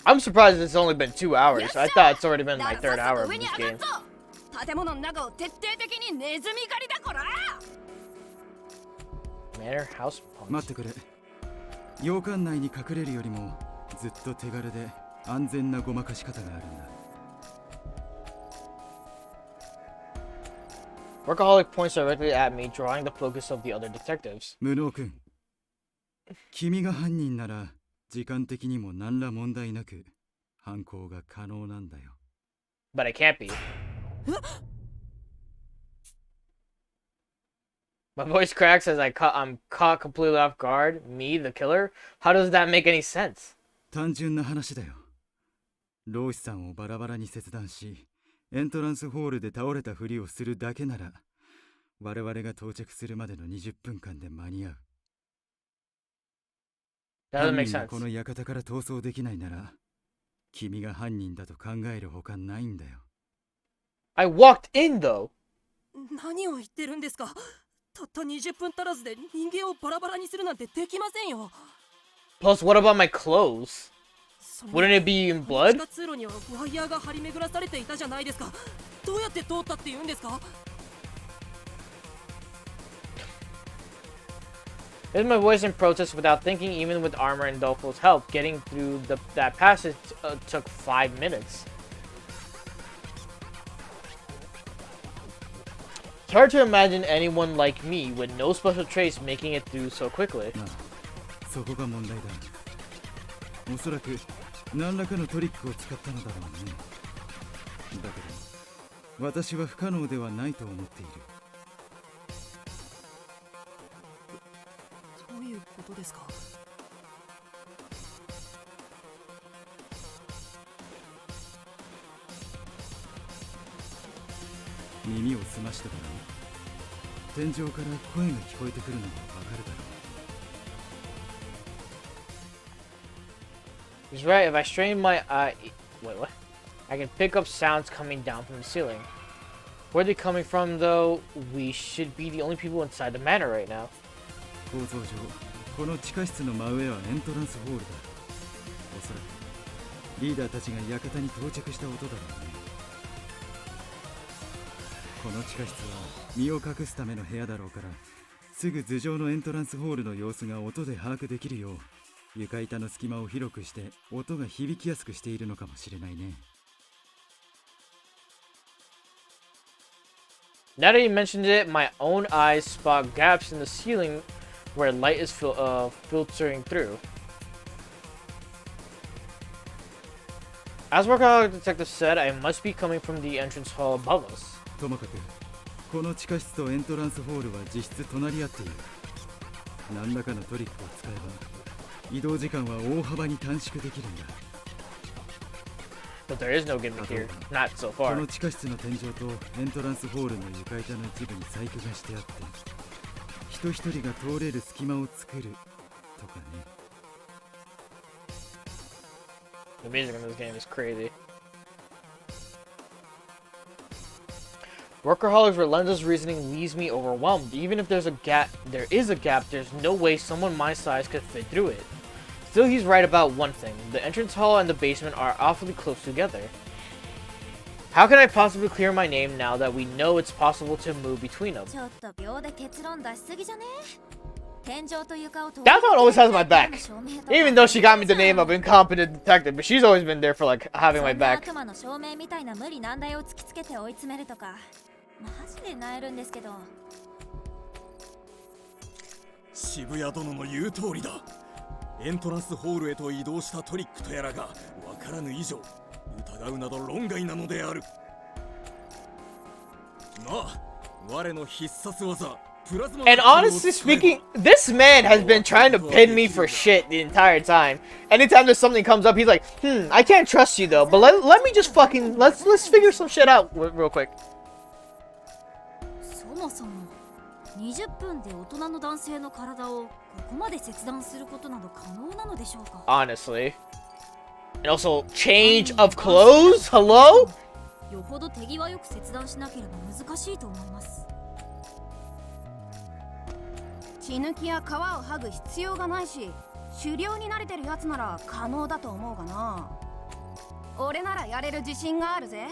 I'm surprised it's only been 2 hours. I thought it's already been だ my から third さっ hour さ of と上に this 上が game. っぞ。建物の中を徹底的にネズミ狩りだこら。 Manor House 待 Punch. ってくれ。洋館内に隠れるよりもずっと手軽で安全なごまかし方があるんだ。 Workaholic points directly at me, drawing the focus of the other detectives. 無能君、君が犯人なら時間的にも何ら問題なく犯行が可能なんだよ。 But I can't be. My voice cracks as I'm caught completely off guard. Me, the killer? How does that make any sense? 単純な話だよ。老師さんをバラバラに切断しエントランスホールで倒れたふりをするだけなら我々が到着するまでの20分間で間に合う。 That doesn't 犯 make 人が sense. この館から逃走できないなら君が犯人だと考えるほかないんだよ。 I walked in though. 何を言ってるんですか。たった20分足らずで人間をバラバラにするなんてできませんよ。 Plus, what about my clothes? その Wouldn't it be in 地 blood? 下通路にはワイヤーが張り巡らされていたじゃないですか。どうやって通ったって言うんですか。 Here's my voice in protest without thinking. Even with armor and Dolfo's help, getting through that passage took 5 minutes. It's hard to imagine anyone like me with no special traits making it through so quickly. なあ、そこが問題だ。おそらく何らかのトリックを使ったのだろうね。だけど私は不可能ではないと思っている。どういうことですか。耳を澄ましてからね。天井から声が聞こえてくるのがわかるだろう。 He's right. If I strain my eye, wait, what? I can pick up sounds coming down from the ceiling. Where are they coming from, though? We should be the only people inside the manor right now. 構造上、この地下室の真上はエントランスホールだ。おそらくリーダーたちが館に到着した音だろうね。この地下室は身を隠すための部屋だろうから、すぐ頭上のエントランスホールの様子が音で把握できるよう、床板の隙間を広くして音が響きやすくしているのかもしれないね。Now that you mentioned it, my own eyes spot gaps in the ceiling where light is filtering through. As Workaholic Detective said, I must be coming from the entrance hall above us. ともかく、この地下室とエントランスホールは実質隣り合っている。何らかのトリックを使えば、移動時間は大幅に短縮できるんだ。But there is no gimmick here, not so こ far. の地下室の天井とエントランスホールの床板の一部に細工がしてあって、人一人が通れる隙間を作るとかね。The music in this game is crazy. Workaholic's relentless reasoning leaves me overwhelmed. Even if there is a gap, there's no way someone my size could fit through it. Still, he's right about one thing. The entrance hall and the basement are awfully close together. How can I possibly clear my name now that we know it's possible to move between them? That one always has my back. Even though she got me the name of incompetent detective, but she's always been there for like having my back. 渋谷殿の言う通りだ。エントランスホールへと移動したトリックとやらがわからぬ以上、疑うなど論外なのである。まあ、我の必殺技。And honestly speaking, this man has been trying to pin me for shit the entire time. Anytime there's something comes up, he's like, I can't trust you though, but let me just fucking, let's figure some shit out real quick. そもそも20分で大人の男性の体をここまで切断することなど可能なのでしょうか。 Honestly. And also, change of clothes? Hello? よほど手際よく切断しなければ難しいと思います。血抜きや皮を剥ぐ必要がないし、狩猟に慣れてるやつなら可能だと思うがな。俺ならやれる自信があるぜ。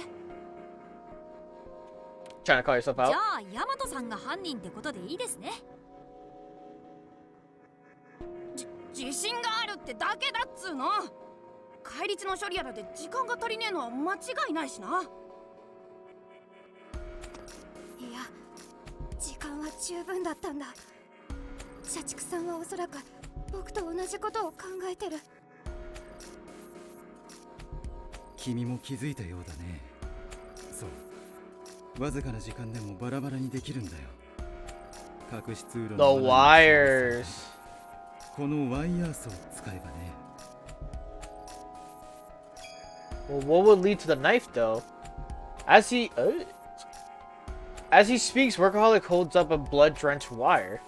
Trying to call yourself out? じゃあヤマトさんが犯人ってことでいいですね。自信があるってだけだっつうの。戒律の処理やらで時間が足りねえのは間違いないしな。いや、時間は十分だったんだ。社畜さんはおそらく僕と同じことを考えてる。君も気づいたようだね。そう、わずかな時間でもバラバラにできるんだよ。隠し通路の The wires. このワイヤーソーを使えばね。Well, what would lead to the knife though? As he speaks, Workaholic holds up a blood-drenched wire.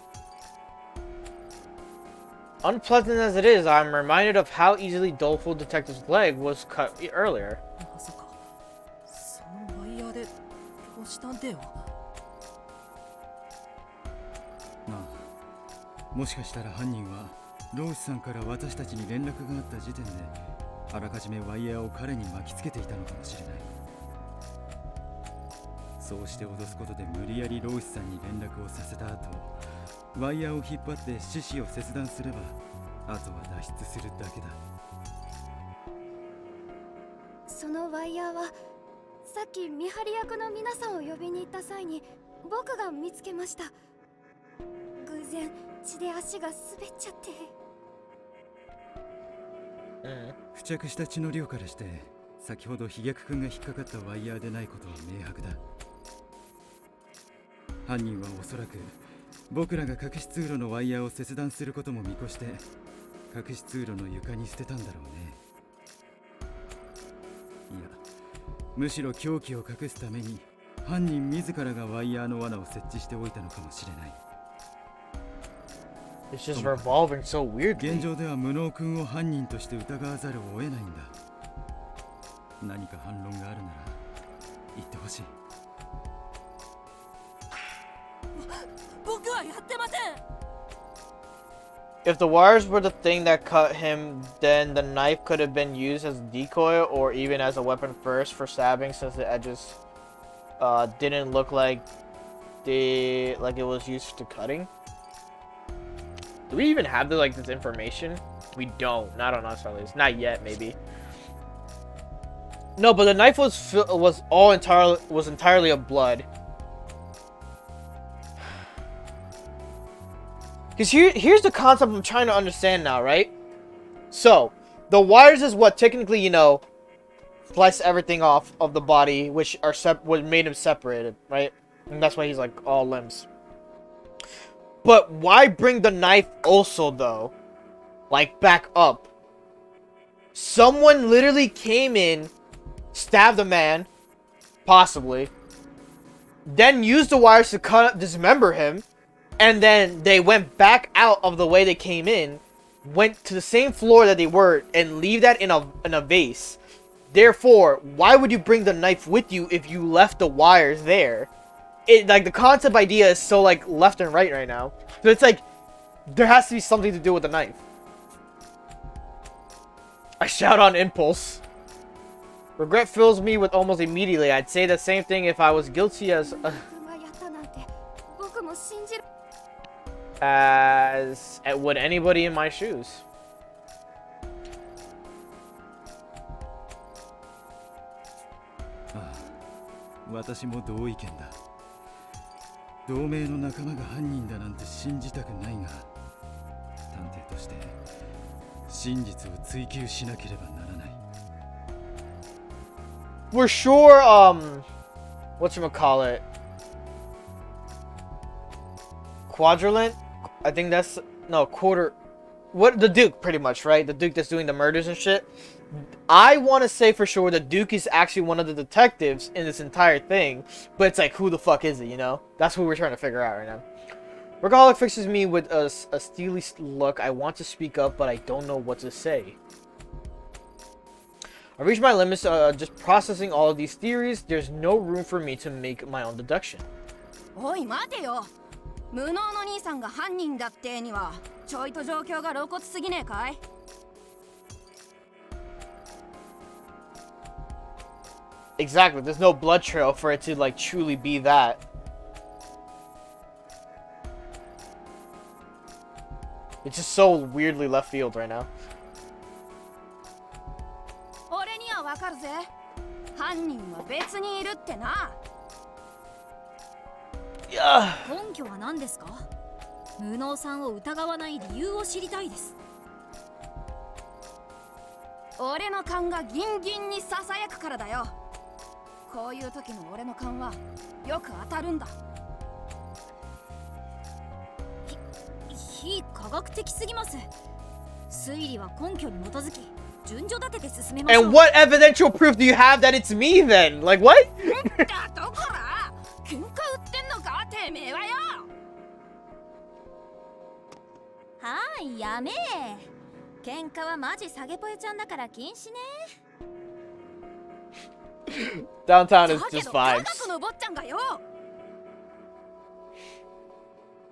Unpleasant as it is, I'm reminded of how easily Doleful Detective's leg was cut earlier. まさかそのワイヤーで量子探偵を。なあ、もしかしたら犯人はロースさんから私たちに連絡があった時点であらかじめワイヤーを彼に巻きつけていたのかもしれない。そうして脅すことで無理やりロースさんに連絡をさせた後、ワイヤーを引っ張って四肢を切断すれば、あとは脱出するだけだ。そのワイヤーはさっき見張り役の皆さんを呼びに行った際に僕が見つけました。偶然血で足が滑っちゃって。付着した血の量からして先ほど飛躍くんが引っかかったワイヤーでないことは明白だ。犯人はおそらく僕らが隠し通路のワイヤーを切断することも見越して隠し通路の床に捨てたんだろうね。いや、むしろ凶器を隠すために犯人自らがワイヤーの罠を設置しておいたのかもしれない。It's just revolving so weirdly. 現状では無能君を犯人として疑わざるを得ないんだ。何か反論があるなら言ってほしい。僕はやってません。 If the wires were the thing that cut him, then the knife could have been used as a decoy or even as a weapon first for stabbing, since the edges didn't look like it was used to cutting. Do we even have this information? We don't. Not on us, at least. Not yet, maybe. No, but the knife was entirely of blood. Because here's the concept I'm trying to understand now, right? So, the wires is what technically, you know, slice everything off of the body, which what made him separated, right? And that's why he's like all limbs. But why bring the knife also, though? Like, back up. Someone literally came in, stabbed a man, possibly, then used the wires to dismember him, and then they went back out of the way they came in, went to the same floor that they were, and leave that in a vase. Therefore, why would you bring the knife with you if you left the wires there? The concept idea is so, left and right now. So it's there has to be something to do with the knife. I shout on impulse. Regret fills me with almost immediately. I'd say the same thing if I was guilty as would anybody in my shoes. Ah, 私も同意見だ。同盟の仲間が犯人だなんて信じたくないが、探偵として真実を追求しなければならない。We're sure, whatchamacallit? Quadrillant? I think that's, no, quarter, what, the Duke, pretty much, right? The Duke that's doing the murders and shit. I want to say for sure the Duke is actually one of the detectives in this entire thing, but it's who the fuck is it, you know? That's what we're trying to figure out right now. Workaholic fixes me with a steely look. I want to speak up, but I don't know what to say. I reached my limits just processing all of these theories. There's no room for me to make my own deduction. おい待てよ。無能の兄さんが犯人だってにはちょいと状況が露骨すぎねえかい? Exactly. There's no blood trail for it to truly be that. It's just so weirdly left field right now. 俺にはわかるぜ。犯人は別にいるってな。根拠は何ですか？無能さんを疑わない理由を知りたいです。俺の勘がギンギンにささやくからだよ。こういう時の俺の勘はよく当たるんだ。非科学的すぎます。推理は根拠に基づき順序立てて進めましょう。 And what evidential proof do you have that it's me then? Like what? だとこら喧嘩売ってんのかてめえはよ。はい、やめえ。喧嘩はマジサゲポエちゃんだから禁止ね。Downtown is だけ just ど科 vibes. 学の坊ちゃんがよ。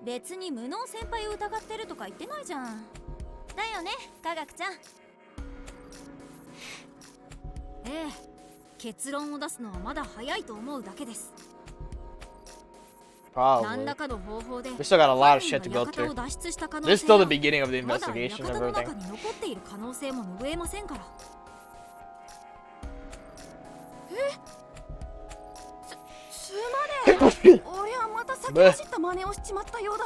別に無能先輩を疑ってるとか言ってないじゃん。だよね、科学ちゃん。ええ、結論を出すのはまだ早いと思うだけです。何 Probably. らかの方法で We still got a lot of shit to go 犯人が館 through. を脱出した可能 This is 性 still や the beginning of the まだ investigation and 館の everything. 中に残っている可能性も拭えませんから。すまねえ。俺はまた先走った真似をしちまったようだ。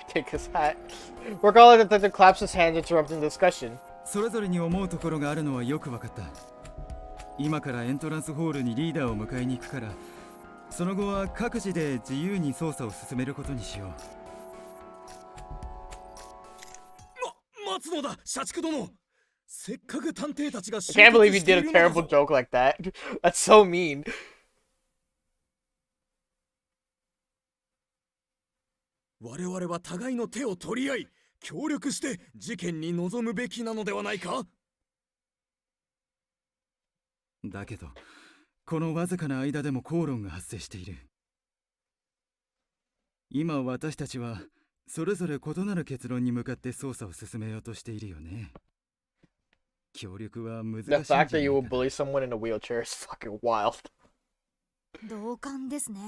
Take his hat. Workaholic detective claps his hands, interrupting the discussion. それぞれに思うところがあるのはよく分かった。今からエントランスホールにリーダーを迎えに行くから、その後は各自で自由に捜査を進めることにしよう。松野だ、社畜殿。せっかく探偵たちが I can't believe you did a terrible joke like that. That's so mean. 我々は互いの手を取り合い、協力して事件に臨むべきなのではないか。だけどこのわずかな間でも口論が発生している。今私たちはそれぞれ異なる結論に向かって捜査を進めようとしているよね。協力は難しい The んじゃない fact か that な。 you will bully someone in a wheelchair is fucking wild. 同感ですね。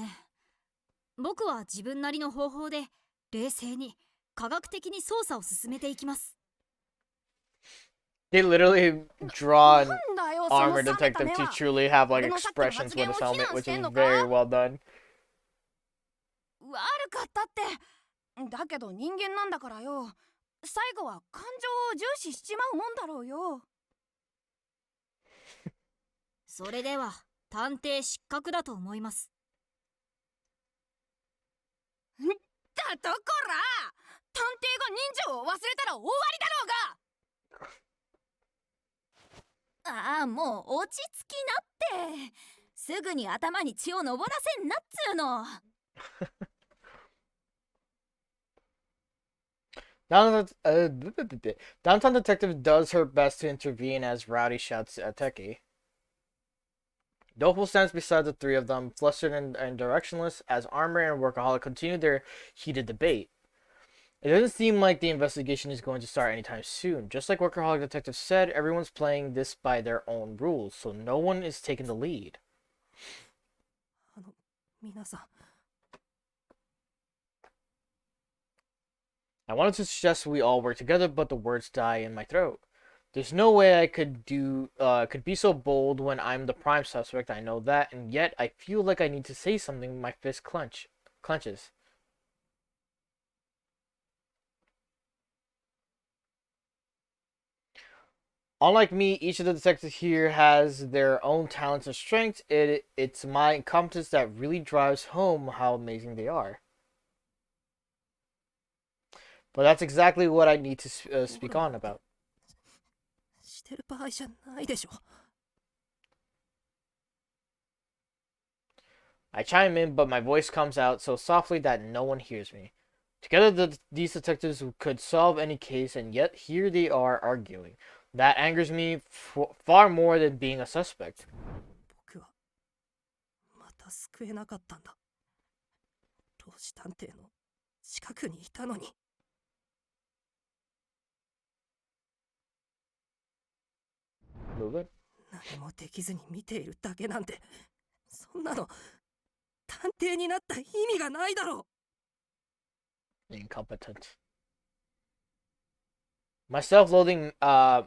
僕は自分なりの方法で冷静に科学的に捜査を進めていきます。 They literally draw なん an だよその armor 冷めた detective 目 to は。 truly have like 俺のさっきの expressions 発 with 言を his 非 helmet, 難 which して is んのか。 very well done. 悪かったって。だけど人間なんだからよ。最後は感情を重視しちまうもんだろうよ。それでは探偵失格だと思います。だとこら、探偵が忍者を忘れたら終わりだろうが。ああ、もう落ち着きなって。すぐに頭に血を上らせんなっつうの。Downtown Detective does her best to intervene as Rowdy shouts at Techie. Dopal stands beside the three of them, flustered and directionless, as Armor and Workaholic continue their heated debate. It doesn't seem like the investigation is going to start anytime soon. Just like Workaholic Detective said, everyone's playing this by their own rules, so no one is taking the lead. 皆さん、 I wanted to suggest we all work together, but the words die in my throat. There's no way I could be so bold when I'm the prime suspect. I know that, and yet I feel like I need to say something. My fist clenches. Unlike me, each of the detectives here has their own talents and strengths. It's my incompetence that really drives home how amazing they are. But that's exactly what I need to speak on about. してる場合じゃないでしょ。 I chime in, but my voice comes out so softly that no one hears me. Together, these detectives could solve any case, and yet here they are arguing. That angers me far more than being a suspect. 僕はまた救えなかったんだ。老子探偵の近くにいたのに。 Move it. 何もできずに見ているだけなんて、そんなの探偵になった意味がないだろう。 Incompetent. My self-loathing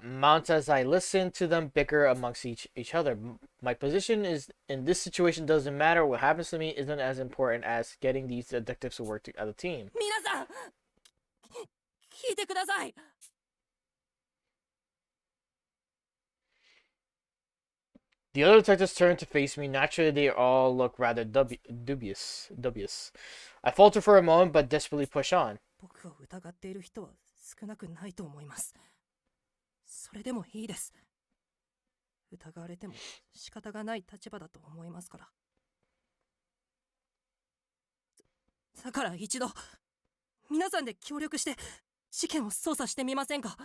mounts as I listen to them bicker amongst each other. My position is in this situation doesn't matter. What happens to me isn't as important as getting these detectives to work as a team. 皆さん、聞いてください。 The other detectives turn to face me. Naturally, they all look rather dubious. I falter for a moment, but desperately push on. 僕を疑っている人は少なくないと思います。それでもいいです。疑われても仕方がない立場だと思いますから。だから一度、皆さんで協力して事件を捜査してみませんか。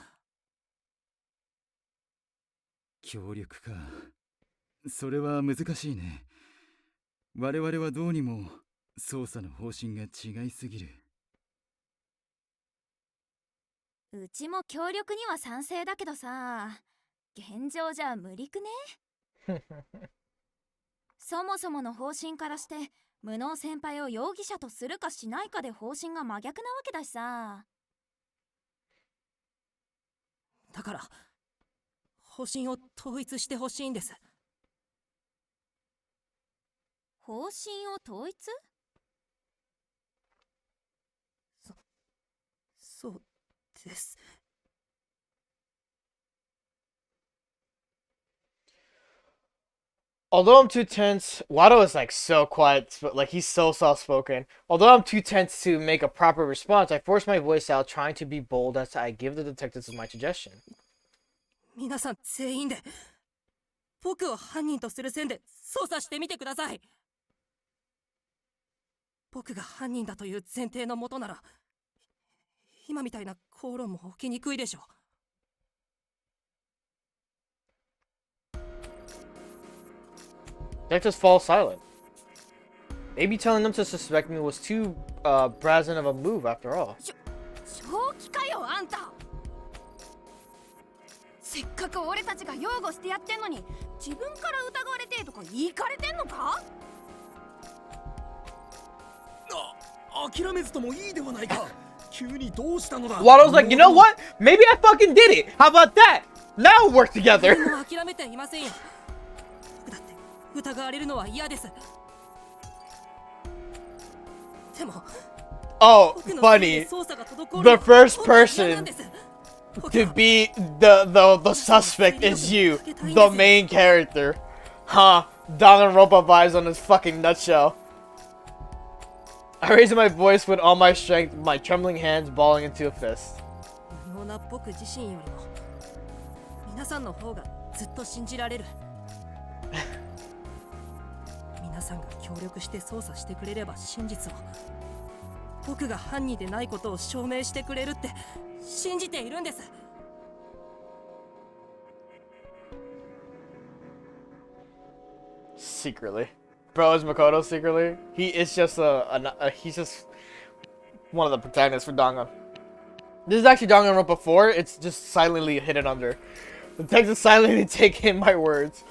協力か。それは難しいね。我々はどうにも捜査の方針が違いすぎる。うちも協力には賛成だけどさ、現状じゃ無理くね。そもそもの方針からして無能先輩を容疑者とするかしないかで方針が真逆なわけだしさ。だから方針を統一してほしいんです。方針を統一？そうです。 Although I'm too tense, Wado is like so quiet, like he's so soft-spoken. Although I'm too tense to make a proper response, I force my voice out, trying to be bold as I give the detectives my suggestion. 皆さん全員で僕を犯人とする線で捜査してみてください。僕が犯人だという前提のもとなら今みたいな口論も起きにくいでしょ。Detectives fall silent. Maybe telling them to suspect me was too brazen of a move after all. 正気かよあんた。せっかく俺たちが擁護してやってんのに自分から疑われてとか言いかれてんのか。諦めずともいいではないか。急にどうしたのだ。 Waddle's like, you know what? Maybe I fucking did it. How about that? Now we'll work together. もう諦めていませんよ。僕だって疑われるのは嫌です。でも Oh, 僕の funny. 捜査が滞る The first 本当は嫌な person んです。 to be the suspect is you, the main character. Huh? Danganronpa vibes on this fucking nutshell. I raised my voice with all my strength, my trembling hands balling into a fist. 無能な僕自身よりも皆さんの方がずっと信じられる。皆さんが協力して捜査してくれれば真実を、僕が犯人でないことを証明してくれるって信じているんです。 Secretly. Bro, is Makoto secretly? He is just he's just one of the protagonists for Dangan. This is actually Danganronpa 4, it's just silently hidden under. The text is silently taking my words.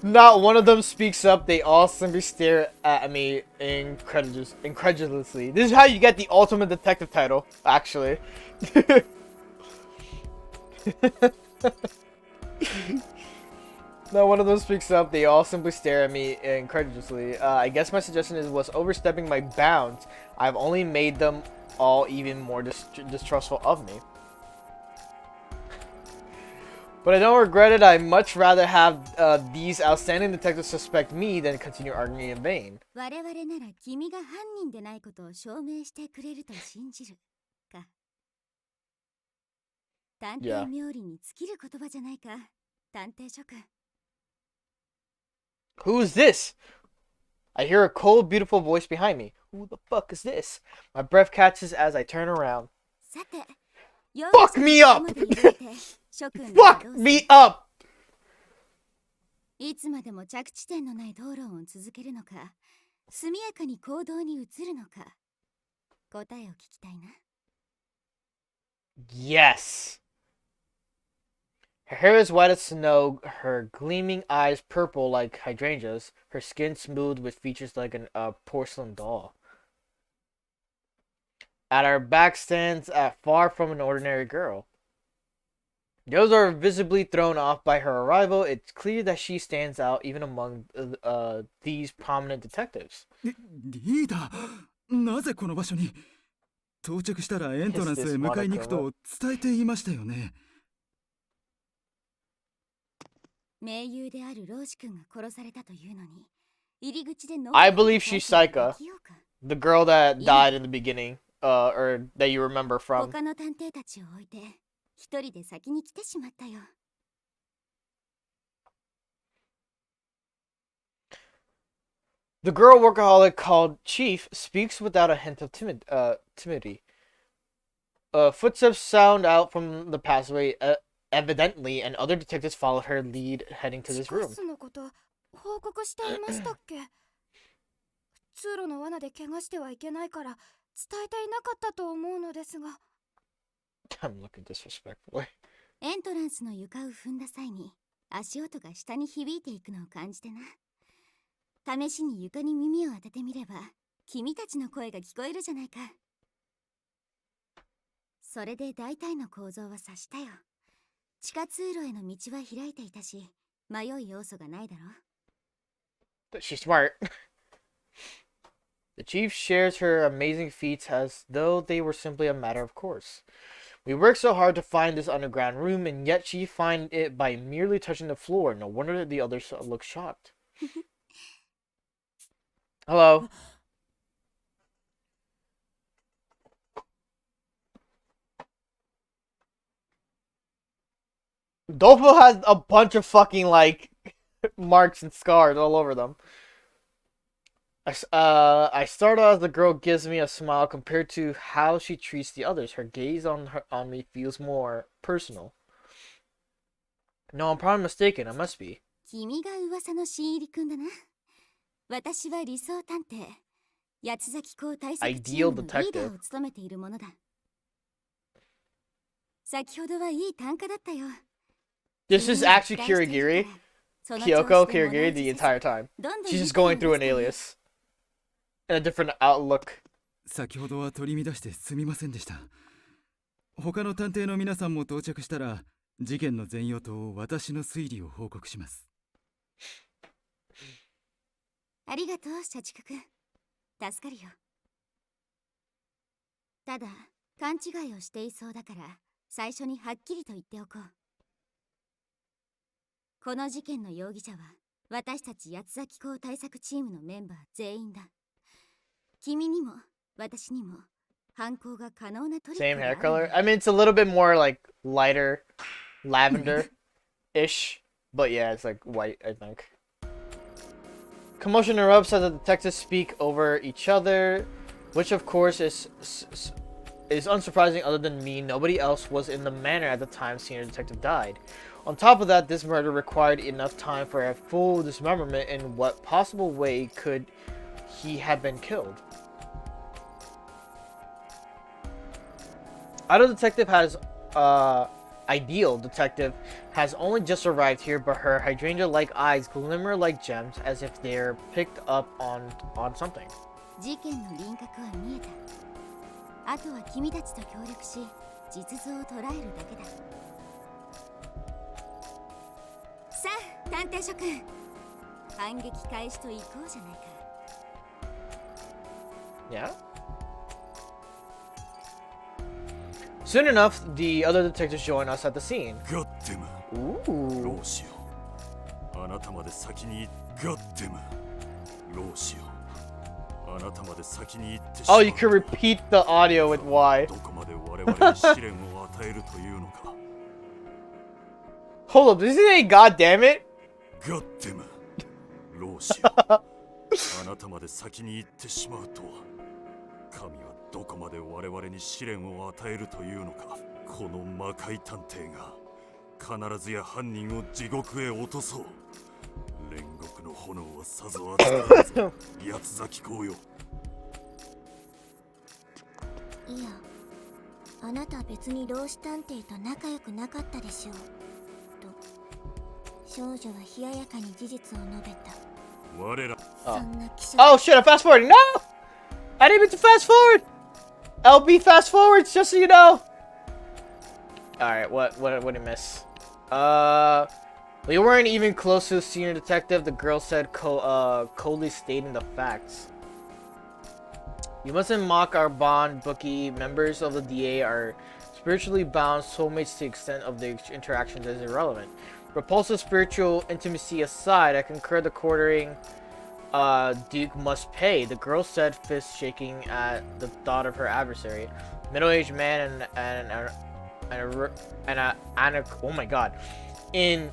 Not one of them speaks up, they all simply stare at me incredulously. This is how you get the ultimate detective title, actually. Not one of them speaks up, they all simply stare at me incredulously. I guess my suggestion was overstepping my bounds. I've only made them all even more distrustful of me. But I don't regret it. I'd much rather have these outstanding detectives suspect me than continue arguing in vain. 我々なら君が犯人でないことを証明してくれると信じるか。探偵冥利に尽きる言葉じゃないか、探偵諸君。 Who's this? I hear a cold, beautiful voice behind me. Who the fuck is this? My breath catches as I turn around. さて、 Fuck me up! Fuck me up! いつまでも着地点のない討論を続けるのか、速やかに行動に移るのか、答えを聞きたいな。 Yes. Her hair is white as snow, her gleaming eyes purple like hydrangeas, her skin smooth with features like a porcelain doll. At her back stands far from an ordinary girl. The others are visibly thrown off by her arrival. It's clear that she stands out even among these prominent detectives. リーダー、なぜこの場所に？到着したらエントランスへ迎えに行くと伝えていましたよね。盟友であるローシ君が殺されたというのに、入り口での I believe she's Saika, the girl that died in the beginning, or that you remember from. 他の探偵たちを置いて、一人で先に来てしまったよ。 The girl workaholic called Chief speaks without a hint of timidity. Footsteps sound out from the passageway, evidently, and other detectives follow her lead, heading to this room. のこと報告していましたっけ。通路の罠で怪我してはいけないから伝えていなかったと思うのですが。 I'm looking disrespectfully. エントランスの床を踏んだ際に、足音が下に響いていくのを感じてな。試しに床に耳を当ててみれば、君たちの声が聞こえるじゃないか。それで大体の構造は察したよ。地下通路への道は開いていたし、迷い要素がないだろ。 She's smart. The chief shares her amazing feats as though they were simply a matter of course. We worked so hard to find this underground room, and yet she finds it by merely touching the floor. No wonder the others look shocked. Hello. Dolfo has a bunch of fucking, like, marks and scars all over them. I start out as the girl gives me a smile compared to how she treats the others. Her gaze on me feels more personal. No, I'm probably mistaken. I must be. 君が噂の新入りくんだな。私は理想探偵、八崎港対策チームのリーダーを務めているものだ。先ほどはいい単価だったよ。This is actually Kirigiri. Kyoko Kirigiri the entire time. She's just going through an alias. In a different outlook. 先ほどは取り乱してすみませんでした。他の探偵の皆さんも到着したら、事件の全容と私の推理を報告します。ありがとう、社畜くん。助かるよ。ただ、勘違いをしていそうだから、最初にはっきりと言っておこう。この事件の容疑者は、私たち八崎港対策チームのメンバー全員だ。君にも、私にも、犯行が可能なトリックがある。 Same hair color? I mean, it's a little bit more like lighter lavender-ish. But yeah, it's like white, I think. Commotion erupts as the detectives speak over each other, which of course is unsurprising. Other than me, nobody else was in the manor at the time senior detective died. On top of that, this murder required enough time for a full dismemberment. In what possible way could he have been killed? Ideal detective has only just arrived here, but her hydrangea-like eyes glimmer like gems as if they're picked up on something. 事件の輪郭は見えた。あとは君たちと協力し、実像を捉えるだけだ。さあ、探偵諸君、反撃開始と行こうじゃないか。Yeah? Soon enough, the other detectives join us at the scene. Ooh. Oh, you can repeat the audio with Y. Hold up, this is a goddammit? どこまで我々に試練を与えるというのか。この魔界探偵が必ずや犯人を地獄へ落とそう。煉獄の炎はさぞ熱かったぞ。八崎公よ。いや、あなた別に老子探偵と仲良くなかったでしょう。と、少女は冷ややかに事実を述べた。我ら。そんな記者。Oh shit! I fast forwarded. No, I didn't mean to fast forward. LB fast forwards, just so you know. All right, what did I miss? We weren't even close to the senior detective. The girl said, coldly stating the facts. You mustn't mock our bond, bookie. Members of the DA are spiritually bound soulmates to the extent of their interactions is irrelevant. Repulsive spiritual intimacy aside, I concur the quartering Duke must pay, the girl said, fist shaking at the thought of her adversary. Middle-aged man oh my god, in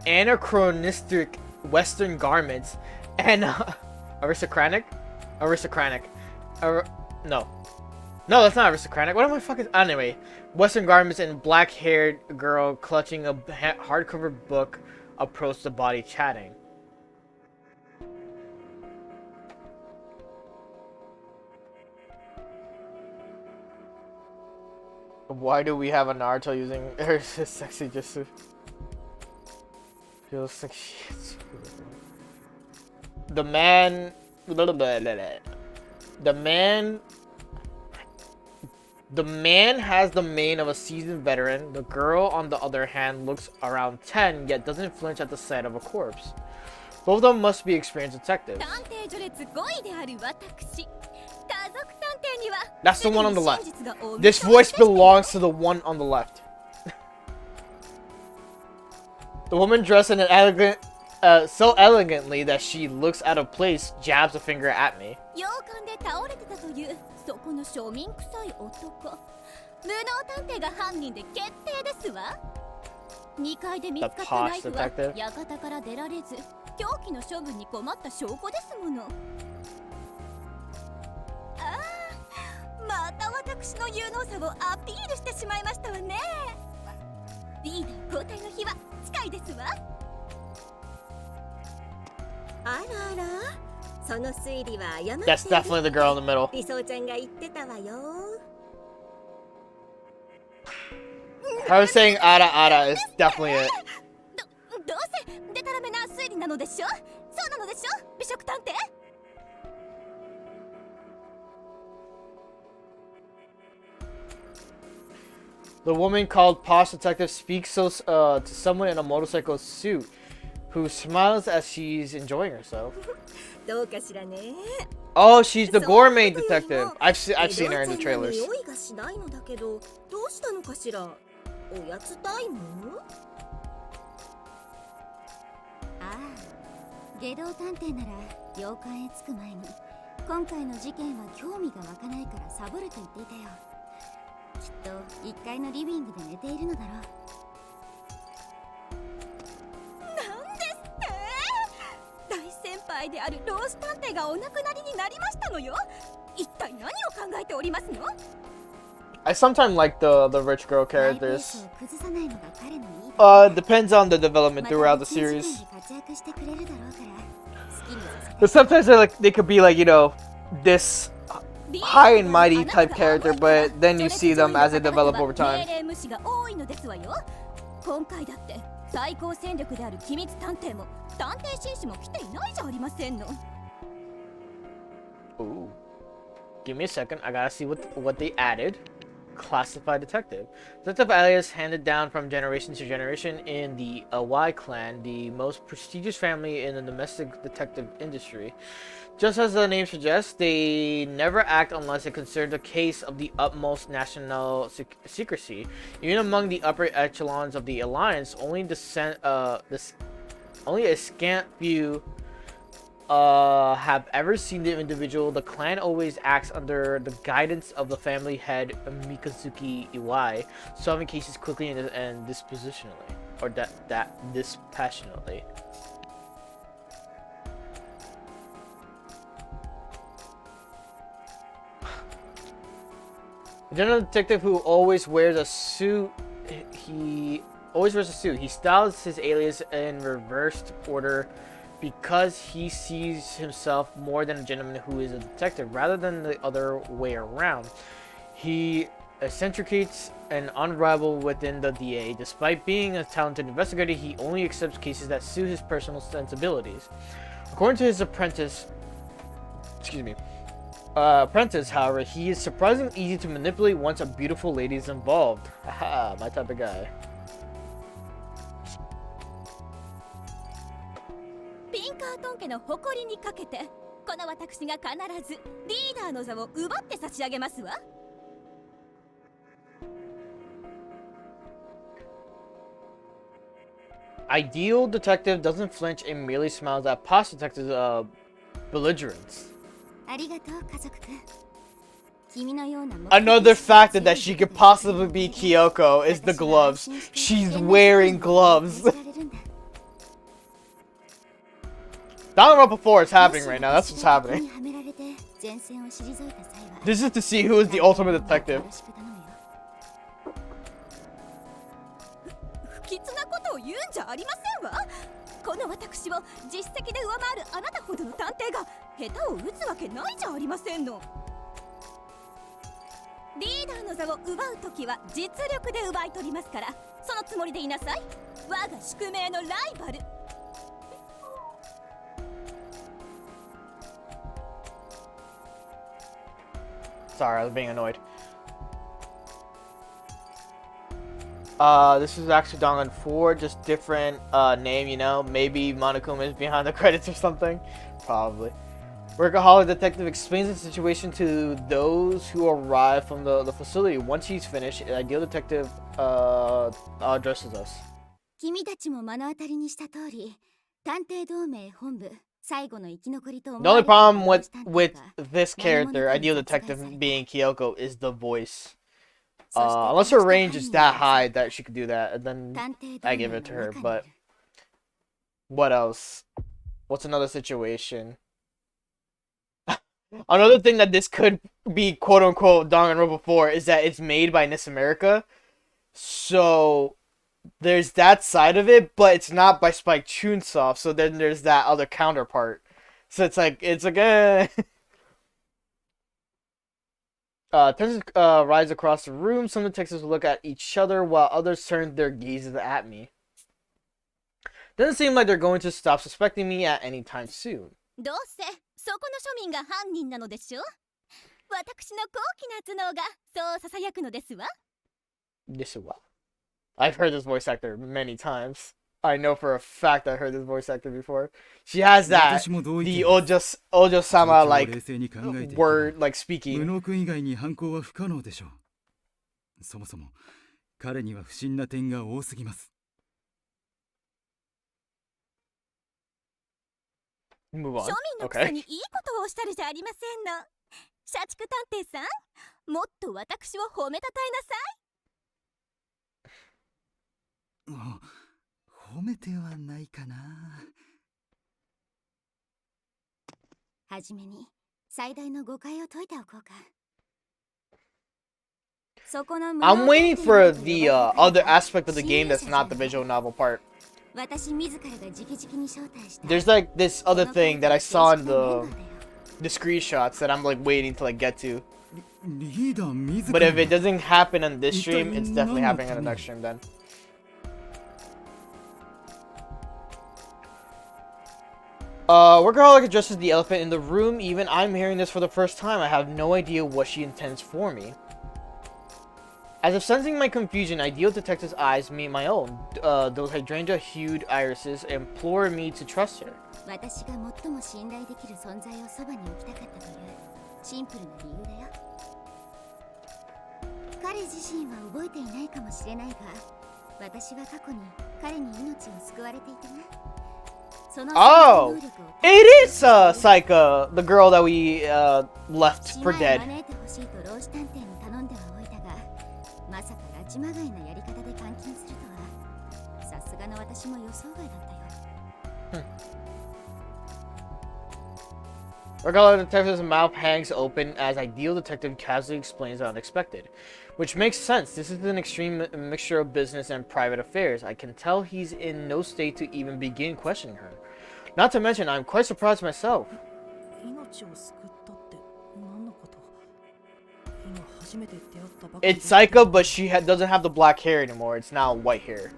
anachronistic Western garments and aristocratic. No, that's not aristocratic. What am I fucking? Anyway, Western garments and black-haired girl clutching a hardcover book approached the body, chatting. Why do we have a Naruto using her sexy jutsu? Feels like shit. The man has the mane of a seasoned veteran. The girl, on the other hand, looks around 10, yet doesn't flinch at the sight of a corpse. Both of them must be experienced detectives. That's the one on the left. This voice belongs to the one on the left. The woman dressed in an elegant, so elegantly that she looks out of place, jabs a finger at me. The posh detective. 私の有能さをアピールしてしまいましたわね。リーダー交代の日は近いですわ。あらあら、その推理は誤って That's definitely the girl in the middle. 理想ちゃんが言ってたわよ。Her saying "ara ara" is definitely it. どうせデタラメな推理なのでしょ。そうなのでしょ、美食探偵。The woman called Posh Detective speaks to someone in a motorcycle suit, who smiles as she's enjoying herself. どうかしらね。 Oh, she's the gourmet detective. I've seen her in the エドちゃんが trailers. 匂いがしないのだけど、どうしたのかしら。おやつタイム？ああ、外道探偵なら洋館へ着く前に今回の事件は興味が湧かないからサボると言っていたよ。きっと1階のリビングで寝ているのだろう。なんですって大先輩である老子探偵がお亡くなりになりましたのよ。一体何を考えておりますの？ I sometimes like the rich girl マイペー characters. スを崩さないのが彼のいいところ。 Depends on the development また throughout the 別の事 series. 件で活躍してくれるだろうから好きにさせて。 But sometimes they could be like, you know, this high and mighty type character, but then you see them as they develop over time. 命令無視が多いのですわよ。今回だって最高戦力である機密探偵も探偵紳士も来ていないじゃありませんの。 Ooh. Give me a second. I gotta see what they added. Classified detective. Detective alias handed down from generation to generation in the Y clan, the most prestigious family in the domestic detective industry. Just as the name suggests, they never act unless it considered a case of the utmost national secrecy. Even among the upper echelons of the alliance, only a scant few have ever seen the individual. The clan always acts under the guidance of the family head Mikazuki Iwai, solving cases quickly and dispositionally, or dispassionately. A general detective who always wears a suit. He always wears a suit. He styles his alias in reversed order, because he sees himself more than a gentleman who is a detective, rather than the other way around. He eccentricates and unrivaled within the DA. Despite being a talented investigator, he only accepts cases that suit his personal sensibilities. According to his apprentice, however, he is surprisingly easy to manipulate once a beautiful lady is involved. Haha, my type of guy. ピンカートン家の誇りにかけてこの私が必ずリーダーの座を奪って差し上げますわ。 Ideal detective doesn't flinch and merely smiles at Posh Detective's belligerence. ありがとう家族くん。君のような Another factor that she could possibly be Kyoko is the gloves. She's wearing gloves. Danganronpa 4 is happening right now. That's what's happening. This is to see who is the ultimate detective. 不吉なことを言うんじゃありませんわ。この私を実績で上回るあなたほどの探偵が下手を打つわけないじゃありませんの。リーダーの座を奪うときは実力で奪い取りますから、そのつもりでいなさい。我が宿命のライバル。 Sorry, I was being annoyed. This is actually Dangan 4, just different name, you know. Maybe Monokuma is behind the credits or something. Probably. Workaholic detective explains the situation to those who arrive from the facility. Once he's finished, the ideal detective addresses us. 君たちも目の当たりにした通り、探偵同盟本部。 The only problem with this character, ideal detective being Kyoko, is the voice. Unless her range is that high that she could do that, and then I give it to her. But what else? What's another situation? Another thing that this could be quote unquote Danganronpa 4 is that it's made by NIS America. So there's that side of it, but it's not by Spike Chunsoft. So then there's that other counterpart. So it's like tensions rise across the room. Some detectives look at each other while others turn their gazes at me. Doesn't seem like they're going to stop suspecting me at any time soon. どうせそこの庶民が犯人なのでしょ。私の高貴な頭脳がそう囁くのですわ。This is what I've heard this voice actor many times. I know for a fact I heard this voice actor before. She has that the Ojo-sama like word like 無 speaking. 能君以外に犯行は不可能でしょう。そもそも彼には不審な点が多すぎます。Move on. 庶民のくせにいいことをおっしゃるじゃありませんの。社畜探偵さん、もっと私を褒めたたえなさい。褒めてはないかな。はじめに最大の誤解を解いておこうか。I'm waiting for the other aspect of the game that's not the visual novel part. 私自らが直々に招待した。 There's like this other thing that I saw in the screenshots that I'm like waiting to like get to. リーダー自 But ら if it doesn't happen on this stream, it's definitely happening on the next stream then. Workaholic addresses the elephant in the room. Even I'm hearing this for the first time. I have no idea what she intends for me. As if sensing my confusion, Ideal Detective's eyes meet my own. Those hydrangea-hued irises implore me to trust her. 私が最も信頼できる存在をそばに置きたかったというシンプルな理由だよ。彼自身は覚えていないかもしれないが、私は過去に彼に命を救われていたな。 Oh, it is Saika, the girl that we left for dead. まさか拉致まがいなやり方で監禁するとは、さすがの私も予想外だったよ。Regardless, Detective's mouth hangs open as Ideal Detective casually explains the unexpected. Which makes sense. This is an extreme mixture of business and private affairs. I can tell he's in no state to even begin questioning her. Not to mention, I'm quite surprised myself. It's Saika, but she doesn't have the black hair anymore. It's now white hair.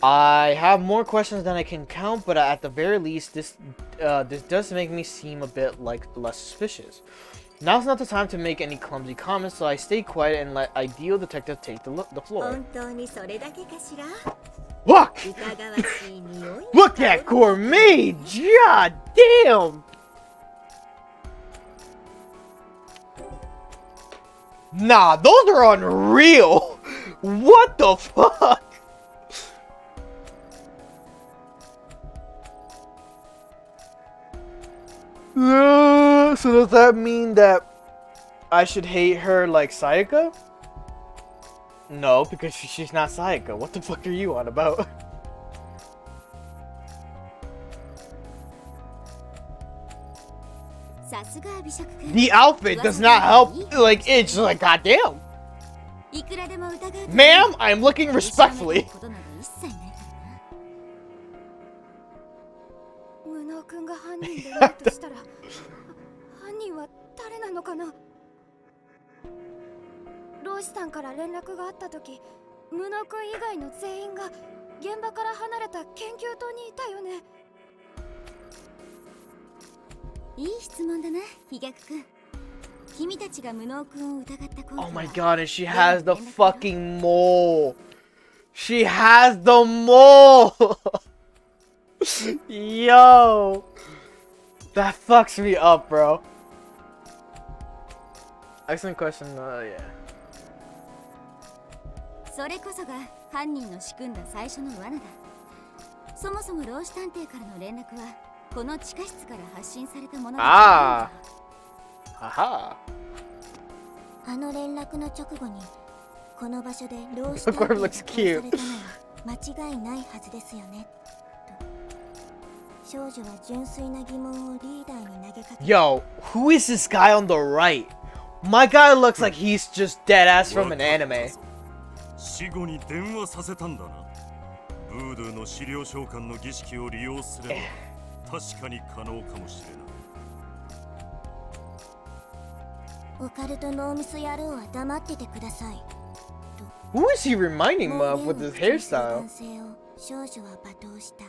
I have more questions than I can count, but at the very least, this does make me seem a bit less suspicious. Now's not the time to make any clumsy comments, so I stay quiet and let Ideal Detective take the floor. Look! Look at Gourmet! God damn! Nah, those are unreal! What the fuck? So does that mean that I should hate her like Sayaka? No, because she's not Sayaka. What the fuck are you on about? The outfit does not help. Like, it's just like, goddamn. Ma'am, I'm looking respectfully. 君が犯人でないとしたら犯人は誰なのかな。ロイスさんから連絡があった時、無能君以外の全員が現場から離れた研究棟にいたよね。いい質問だな、飛躍君。君たちが無能君を疑った根拠は。 Oh my god, and she has the fucking mole. She has the mole. Yo, that fucks me up, bro. Excellent question. Yeah. それこそが犯人の仕組んだ最初の罠だ。そもそも老子探偵からの連絡はこの地下室から発信されたものだ。ああ。あの連絡の直後にこの場所で老子探偵 Look, が looks cute. 間違いないはずですよね。少女は純粋な疑問をリーダーに投げかけ Yo, who is this guy on the right? My guy looks like he's just dead ass from an anime. 死後に電話させたんだな。ブードゥーの資料召喚の儀式を利用すれば確かに可能かもしれない。オカルトノーミス野郎は黙っててください。 Who is he reminding me of with his hairstyle? 男性を少女は罵倒した。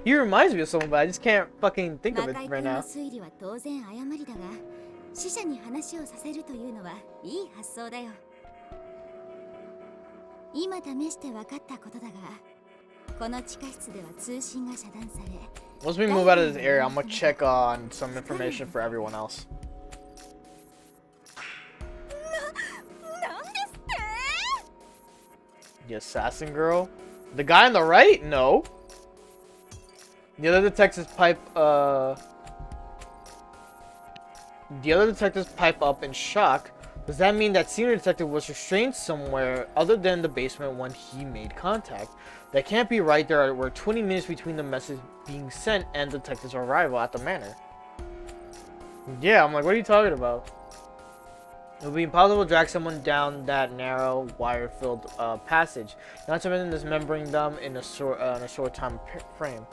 He reminds me of someone, but I just can't fucking think of it 魔界 right 君の now. 推理は当然誤りだが、死者に話をさせるというのはいい発想だよ。今試して分かったことだが、この地下室では通信が遮断され、 Once we move out of this area, I'm gonna check on some information for everyone else. なんですって？ The assassin girl? The guy on the right? No. The other detectives pipe up in shock. Does that mean that senior detective was restrained somewhere other than the basement when he made contact? That can't be right. There were 20 minutes between the message being sent and detective's arrival at the manor. Yeah, I'm like, what are you talking about? It would be impossible to drag someone down that narrow, wire-filled passage, not to mention dismembering them in a short time frame.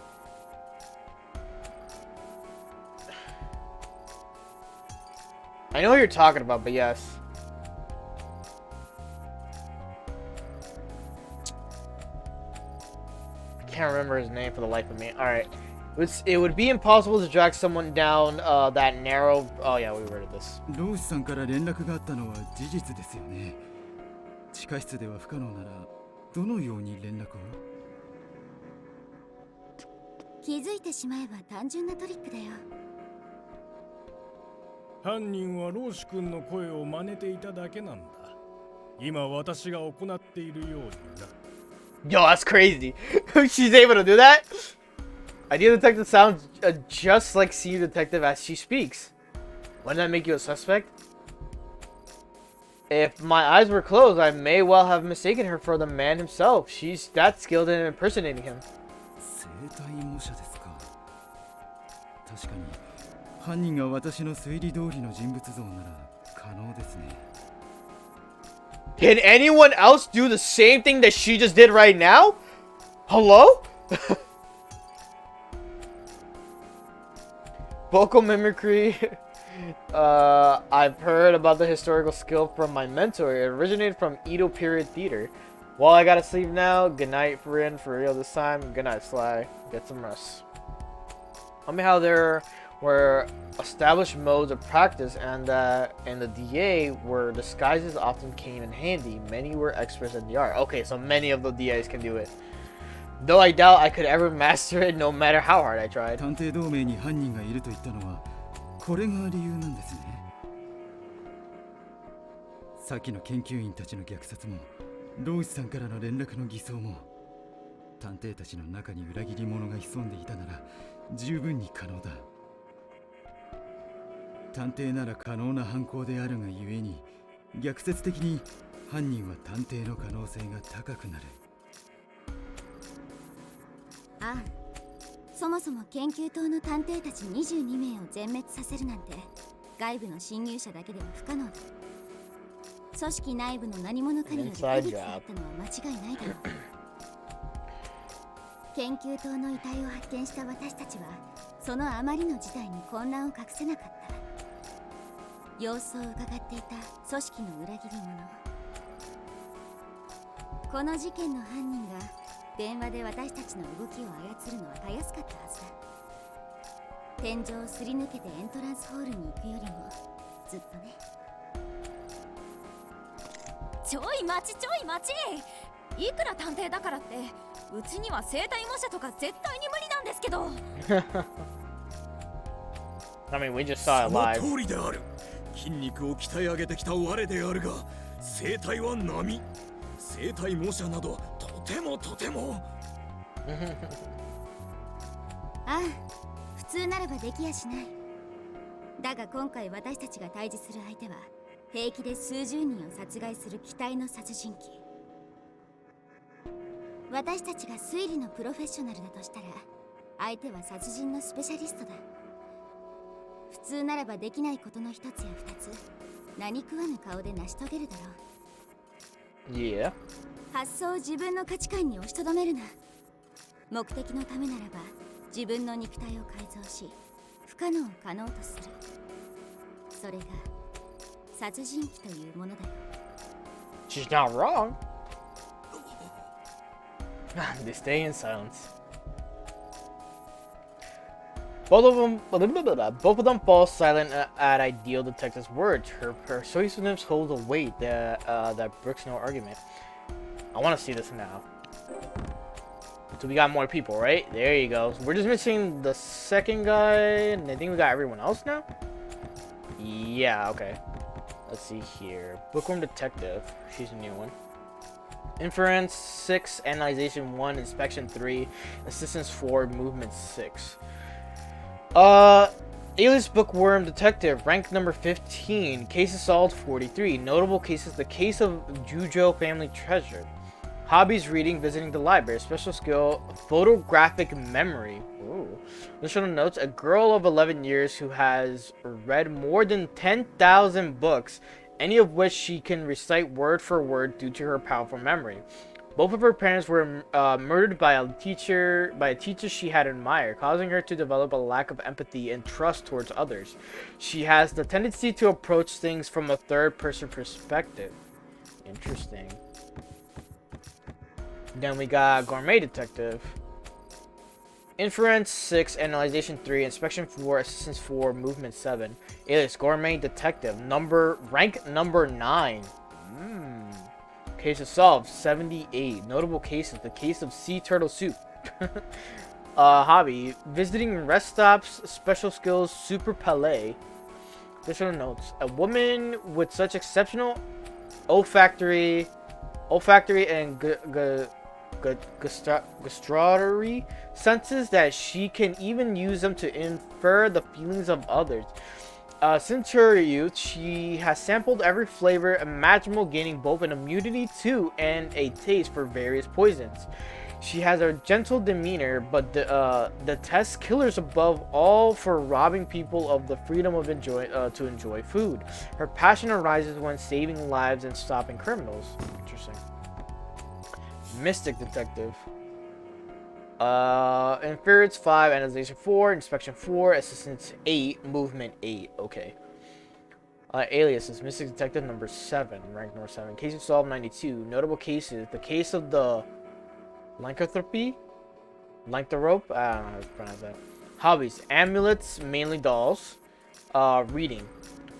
I know what you're talking about, but yes. I can't remember his name for the life of me. Alright. It would be impossible to drag someone down that narrow... Oh yeah, we read this. ローシさんから連絡があったのは事実ですよね。地下室では不可能ならどのように連絡を？気づいてしまえば単純なトリックだよ。犯人はローシ君の声を真似ていただけなんだ。今私が行っているようにな。Yo, that's crazy. She's able to do that? Idea detective sounds just like senior detective as she speaks. Wouldn't that make you a suspect? If my eyes were closed, I may well have mistaken her for the man himself. She's that skilled in impersonating him. 生体模写ですか。確かに犯人が私の推理通りの人物像なら可能ですね。Can anyone else do the same thing that she just did right now? Hello? Vocal mimicry. I've heard about the historical skill from my mentor. It originated from Edo period theater. Well, I gotta sleep now. Good night, friend. For real this time. Good night, Sly. Get some rest. Tell me how there were established modes of practice and that in the DA where disguises often came in handy. Many were experts in the art. Okay, so many of the DAs can do it. Though I doubt I could ever master it no matter how hard I tried. 探偵同盟に犯人がいると言ったのはこれが理由なんですね。さっきの研究員たちの虐殺もローシさんからの連絡の偽装も探偵たちの中に裏切り者が潜んでいたなら十分に可能だ。探偵なら可能な犯行であるがゆえに逆説的に犯人は探偵の可能性が高くなる。ああ、そもそも研究棟の探偵たち22名を全滅させるなんて外部の侵入者だけでは不可能だ。組織内部の何者かによる不義があったのは間違いないだろう。研究棟の遺体を発見した私たちはそのあまりの事態に混乱を隠せなかった。様子を伺っていた組織の裏切り者。この事件の犯人が電話で私たちの動きを操るのはたやすかったはずだ。天井をすり抜けてエントランスホールに行くよりもずっとね。ちょい待ちちょい待ち、いくら探偵だからってうちには生体模写とか絶対に無理なんですけど。I mean, we just saw it その live. 通りである。筋肉を鍛え上げてきた我であるが、生体は並。生体模写などとてもとても。ああ、普通ならばできやしない。だが今回私たちが対峙する相手は平気で数十人を殺害する機体の殺人鬼。私たちが推理のプロフェッショナルだとしたら相手は殺人のスペシャリストだ。普通ならばできないことの一つや二つ、何食わぬ顔で成し遂げるだろう。Yeah. 発想を自分の価値観に押しとどめるな。目的のためならば自分の肉体を改造し、不可能を可能とする。それが殺人鬼というものだよ。 She's not wrong. They stay in silence. Both of them fall silent at Ideal Detective's words. Her persuasiveness holds a weight that brooks no argument. I want to see this now. So we got more people, right? There you go. So we're just missing the second guy, and I think we got everyone else now? Yeah, okay. Let's see here. Bookworm Detective. She's a new one. Inference 6, Analyzation 1, Inspection 3, Assistance 4, Movement 6. Alias Bookworm Detective, rank number 15, cases solved 43, notable cases, the case of Jujo family treasure. Hobbies, reading, visiting the library, special skill, photographic memory. Ooh. Additional notes, a girl of 11 years who has read more than 10,000 books, any of which she can recite word for word due to her powerful memory. Both of her parents were murdered by a teacher she had admired, causing her to develop a lack of empathy and trust towards others. She has the tendency to approach things from a third-person perspective. Interesting. Then we got Gourmet Detective. Inference 6, Analyzation 3, Inspection 4, Assistance 4, Movement 7. Alias Gourmet Detective. Rank number 9. Cases solved 78. Notable cases. The case of sea turtle soup. Hobby. Visiting rest stops. Special skills. Super Palais. Additional notes. A woman with such exceptional olfactory and gustatory senses that she can even use them to infer the feelings of others. Since her youth, she has sampled every flavor imaginable, gaining both an immunity to and a taste for various poisons. She has a gentle demeanor, but detests killers above all for robbing people of the freedom of to enjoy food. Her passion arises when saving lives and stopping criminals. Interesting. Mystic Detective. Inference 5, Analyzation 4, Inspection 4, Assistance 8, Movement 8. Okay. Alias is Mystic Detective number 7, rank number 7. Cases solved 92. Notable cases. The case of the lycanthropy? Lycanthrope? I don't know how to pronounce that. Hobbies. Amulets, mainly dolls. Reading.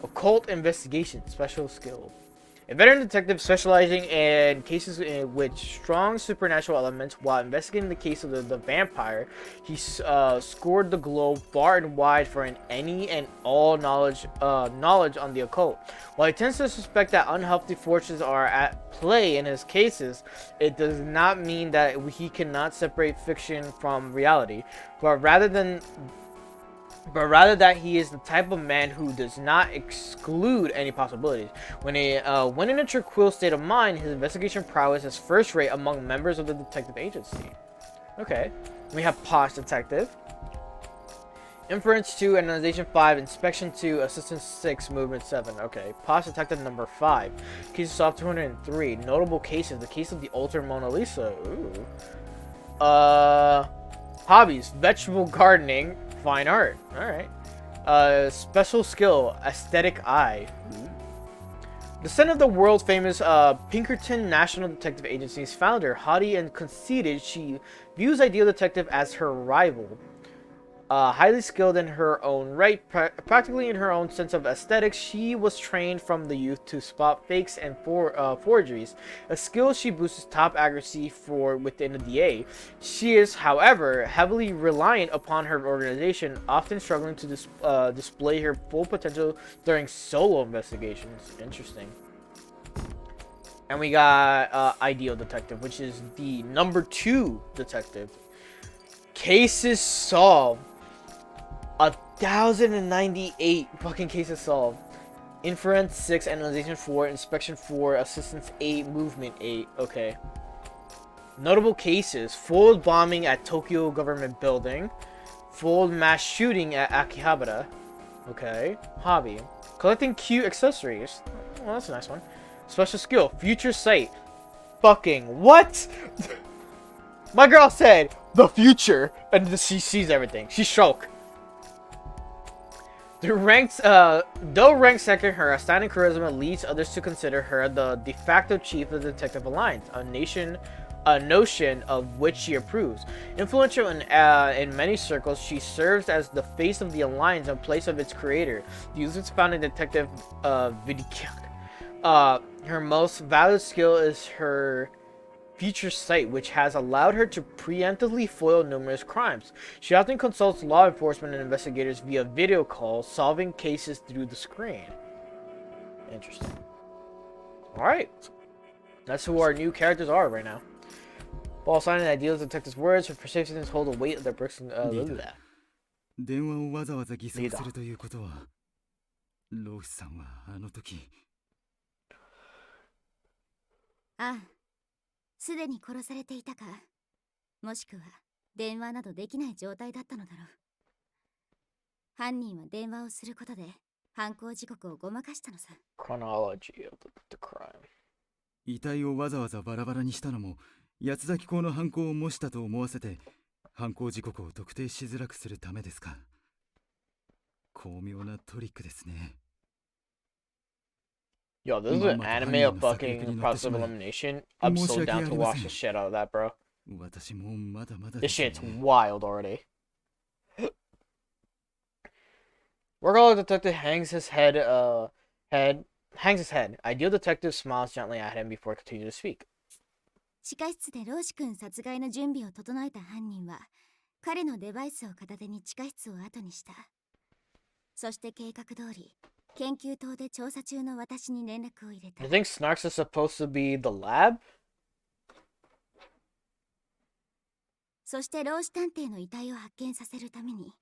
Occult investigation, special skill. A veteran detective specializing in cases with strong supernatural elements. While investigating the case of the vampire, he scoured the globe far and wide for any and all knowledge on the occult. While he tends to suspect that unhealthy forces are at play in his cases, it does not mean that he cannot separate fiction from reality, but rather that he is the type of man who does not exclude any possibilities. When in a tranquil state of mind, his investigation prowess is first rate among members of the detective agency. Okay. We have Posh Detective. Inference 2, Analyzation 5, Inspection 2, Assistance 6, Movement 7. Okay. Posh Detective number 5. Cases solved 203. Notable cases. The case of the Altered Mona Lisa. Ooh. Hobbies. Vegetable gardening. Fine art. Alright. Special skill. Aesthetic eye. The son of the world famous Pinkerton National Detective Agency's founder, haughty and conceited, she views Ideal Detective as her rival. Highly skilled in her own right, practically in her own sense of aesthetics, she was trained from the youth to spot fakes and forgeries, a skill she boosts top accuracy for within the DA. She is, however, heavily reliant upon her organization, often struggling to display her full potential during solo investigations. Interesting. And we got Ideal Detective, which is the number 2 detective. Cases solved. 1,098 fucking cases solved. Inference 6, Analyzation 4, Inspection 4, Assistance 8, Movement 8. Okay. Notable cases: foiled bombing at Tokyo government building, foiled mass shooting at Akihabara. Okay. Hobby: collecting cute accessories. Well, that's a nice one. Special skill: future sight. Fucking what? My girl said the future, and she sees everything. She's shocked. Though ranked second, her outstanding charisma leads others to consider her the de facto chief of the Detective Alliance, a notion of which she approves. Influential in many circles, she serves as the face of the Alliance in place of its creator, the user's founding Detective Vidikyak. Her most valued skill is her future sight, which has allowed her to preemptively foil numerous crimes. She often consults law enforcement and investigators via video calls, solving cases through the screen. Interesting. Alright. That's who our new characters are right now. Ball signing ideals detectives' words, her persistence hold the weight of their bricks and that. 電話をわざわざ偽装するということは、ローシさんはあの時。ああ、すでに殺されていたか、もしくは電話などできない状態だったのだろう。犯人は電話をすることで犯行時刻をごまかしたのさ。Chronology of the crime. 遺体をわざわざバラバラにしたのも、八崎港の犯行を模したと思わせて、犯行時刻を特定しづらくするためですか。巧妙なトリックですね。Yo, this is an anime of fucking process of elimination. I'm so down to watch the shit out of that, bro. This shit's wild already. Workaholic detective hangs his head. Ideal detective smiles gently at him before continuing to speak. 地下室でローシ君殺害の準備を整えた犯人は、彼のデバイスを片手に地下室を後にした。そして計画通り、研究棟で調査中の私に連絡を入れた。I think Snarks is supposed to be the lab? そして老子探偵の遺体を発見させるために、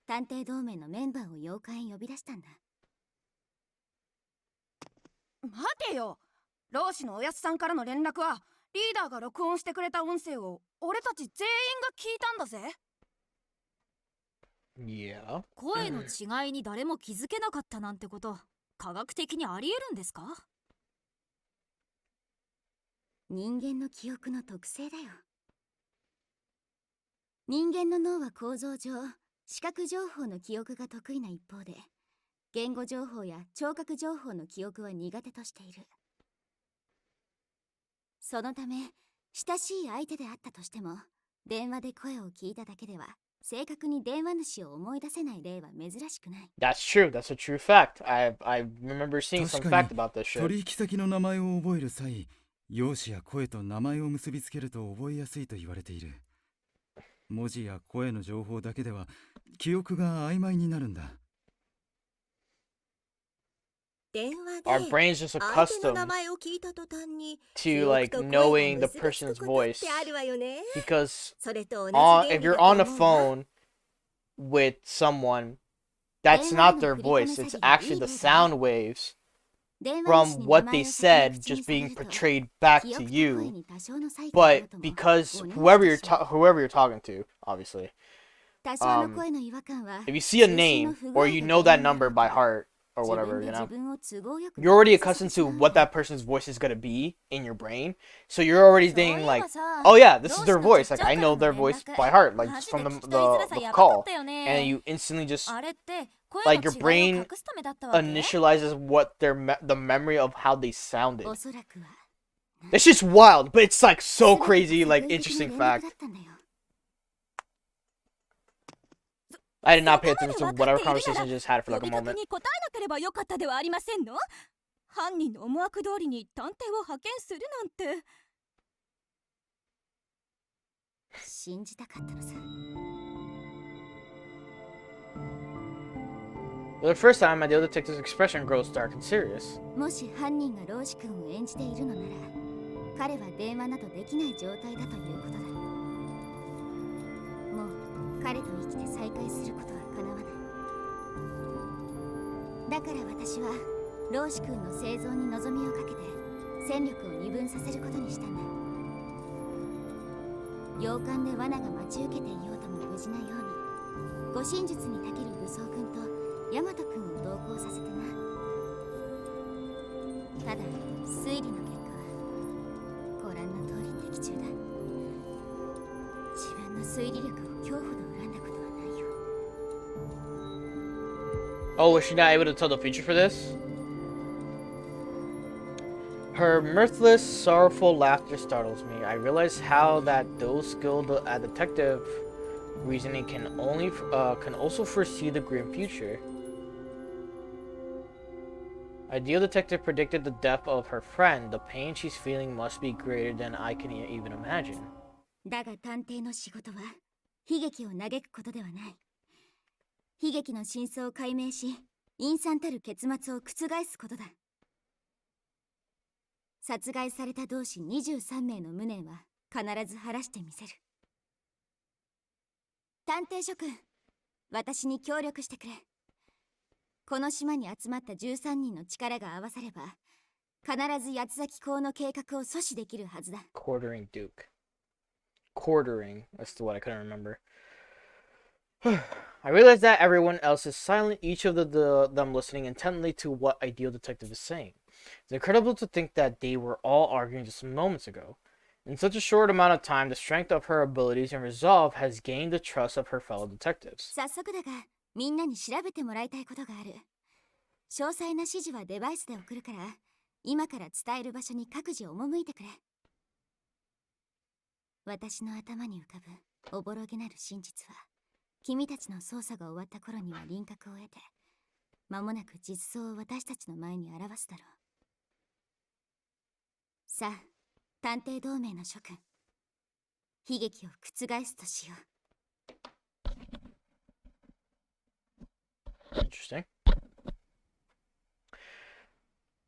探偵同盟のメンバーを8日へ呼び出したんだ。待てよ、老子のおやつさんからの連絡は、リーダーが録音してくれた音声を俺たち全員が聞いたんだぜ。Yeah. 声の違いに誰も気づけなかったなんてこと、科学的にありえるんですか？人間の記憶の特性だよ。人間の脳は構造上、視覚情報の記憶が得意な一方で、言語情報や聴覚情報の記憶は苦手としている。そのため、親しい相手であったとしても、電話で声を聞いただけでは、正確に電話主を思い出せない例は珍しくない。That's true. That's a true fact. I remember seeing some fact about this shit. 取引先の名前を覚える際、容姿や声と名前を結びつけると覚えやすいと言われている。文字や声の情報だけでは記憶が曖昧になるんだ。Our brain's just accustomed to like knowing the person's voice because if you're on a phone with someone, that's not their voice. It's actually the sound waves from what they said just being portrayed back to you. But because whoever you're talking to, obviously, if you see a name or you know that number by heart or whatever, you know, you're already accustomed to what that person's voice is gonna be in your brain, so you're already thinking like, oh yeah, this is their voice. Like I know their voice by heart, like just from the call, and you instantly just like your brain initializes what the memory of how they sounded. It's just wild, but it's like so crazy, like interesting fact. I did not pay attention to whatever conversation I just had for like a moment. 犯人の思惑通りに探偵を派遣するなんて。信じたかったのさ。For the first time, my deal detective's expression grows dark and serious. もし犯人が老子君を演じているのなら、彼は電話などできない状態だということだ。もう彼と生きて再会することは叶わない。だから私は老子君の生存に望みをかけて戦力を二分させることにしたんだ。洋館で罠が待ち受けていようとも無事なように、護身術に長ける武装君と大和君を同行させてな。ただ推理の結果、ご覧の通り的中だ。自分の推理力を今日ほど恨んだことはないよ。 Oh, was she not able to tell the future for this? Her mirthless, sorrowful laughter startles me. I realize how that those skilled at detective reasoning can also foresee the grim future. Ideal detective predicted the death of her friend. The pain she's feeling must be greater than I can even imagine. だが探偵の仕事は悲劇を嘆くことではない。悲劇の真相を解明し、陰惨たる結末を覆すことだ。殺害された同志23名の無念は必ず晴らしてみせる。探偵諸君、私に協力してくれ。この島に集まった13人の力が合わされば、必ず八つ咲港の計画を阻止できるはずだ。Quartering Duke. Quartering. That's the one I couldn't remember. I realize that everyone else is silent, each of them listening intently to what Ideal Detective is saying. It's incredible to think that they were all arguing just moments ago. In such a short amount of time, the strength of her abilities and resolve has gained the trust of her fellow detectives. 早速だが、みんなに調べてもらいたいことがある。詳細な指示はデバイスで送るから、今から伝える場所に各自赴いてくれ。私の頭に浮かぶおぼろげなる真実は、君たちの捜査が終わった頃には輪郭を得て、間もなく実相を私たちの前に表すだろう。さあ、探偵同盟の諸君、悲劇を覆すとしよう。Interesting.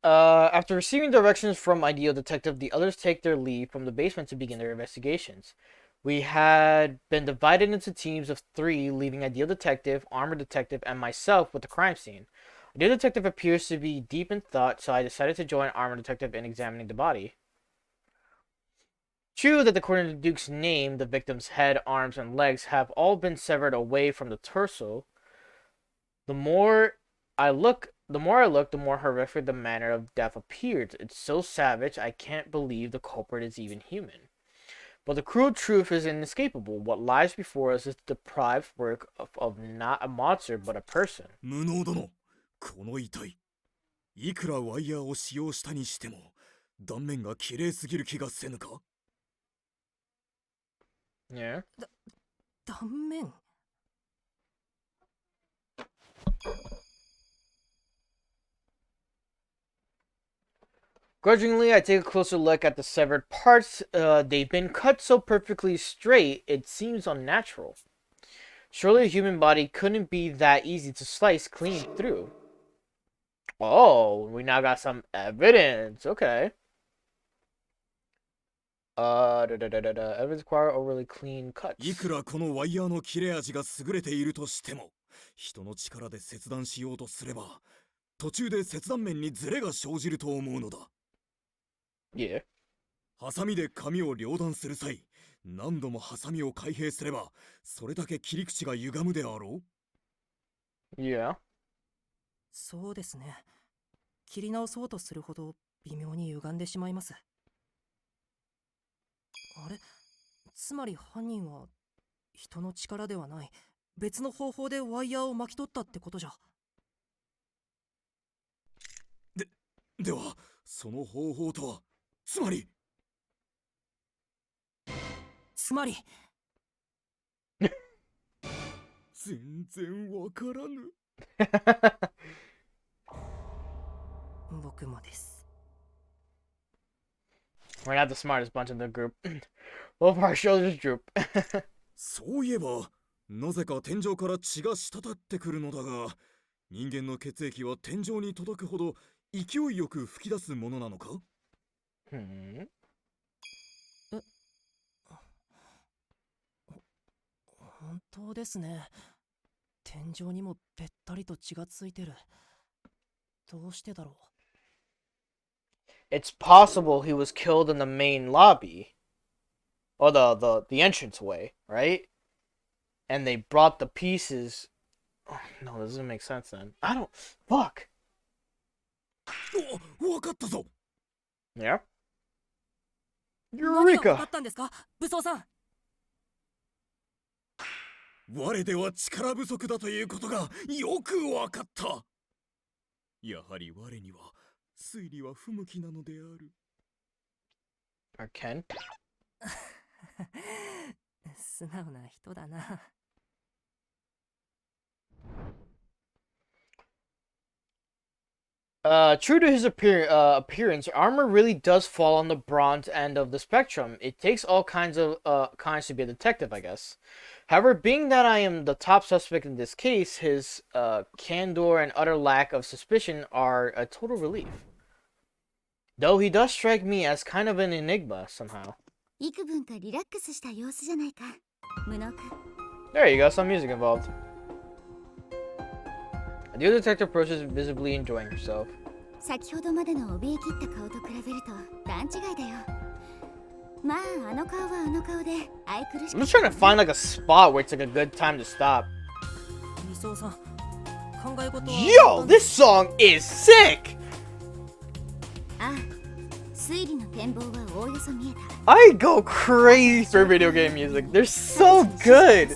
After receiving directions from Ideal Detective, the others take their leave from the basement to begin their investigations. We had been divided into teams of 3, leaving Ideal Detective, Armored Detective, and myself with the crime scene. Ideal Detective appears to be deep in thought, so I decided to join Armored Detective in examining the body. True that according to Duke's name, the victim's head, arms, and legs have all been severed away from the torso. The more I look, the more horrific the manner of death appears. It's so savage, I can't believe the culprit is even human. But the cruel truth is inescapable. What lies before us is the deprived work of not a monster, but a person. 無能殿、この遺体、いくらワイヤーを使用したにしても、断面が綺麗すぎる気がせぬか？ Yeah. 断面。Grudgingly, I take a closer look at the severed parts. They've been cut so perfectly straight, it seems unnatural. Surely a human body couldn't be that easy to slice clean through. Oh, we now got some evidence. Okay. Evidence require overly clean cuts. いくらこのワイヤーの切れ味が優れているとしても、人の力で切断しようとすれば、途中で切断面にズレが生じると思うのだ。Yeah. ハサミで紙を両断する際、何度もハサミを開閉すれば、それだけ切り口が歪むであろう？ Yeah. そうですね。切り直そうとするほど微妙に歪んでしまいます。あれ？つまり犯人は人の力ではない別の方法でワイヤーを巻き取ったってことじゃ。では、その方法とは、つまり全然わからぬ。僕もです。We're not the smartest bunch in the group. Both of our shoulders droop. そういえば、なぜか天井から血が滴ってくるのだが、人間の血液は天井に届くほど勢いよく吹き出すものなのか？本当ですね。天井にもべったりと血がついてる。どうしてだろう。It's possible he was killed in the main lobby. or the entrance way, right? And they brought the pieces. Oh, no, this doesn't make sense then. I don't. Fuck. お、わかったぞ。 Yeah. 何が分か Eureka. ったんですか、武装さん。我では力不足だということがよくわかった。やはり我には推理は不向きなのである。 Or Ken. 素直な人だな。True to his appearance, armor really does fall on the bronze end of the spectrum. It takes all kinds to be a detective, I guess. However, being that I am the top suspect in this case, his candor and utter lack of suspicion are a total relief. Though he does strike me as kind of an enigma somehow. 幾分かリラックスした様子じゃないか。無能か。 There you go, some music involved. The other detective approaches, visibly enjoying herself. 先ほどまでの怯え切った顔と比べると段違いだよ。まあ、あの顔はあの顔で愛くるし I'm く just trying to find like a spot where it's like a good time to stop. 武装さん、考え事は。Yo, this song is sick! ああ、推理の展望はおおよそ見えた。 I go crazy for video game music. They're so good.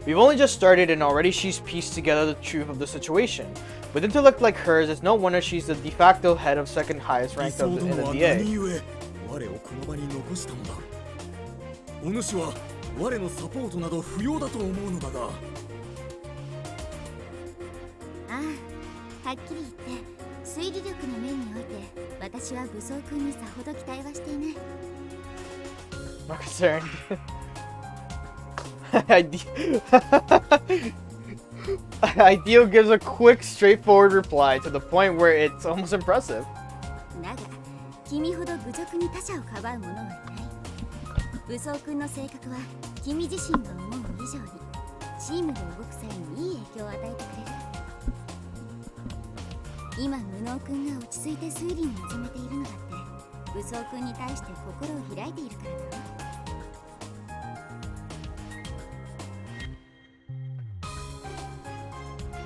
We've only just started and already she's pieced together the truth of the situation. With intellect like hers, it's no wonder she's the de facto head of second highest 理 ranked 想 of ど in も the は何 DA. 故我をこの場に残したのだ。お主は我のサポートなど不要だと思うのだが。ああ、はっきり言って推理力の面において私は武装君にさほど期待はしていない。 Not concerned. Ideal gives a quick, straightforward reply to the point where it's almost impressive. だが君ほど愚直に他者をかばう者はいない。武装君の性格は君自身が思う以上にチームで動く際にいい影響を与えてくれる。今無能君が落ち着いて推理に臨めているのだって武装君に対して心を開いているからだ。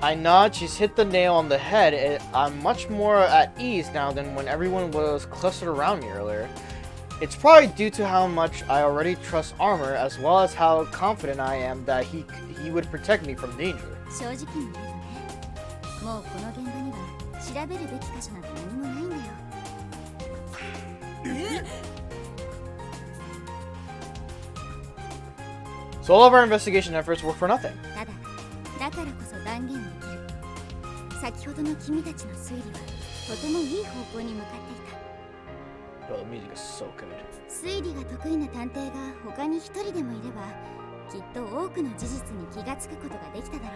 I nod, she's hit the nail on the head. I'm much more at ease now than when everyone was clustered around me earlier. It's probably due to how much I already trust Armor, as well as how confident I am that he would protect me from danger. 正直に言うとね、もうこの現場には調べるべき箇所など何もないんだよ。 So all of our investigation efforts were for nothing. ただ、だからこそ断言できる。先ほどの君たちの推理はとてもいい方向に向かっていた。 Yo, the music is so good. 推理が得意な探偵が他に一人でもいれば、きっと多くの事実に気がつくことができただろ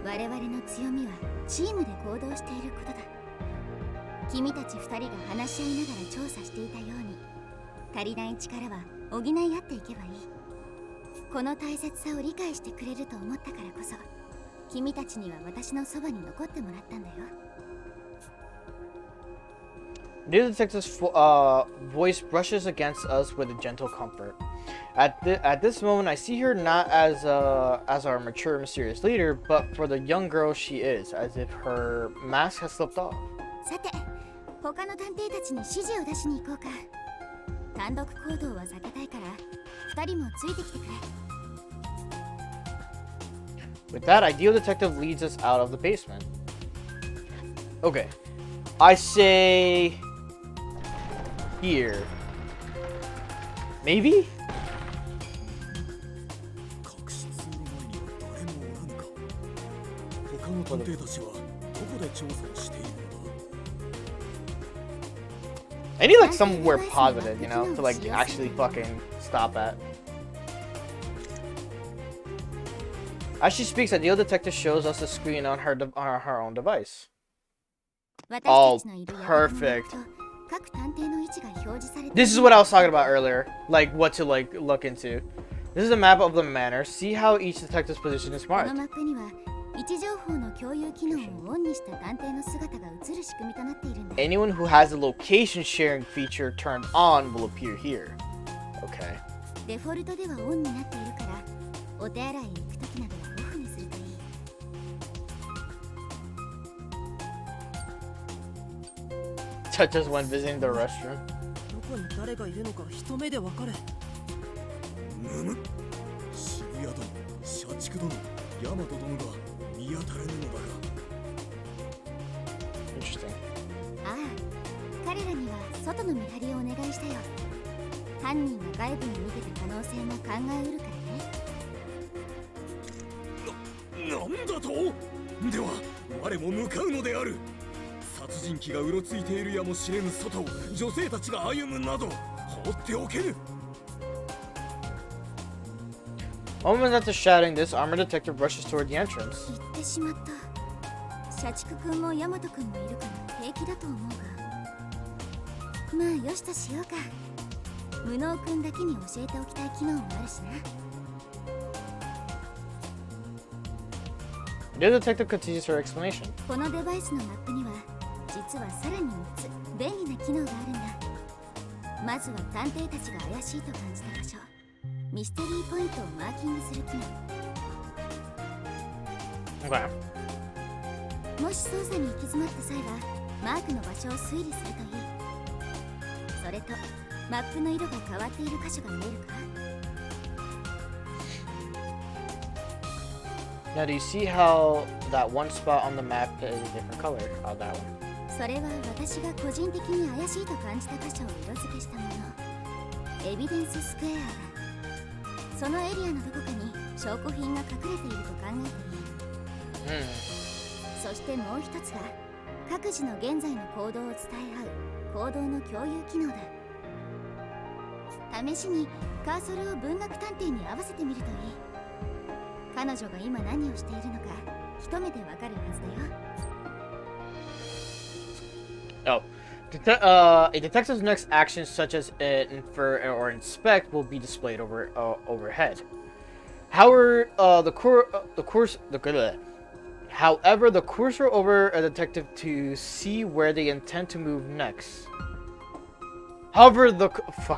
う。我々の強みはチームで行動していることだ。君たち二人が話し合いながら調査していたように、足りない力は補い合っていけばいい。この大切さを理解してくれると思ったからこそ、君たちには私のそばに残ってもらったんだよ。 The detective's voice brushes against us with a gentle comfort. At this moment, I see her not as our mature, mysterious leader, but for the young girl she is, as if her mask has slipped off. さて、他の探偵たちに指示を出しに行こうか。単独行動は避けたいから、二人もついてきてくれ。 With that, Ideal Detective leads us out of the basement. Okay. I say... here. Maybe? 隠し通路前には誰もおらぬか。他の探偵たちはどこで調査をしているのだ。 I need like somewhere positive, you know, to like actually fucking stop at. As she speaks, Ideal Detective shows us the screen on her own device. 私たちのいる山の perfect. と各探偵の位置が表示されている。 This is what I was talking about earlier, like what to like look into. This is a map of the manor. See how each detective's position is この marked. マップには位置情報の共有機能をオンにした探偵の姿が映る仕組みとなっているんだ。 Anyone who has the location sharing feature turned on will appear here. Okay. デフォルトではオンになっているから、お手洗いへ行くときなどはオフにするといい。 Such as when visiting the restroom. どこに誰がいるのか一目でわかる。むむ。渋谷殿、社畜殿、大和殿が見当たらぬのだが。 Interesting. ああ、彼らには外の見張りをお願いしたよ。犯人が外部に逃げた可能性も考えうるからね。なんだと。では我も向かうのである。殺人鬼がうろついているやもしれぬ外を女性たちが歩むなど放っておけぬ。 Moments after shouting this, armored detective rushes toward the entrance. 言ってしまった。社畜くんも大和くんもいるから平気だと思うが。まあよしとしようか。無能くんだけに教えておきたい機能もあるしな。 The detective continues her explanation. このデバイスのマップには実はさらに3つ便利な機能があるんだ。まずは探偵たちが怪しいと感じた場所、ミステリーポイントをマーキングする機能。 Okay. もし捜査に行き詰まった際はマークの場所を推理するといい。それとマップの色が変わっている箇所が見えるか。 Now, do you see how that one spot on the map is a different color? Oh, that one. それは私が個人的に怪しいと感じた箇所を色付けしたもの、エビデンススクエアだ。そのエリアのどこかに証拠品が隠れていると考えていい。そしてもう一つが各自の現在の行動を伝え合う行動の共有機能だ。試しにカーソルを文学探偵に合わせてみるといい。彼女が今何をしているのか一目でわかるはずだよ。 Oh. A detective's next actions, such as infer or inspect, will be displayed overhead. However, the cursor over a detective to see where they intend to move next. Hover the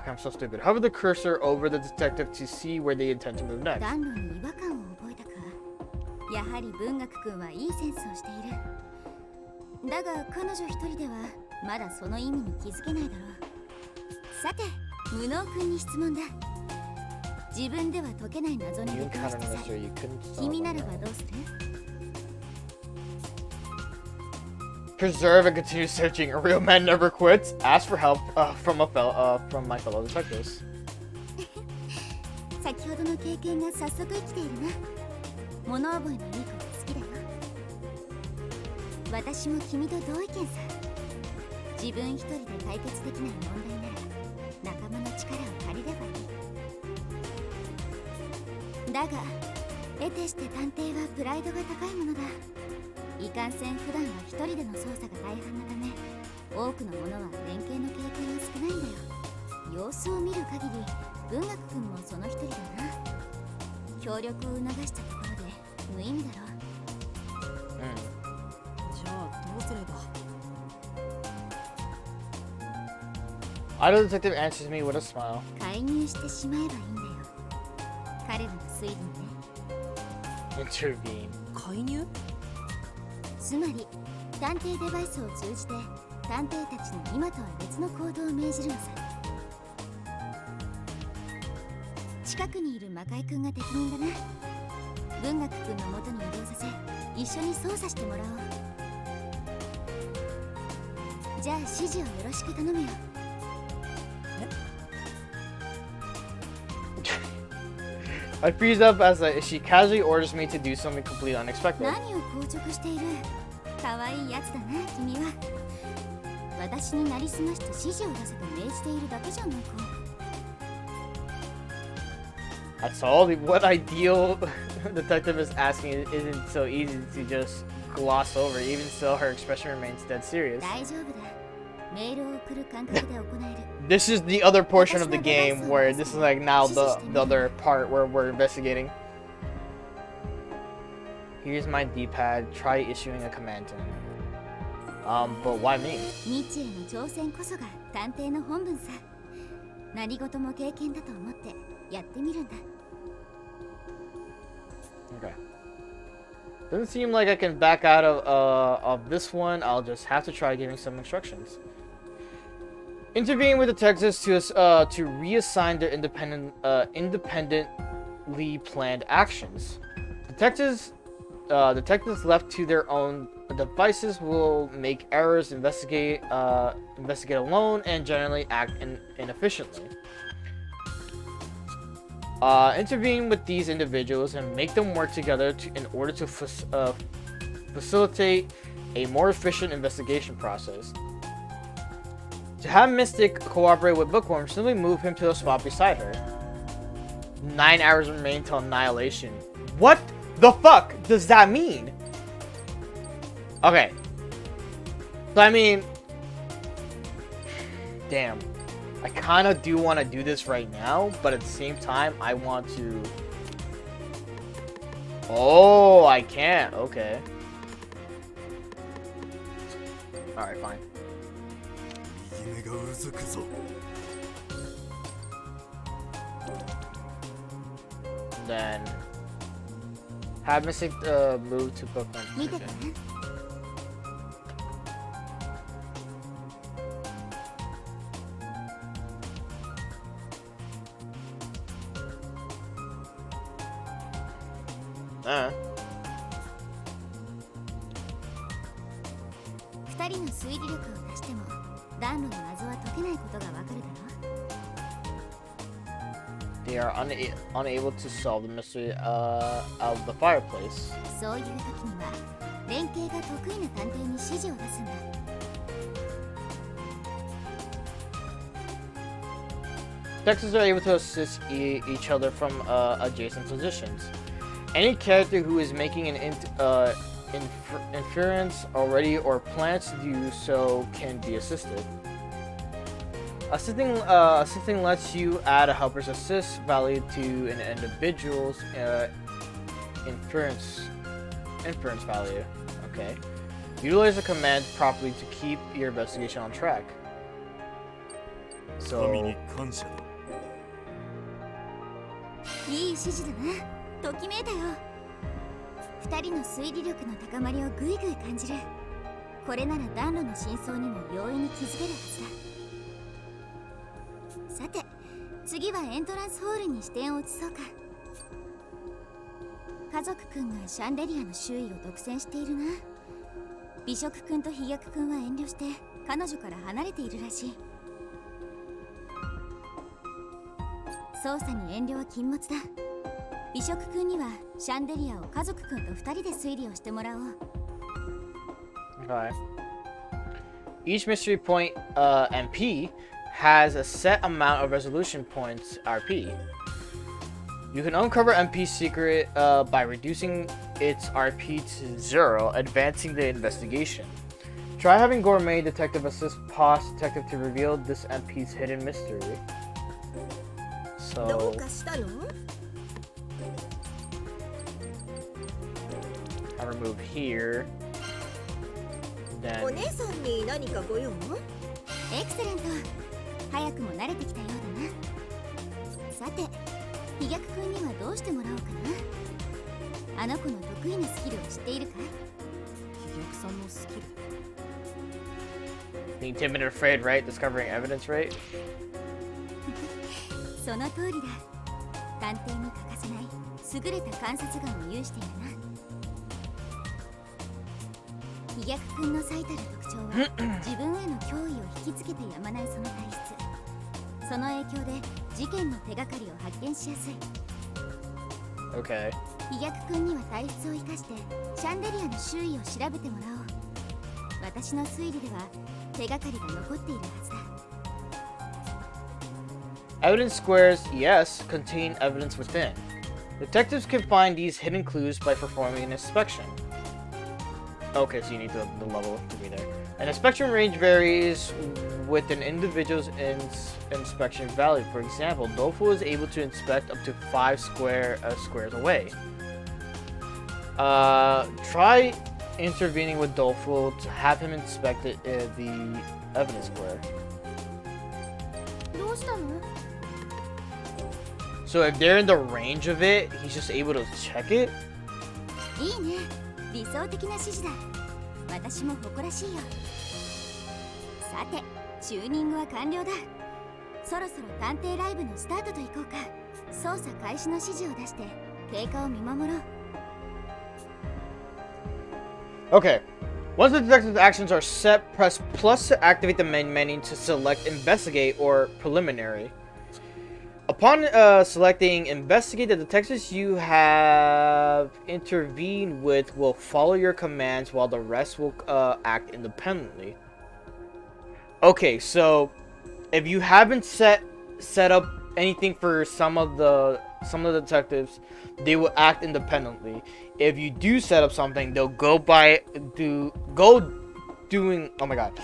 I'm so stupid. Hover the cursor over the detective to see where they intend to move next. 暖炉に違和感を覚えたか。やはり文学くんはいいセンスをしている。だが彼女一人ではまだその意味に気づけないだろう。さて、無能くんに質問だ。自分では解けない謎に出くわした際、君ならばどうする？ Preserve and continue searching. A real man never quits. Ask for help from my fellow detectives. 先ほどの経験が早速生きているな。物覚えのいい子が好きだよ。私も君と同意見さ。自分一人で解決できない問題なら仲間の力を借りればいい。だが得てして探偵はプライドが高いものだ。いかんせん普段は一人での捜査が大半なため、多くの者は連携の経験が少ないんだよ。様子を見る限り文学くんもその一人だな。協力を促したところで無意味だろう。じゃあどうすれば。Idle detective answers me with a smile. 介入してしまえばいいんだよ。彼らの推理にね。 Intervene. 介入？つまり探偵デバイスを通じて探偵たちに今とは別の行動を命じるのさ。近くにいる魔界くんが適任だな。文学くんの元に移動させ一緒に操作してもらおう。じゃあ指示をよろしく頼むよ。I freeze up as she casually orders me to do something completely unexpected. 何を硬直している。可愛いやつだな君は。私になりすまして指示を出せと命じているだけじゃないか。 That's all. What ideal detective is asking isn't so easy to just gloss over, even so her expression remains dead serious. 大丈夫だ。メールを送る感覚で行える。 This is the other portion of the game where this is like now the other part where we're investigating. Here's my D-pad. Try issuing a command to him. But why me? 日への挑戦こそが探偵の本分さ。何事も経験だと思ってやってみるんだ。Okay. Doesn't seem like I can back out of this one. I'll just have to try giving some instructions. Intervene with detectives to reassign their independently planned actions. Detectives left to their own devices will make errors, investigate alone, and generally act inefficiently. Intervene with these individuals and make them work together in order to facilitate a more efficient investigation process. To have Mystic cooperate with Bookworm, simply move him to a spot beside her. 9 hours remain till annihilation. What the fuck does that mean? Okay. So I mean, damn. I kind of do want to do this right now, but at the same time, I want to... Oh, I can't. Okay. Alright, fine. Then... have Mystic move to Bookworm. 見ててね。2人の推理力を足しても暖炉の謎は解けないことがわかるだろう。 They are unable to solve the mystery of the fireplace. そういう時には連携が得意な探偵に指示を出すんだ。 Detectives are able to assist each other from adjacent positions. Any character who is making an inference already or plans to do so can be assisted. Assisting lets you add a helper's assist value to an individual's inference value. Okay. Utilize the command properly to keep your investigation on track. So. いい指示だな。ときめいたよ。2人の推理力の高まりをぐいぐい感じる。これなら暖炉の真相にも容易に気づけるはずだ。さて、次はエントランスホールに視点を移そうか。家族くんがシャンデリアの周囲を独占しているな。美食くんと飛躍くんは遠慮して彼女から離れているらしい。捜査に遠慮は禁物だ。美食くんにはシャンデリアを家族くんと2人で推理をしてもらおう。Okay. Each mystery point MP has a set amount of resolution points RP. You can uncover MP's secret by reducing its RP to 0, advancing the investigation. Try having Gourmet Detective assist Pos Detective to reveal this MP's hidden mystery. So... I remove here. Then... お姉さんに何かご用？エクセレント。早くも慣れてきたようだな。さて、飛躍くんにはどうしてもらおうかな。あの子の得意なスキルを知っているか？飛躍さんのスキル。 Being timid and afraid, right? Discovering evidence, right? その通りだ。探偵に欠かせない優れた観察眼を有しているな。飛躍くんの最たる特徴は自分への脅威を引きつけてやまないその体質。その影響で事件の手がかりを発見しやすい。 Okay. 飛躍くんには体質を生かしてシャンデリアの周囲を調べてもらおう。私の推理では手がかりが残っているはずだ。 Evidence squares, yes, contain evidence within. Detectives can find these hidden clues by performing an inspection. Okay, so you need the level to be there. An inspection range varies with an individual's inspection value. For example, Dofu is able to inspect up to 5 squares away. Try intervening with Doleful to have him inspect the evidence square. どうしたの？ So if they're in the range of it, he's just able to check it? いいね。理想的な指示だ。私も誇らしいよ。さて、チューニングは完了だ。そろそろ探偵ライブのスタートといこうか。捜査開始の指示を出して経過を見守ろう。 Okay. Once the detective's actions are set, press plus to activate the main menu to select investigate or preliminary. Upon selecting investigate, the detectives you have intervened with will follow your commands while the rest will act independently. Okay, so if you haven't set up anything for some of the detectives, they will act independently. If you do set up something, they'll doing, oh my god.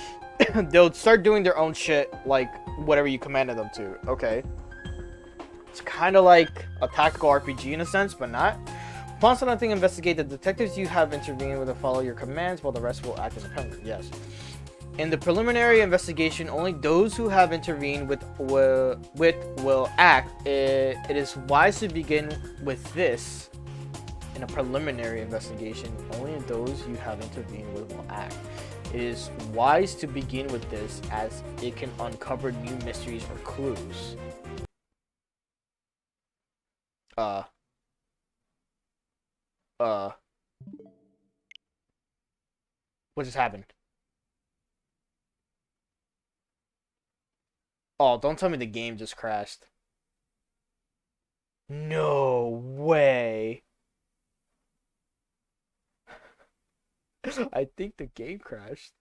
They'll start doing their own shit, like whatever you commanded them to. Okay. It's kind of like a tactical RPG in a sense, but not. Upon selecting investigate, the detectives you have intervened with will follow your commands while the rest will act independently. Yes. In the preliminary investigation, only those who have intervened with will act. It is wise to begin with this. In a preliminary investigation, only those you have intervened with will act. It is wise to begin with this as it can uncover new mysteries or clues. What just happened? Oh, don't tell me the game just crashed. No way. I think the game crashed.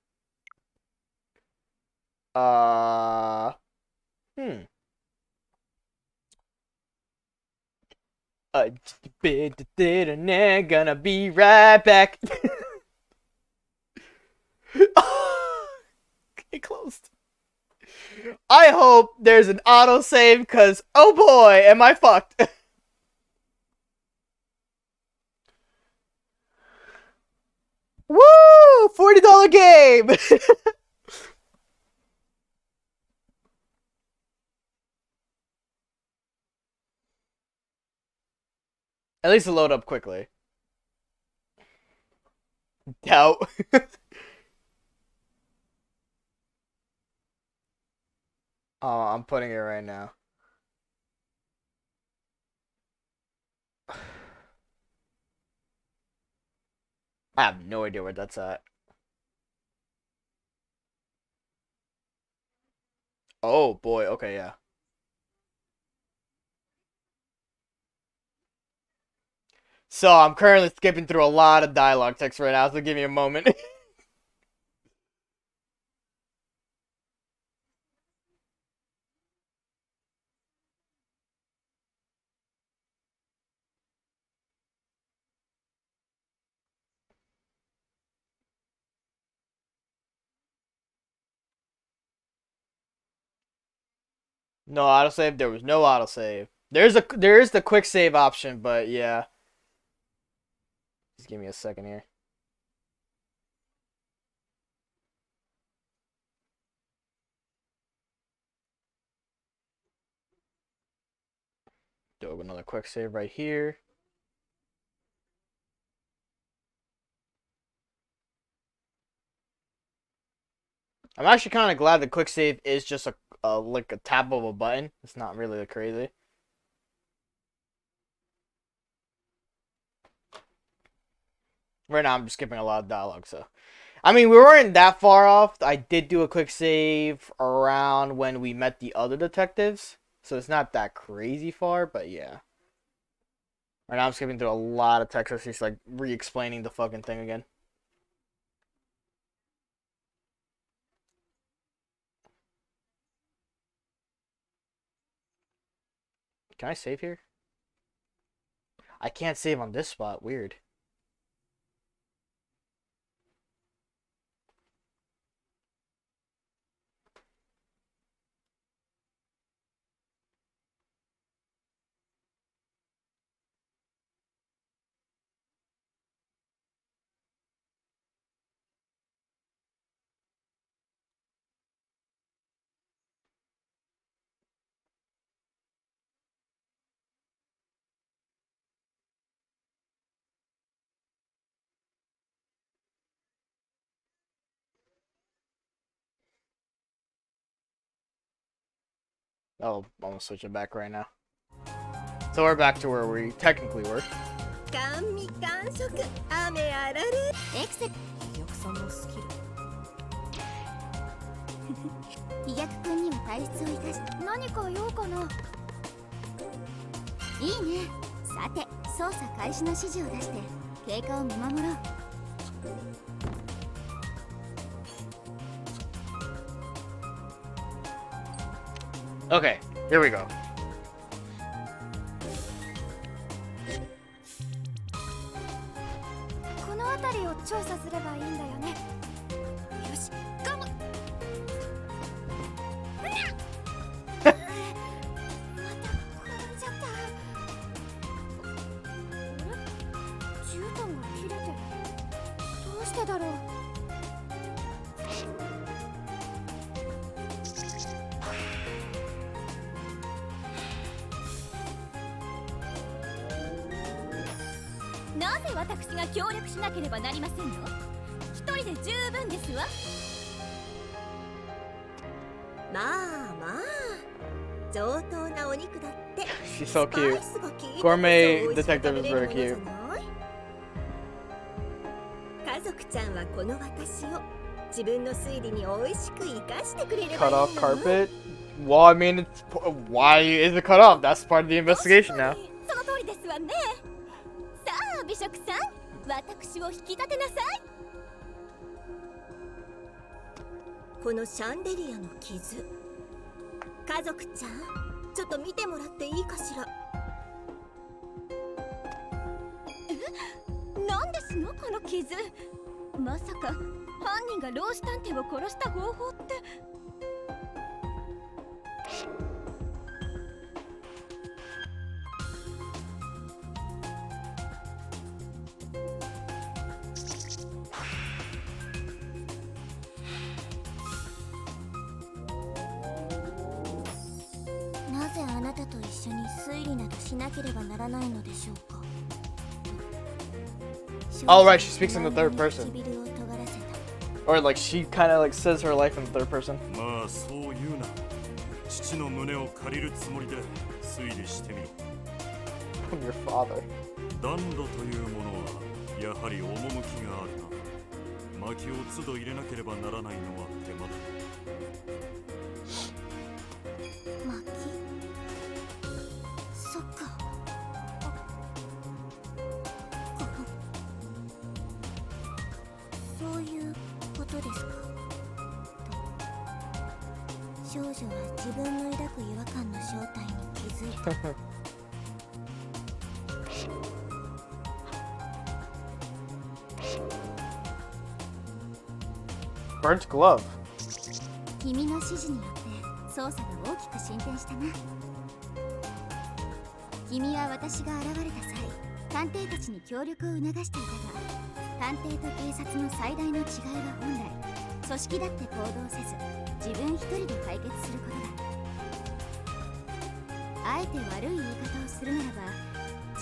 Hmm. Just a bit, gonna be right back. It closed. I hope there's an autosave, because, oh boy, am I fucked. Woo! $40 game! At least it load up quickly. Doubt. Oh, I'm putting it right now. I have no idea where that's at. Oh boy, okay, yeah. So I'm currently skipping through a lot of dialogue text right now, so give me a moment. No autosave, there was no autosave. There is the quick save option, but yeah. Just give me a second here. Do another quick save right here. I'm actually kind of glad the quick save is just like a tap of a button. It's not really crazy. Right now, I'm just skipping a lot of dialogue, so. I mean, we weren't that far off. I did do a quick save around when we met the other detectives, so it's not that crazy far, but yeah. Right now, I'm skipping through a lot of text messages, like re-explaining the fucking thing again. Can I save here? I can't save on this spot. Weird. Oh, I'm gonna switch it back right now. So we're back to where we technically were. 甘味完食雨あられエクセ飛躍さんのスキル。飛躍くんには体質を生かし何か用かな。いいね。さて操作開始の指示を出して経過を見守ろう。Okay, here we go. この辺りを調査すればいいんだよね。よし、ガム。また転んじゃった。あれ？絨毯が切れてる。どうしてだろう。なぜ私が協力しなければなりませんの？一人で十分ですわ。まあまあ上等なお肉だって She's so スパ cute. イスが効いてて Gourmet 美味しく detective 食べ is れる very ものじゃ cute. ない？家族ちゃんはこの私を自分の推理に美味しく生かしてくれればい Cut いの off carpet? Well, I mean, it's, why is it cut off? That's part of the investigation now. その通りですわね。さあ美食さん、私を引き立てなさい。このシャンデリアの傷、家族ちゃんちょっと見てもらっていいかしら。何ですのこの傷。まさか犯人が老子探偵を殺した方法って。なぜあなたと一緒に推理などしなければならないのでしょうか。 Oh, right, she speaks in the third person. 唇を尖らせた。 Or like she kind of like says her life in the third person. まあそう言うな。父の胸を借りるつもりで推理してみる。 From your father. 暖炉というものはやはり趣があるな。薪を都度入れなければならないのは手間だ。薪。そっか。そういうことですか。少女は自分の抱く違和感の正体に気づいた。Burnt glove. 君の指示によって捜査が大きく進展したな。君は私が現れた際、探偵たちに協力を促していたが、探偵と警察の最大の違いは本来、組織だって行動せず、自分一人で解決することだ。あえて悪い言い方をするならば、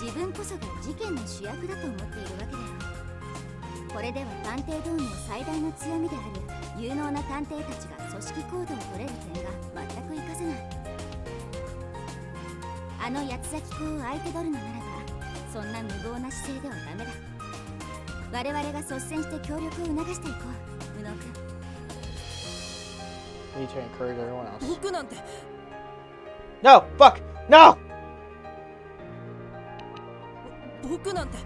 自分こそが事件の主役だと思っているわけだよ。これでは探偵同盟最大の強みである有能な探偵たちが組織行動を取れる点が全く活かせない。あの八つ咲き子を相手取るのならば、そんな無謀な姿勢ではダメだ。我々が率先して協力を促していこう、宇野くん。Need to encourage everyone else. 僕なんて No! Fuck! No! 僕なんて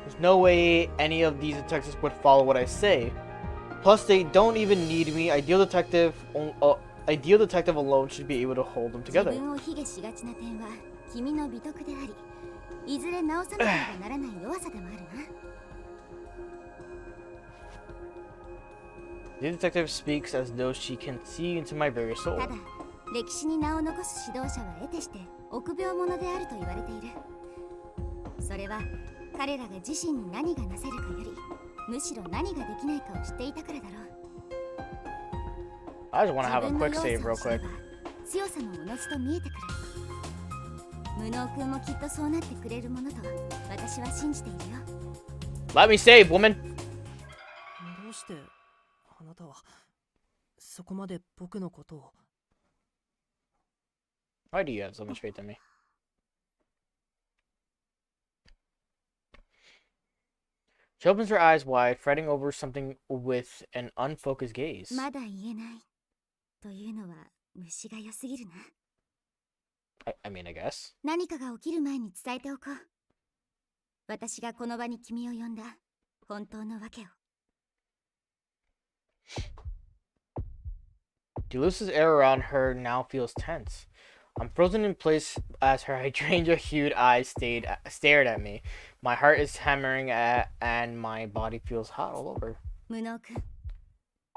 There's no way any of these detectives would follow what I say. Plus, they don't even need me. Ideal detective alone should be able to hold them 自 together. 分を卑下しがちな点は君の美徳であり、いずれ直さなければならない弱さでもあるな。The detective speaks as though she can see into my very soul. ただ、歴史に名を残す指導者は得てして臆病者であると言われている。それは彼らが自身に何がなせるかより、むしろ何ができないかを知っていたからだろう。 I just want to have a 自分の quick 弱 save さ real を知れ quick. ば強さのおのずと見えてくる。無能君もきっとそうなってくれるものと私は信じているよ。 Let me save, woman! どうしてあなたはそこまで僕のことを。 Why do you have so much faith in me? She opens her eyes wide, fretting over something with an unfocused gaze. まだ言えないというのは虫が良すぎるな。 I mean, I guess. 何かが起きる前に伝えておこう。私がこの場に君を呼んだ本当の訳を。 Deluce's air around her now feels tense. I'm frozen in place as her hydrangea-hued eyes stared at me. My heart is hammering and my body feels hot all over. 無能くん、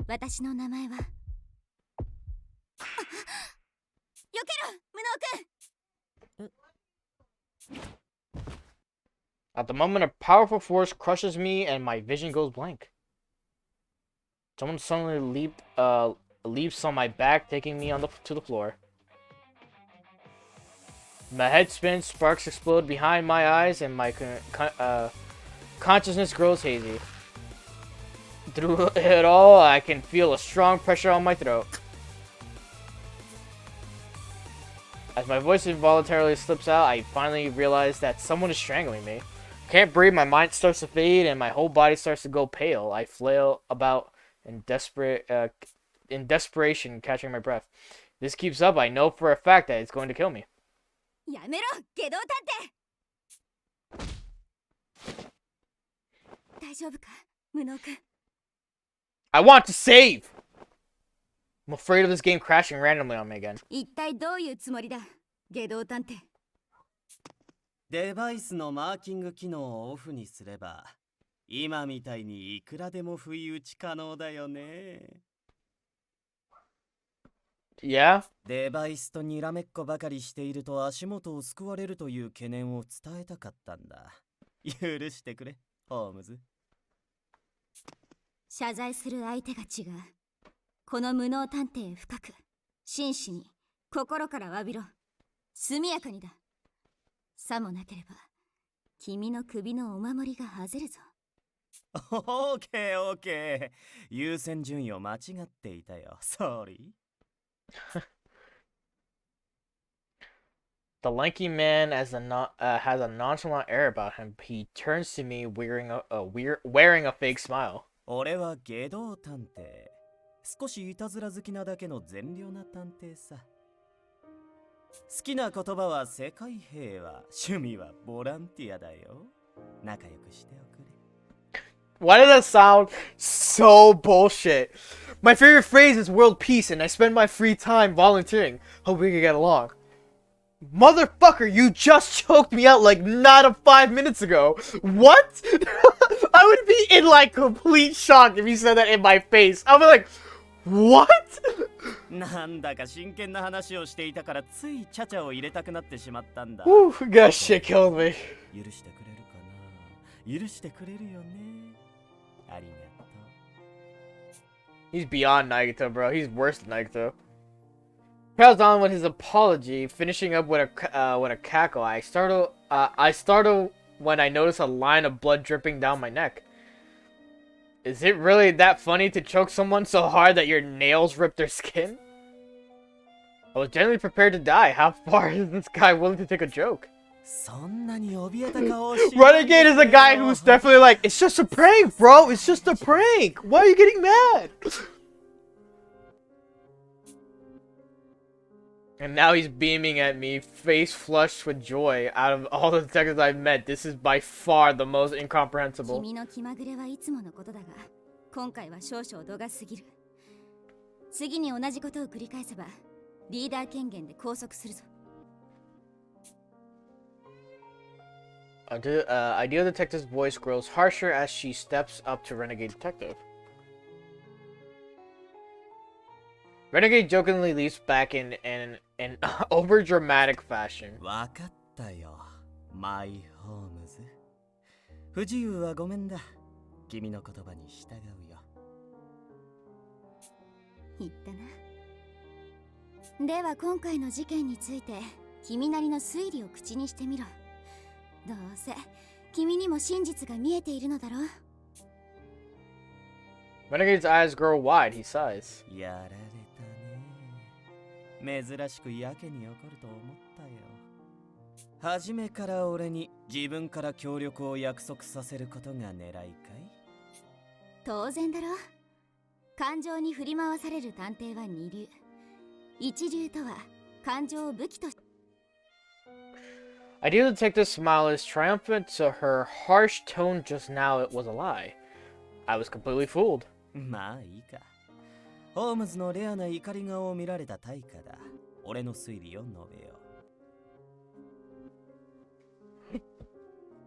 私の名前は。よけろ、無能くん。 At the moment, a powerful force crushes me and my vision goes blank. Someone suddenly leaps on my back, taking me to the floor. My head spins, sparks explode behind my eyes, and my consciousness grows hazy. Through it all, I can feel a strong pressure on my throat. As my voice involuntarily slips out, I finally realize that someone is strangling me. Can't breathe, my mind starts to fade, and my whole body starts to go pale. I flail about in desperation, catching my breath. If this keeps up, I know for a fact that it's going to kill me. やめろ、下道探偵。大丈夫か、無能くん。 I want to save! I'm afraid of this game crashing randomly on me again. 一体どういうつもりだ、下道探偵。デバイスのマーキング機能をオフにすれば、今みたいにいくらでも不意打ち可能だよね。 Yeah? デバイスとにらめっこばかりしていると足元を救われるという懸念を伝えたかったんだ。許してくれ、ホームズ。謝罪する相手が違う。この無能探偵へ深く、真摯に、心から詫びろ。速やかにだ。さもなければ、君の首のお守りが外れるぞ。オーケーオーケー。優先順位を間違っていたよ。ソーリー。The lanky man has a nonchalant air about him. He turns to me wearing a fake smile. 俺は下道探偵。少しいたずら好きなだけの善良な探偵さ。好きな言葉は世界平和、趣味はボランティアだよ。仲良くしておくれ。 Why does that sound so bullshit? My favorite phrase is world peace, and I spend my free time volunteering. Hope we can get along. Motherfucker, you just choked me out like not 5 minutes ago. What? I would be in like complete shock if you said that in my face. I'd be like, what? なんだか真剣な話をしていたからついチャチャを入れたくなってしまったんだ。 Whew, that shit killed me. 許してくれるかな。許してくれるよね。ありがとう。 He's beyond Nagito, bro. He's worse than Nagito. Prows on with his apology, finishing up with a cackle. I startle when I notice a line of blood dripping down my neck. Is it really that funny to choke someone so hard that your nails rip their skin? I was generally prepared to die. How far is this guy willing to take a joke? そんなに怯えた顔をし Renegade is a guy who's definitely like, it's just a prank, bro. It's just a prank. Why are you getting mad? And now he's beaming at me, face flushed with joy. Out of all the detectives I've met, this is by far the most incomprehensible. 君の気まぐれはいつものことだが、今回は少々度が過ぎる。次に同じことを繰り返せば、リーダー権限で拘束するぞ。Ideal Detective's voice grows harsher as she steps up to Renegade Detective. Renegade jokingly leaps back in an over-dramatic fashion. わかったよ、マイホームズ。不自由はごめんだ。君の言葉に従うよ。言ったな。では今回の事件について、君なりの推理を口にしてみろ。どうせ君にも真実が見えているのだろう。Renegade's eyes grow wide. He sighs. やられたね。珍しくやけに怒ると思ったよ。初めから俺に自分から協力を約束させることが狙いかい？当然だろ。感情に振り回される探偵は二流。一流とは感情を武器とし Ideal Detective's smile is triumphant, so her harsh tone just now it was a lie. I was completely fooled. まあいいか。ホームズのレアな怒り顔を見られた対価だ。俺の推理を述べよう。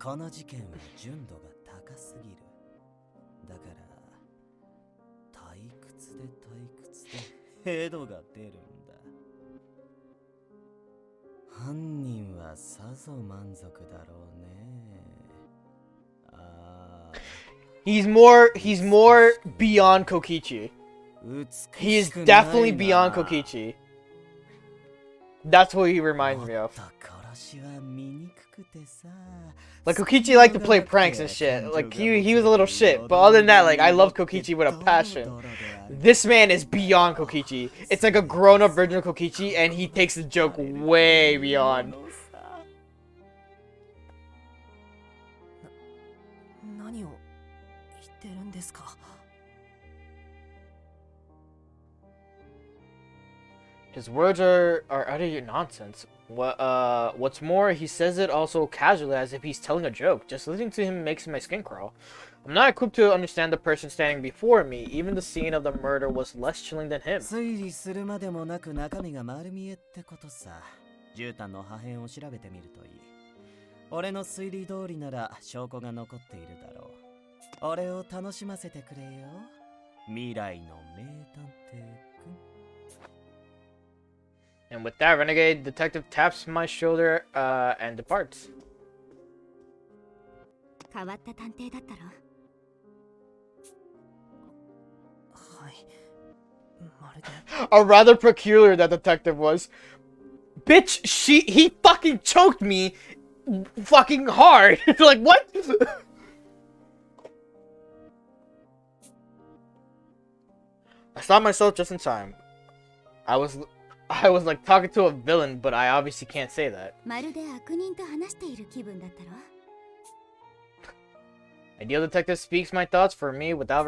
この事件は純度が高すぎる。だから退屈でヘドが出るんだ。犯人はさぞ満足だろうね。ああ。He's more beyond Kokichi. He is definitely beyond Kokichi. That's what he reminds me of. Like Kokichi liked to play pranks and shit. Like he was a little shit, but other than that, like I love Kokichi with a passion. This man is beyond Kokichi. It's like a grown-up version of Kokichi, and he takes the joke way beyond. His words are utter nonsense. What's more, he says it also casually as if he's telling a joke. Just listening to him makes my skin crawl. I'm not equipped to understand the person standing before me. Even the scene of the murder was less chilling than him. 推理するまでもなく中身が丸見えってことさ。絨毯の破片を調べてみるといい。俺の推理通りなら証拠が残っているだろう。俺を楽しませてくれよ。未来の名探偵くん。And with that, Renegade Detective taps my shoulder and departs. 変わった探偵だったろ。はい。まるで。A rather peculiar that detective was. Bitch, he fucking choked me fucking hard. Like, what? I stopped myself just in time. I was like talking to a villain, but I obviously can't say that. まるで悪人と話している気分だったろ。Ideal Detective speaks my thoughts for me without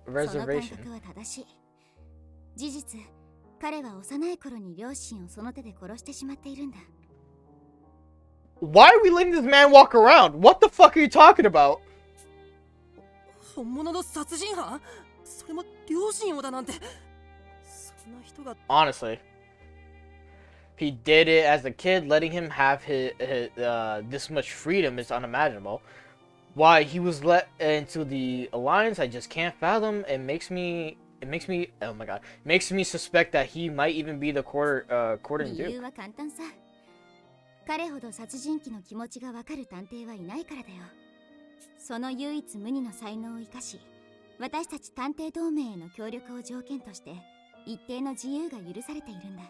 reservation. その感覚は正しい。事実、彼は幼い頃に両親をその手で殺してしまっているんだ。Why are we letting this man walk around? What the fuck are you talking about? 本物の殺人犯？それも両親をだなんて。そんな人が。Honestly. He did it as a kid, letting him have his this much freedom is unimaginable. Why he was let into the alliance, I just can't fathom. It makes me, oh my god, makes me suspect that he might even be the courting duke. 理由は簡単さ。彼ほど殺人鬼の気持ちがわかる探偵はいないからだよ。その唯一無二の才能を生かし、私たち探偵同盟への協力を条件として一定の自由が許されているんだ。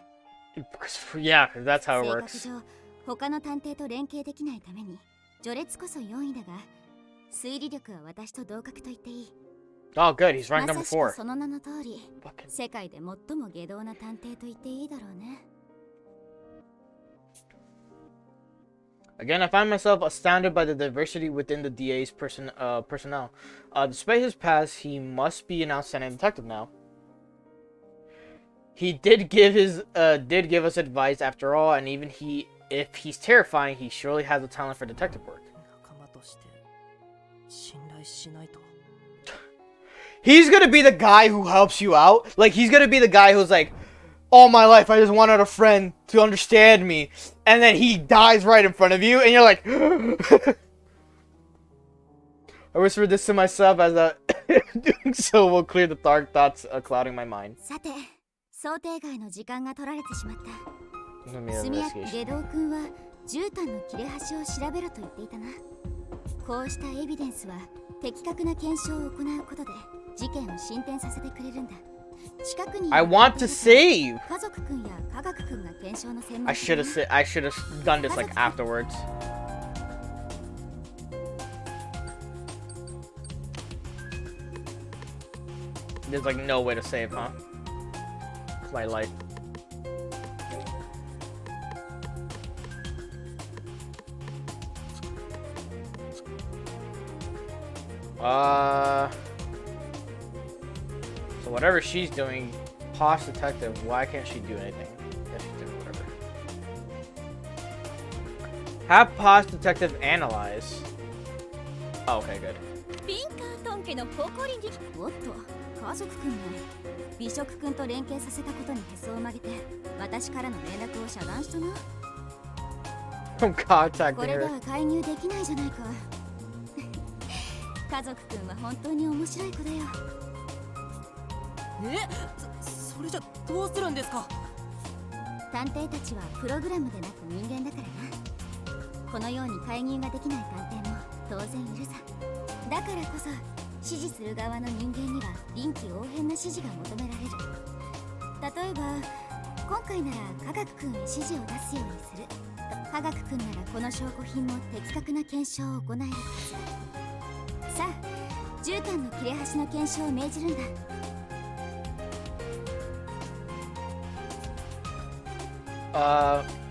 Yeah, that's how it works. 性格上、他の探偵と連携できないために序列こそ4位だが、推理力は私と同格と言っていい。Oh, good. He's ranked ま number さし 4. くその名の通り、世界で最も下道な探偵と言っていいだろうね。Again, I find myself astounded by the diversity within the DA's personnel. Despite his past, he must be an outstanding detective now. He did give us advice after all, and even if he's terrifying, he surely has a talent for detective work. He's gonna be the guy who helps you out. Like, he's gonna be the guy who's like, all my life I just wanted a friend to understand me, and then he dies right in front of you, and you're like, I whispered this to myself as doing so will clear the dark thoughts clouding my mind. さて、想定外の時間が取られてしまった。 Let me have 速 an やか investigation. 下道君は絨毯の切れ端を調べろと言っていたな。こうしたエビデンスは的確な検証を行うことで事件を進展させてくれるんだ。近くに I want to save. 家族君や科学君が検証の専門 I should have done this like afterwards. There's like no way to save, huh? My life. So whatever she's doing, Posh Detective, why can't she do anything? Guess she's doing whatever. Have Posh Detective analyze. Oh, okay, good. ピンカートン家の誇りにおっと家族くんも美食くんと連携させたことにへそを曲げて私からの連絡を遮断したな I'm contacting これで her. は介入できないじゃないか家族くんは本当に面白い子だよそれじゃどうするんですか？探偵たちはプログラムでなく人間だからなこのように介入ができない探偵も当然いるさだからこそ指示する側の人間には臨機応変な指示が求められる例えば今回なら科学くんへ指示を出すようにする科学くんならこの証拠品の的確な検証を行えるはずさあ絨毯の切れ端の検証を命じるんだ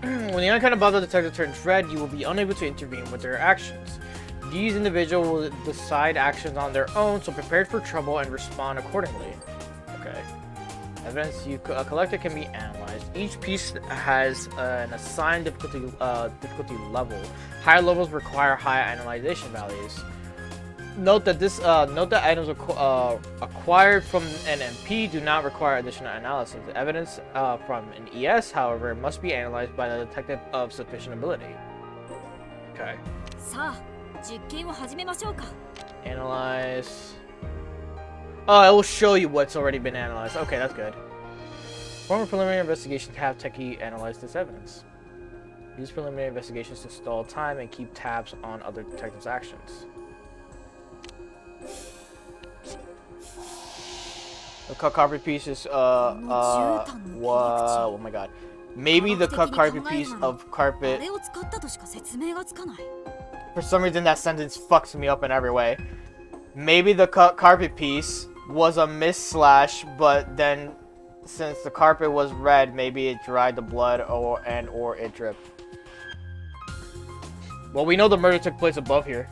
When the unkind above the detective turns red, you will be unable to intervene with their actions. These individuals will decide actions on their own, so prepared for trouble and respond accordingly. Okay. Evidence you collected can be analyzed. Each piece has an assigned difficulty level. Higher levels require high analyzation values. Note that items acquired from an MP do not require additional analysis. Evidence from an ES, however, must be analyzed by the detective of sufficient ability. Okay. さあ実験を始めましょうか Analyze. Oh, it will show you what's already been analyzed. Okay, that's good. Perform a preliminary investigation to have Techie analyze this evidence. Use preliminary investigations to stall time and keep tabs on other detectives' actions. The cut carpet piece is oh my god. Maybe the cut carpet piece of carpet. あれを使ったとしか説明がつかない For some reason that sentence fucks me up in every way. Maybe the cut carpet piece was a miss/, but then since the carpet was red, maybe it dried the blood or it dripped. Well, we know the murder took place above here,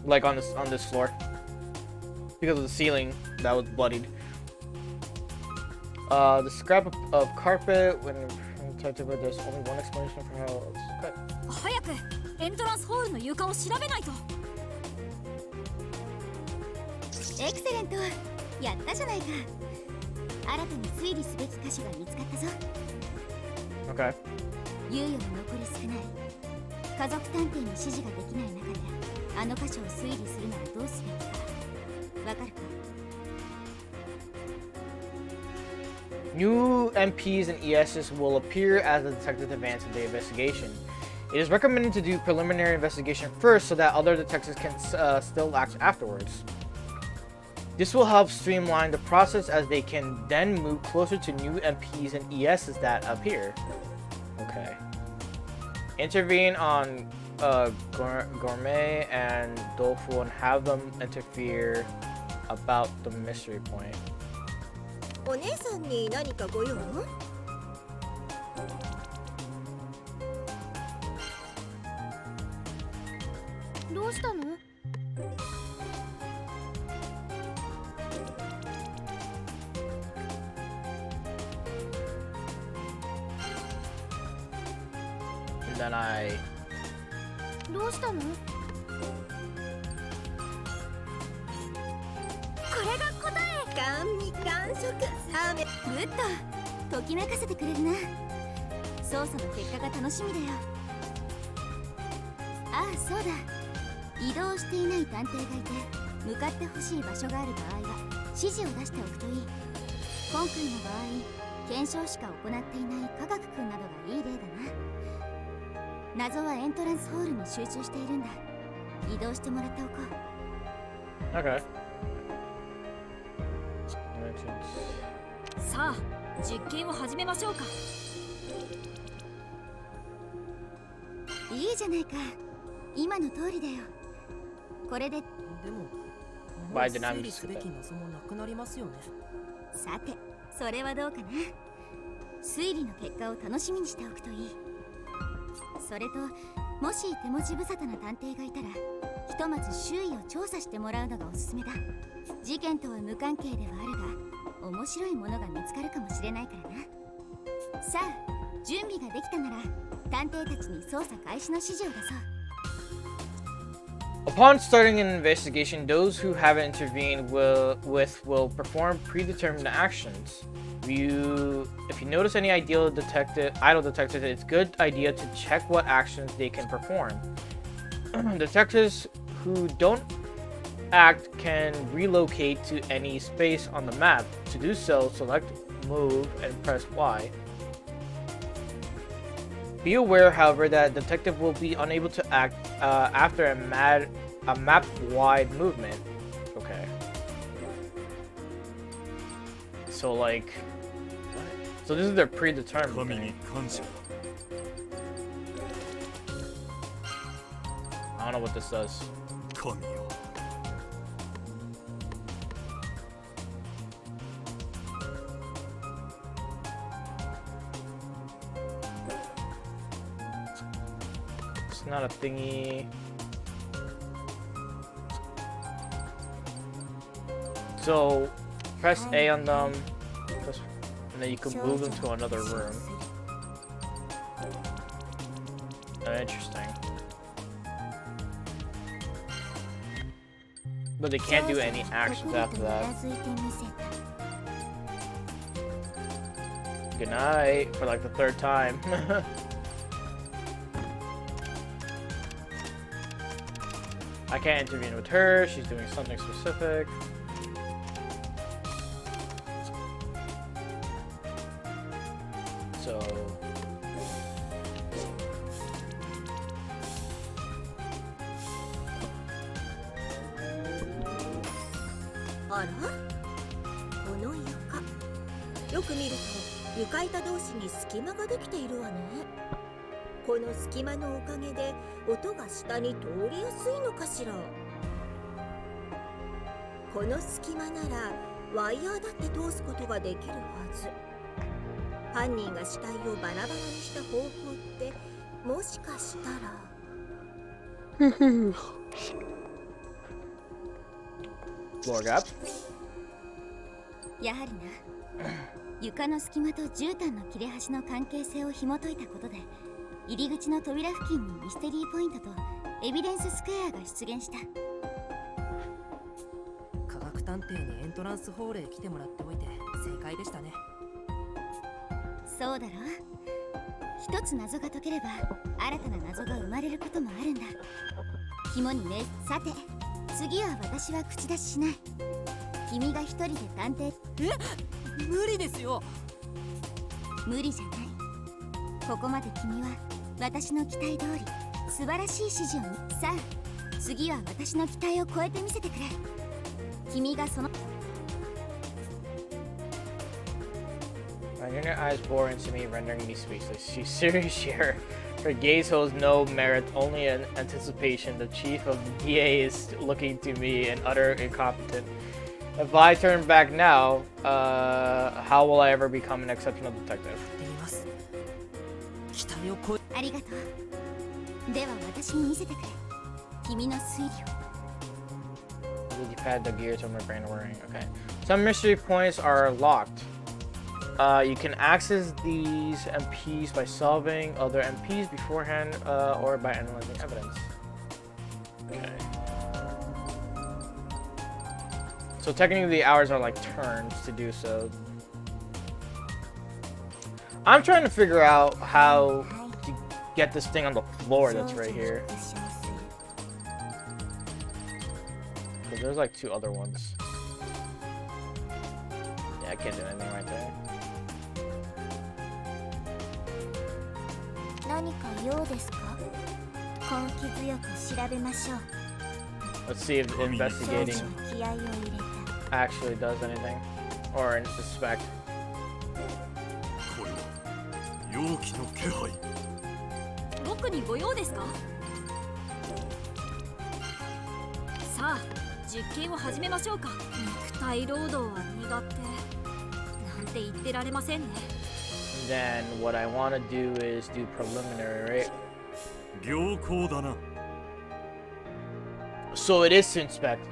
like on this floor, because of the ceiling that was bloodied. The scrap of carpet when there's only one explanation for how it's cut. 早くエントランスホールの床を調べないとエクセレントやったじゃないか新たに推理すべき箇所が見つかったぞ Okay. 猶予も残り少ない家族探偵に指示ができない中であの箇所を推理するならどうすべきかわかるか New MPs and ESs will appear as the detectives advance in the investigation. It is recommended to do preliminary investigation first so that other detectives can still act afterwards. This will help streamline the process as they can then move closer to new MPs and ESs that appear. Okay. Intervene on Gourmet and Doleful and have them interfere about the mystery point. お姉さんに何かご用？どうしたの？Then I どうしたの？これが答え。甘味完食サーメン。グッドときめかせてくれるな捜査の結果が楽しみだよああそうだ移動していない探偵がいて向かってほしい場所がある場合は指示を出しておくといい今回の場合検証しか行っていない科学くんなどがいい例だな謎はエントランスホールに集中しているんだ移動してもらっておこう okay. さあ実験を始めましょうかいいじゃないか今の通りだよこれででも Why did I 整理 miss すべ that? き謎もなくなりますよね。さてそれはどうかな。推理の結果を楽しみにしておくといい。それともし手持ち無沙汰な探偵がいたらひとまず周囲を調査してもらうのがおすすめだ。事件とは無関係ではあるが面白いものが見つかるかもしれないからな。さあ準備ができたなら探偵たちに捜査開始の指示を出そう。 Upon starting an investigation, those who haven't intervened will perform predetermined actions. If you notice any idle detectives, it's a good idea to check what actions they can perform. Detectives who don't act can relocate to any space on the map. To do so, select move and press Y. Be aware, however, that detective will be unable to act after a map-wide movement. Okay. So like, so this is their predetermined 神 thing. に感謝。 I don't know what this does. 神よ。 It's not a thingy. So, press A on them, and then you can move them to another room. Oh, interesting. But they can't do any actions after that. Good night, for like the third time. I can't intervene with her, she's doing something specific. So...あら、この床、よく見ると床板同士に隙間ができているわね。この隙間のおかげで音が下に通りやすいのかしら。この隙間ならワイヤーだって通すことができるはず。犯人が死体をバラバラにした方法ってもしかしたら。Floor gap? やはりな。床の隙間と絨毯の切れ端の関係性を紐解いたことで入り口の扉付近にミステリーポイントとエビデンススクエアが出現した。科学探偵にエントランスホールへ来てもらっておいて正解でしたね。そうだろ。一つ謎が解ければ新たな謎が生まれることもあるんだ。肝に銘さて次は私は口出ししない。君が一人で探偵。無理ですよ。無理じゃない。ここまで君は私の期待通り素晴らしい指示をさあ次は私の期待を超えてみせてくれ。君がその My inner eyes bore into me, rendering me speechless. She's serious here. Her gaze holds no merit, only an anticipation. The chief of the DA is looking to me, an utter incompetent. If I turn back now, how will I ever become an exceptional detective? 期待を超え。ありがとう。では私に見せてくれ。君の推理を。You pad the gears of my brain whirring. Okay. Some mystery points are locked. You can access these MPs by solving other MPs beforehand or by analyzing evidence. Okay. So technically the hours are like turns to do so. I'm trying to figure out how to get this thing on the floor that's right here. Because there's like two other ones. Yeah, I can't do anything right there. 何か用ですか？根気強く調べましょう。 Let's see if investigating 気合を入れた。 actually does anything. Or inspect. これは容器の気配。僕にご用ですか？さあ実験を始めましょうか。肉体労働は苦手なんて言ってられませんね。 Then what I want to do is do preliminary, right? 良好だな。 So it is to inspect.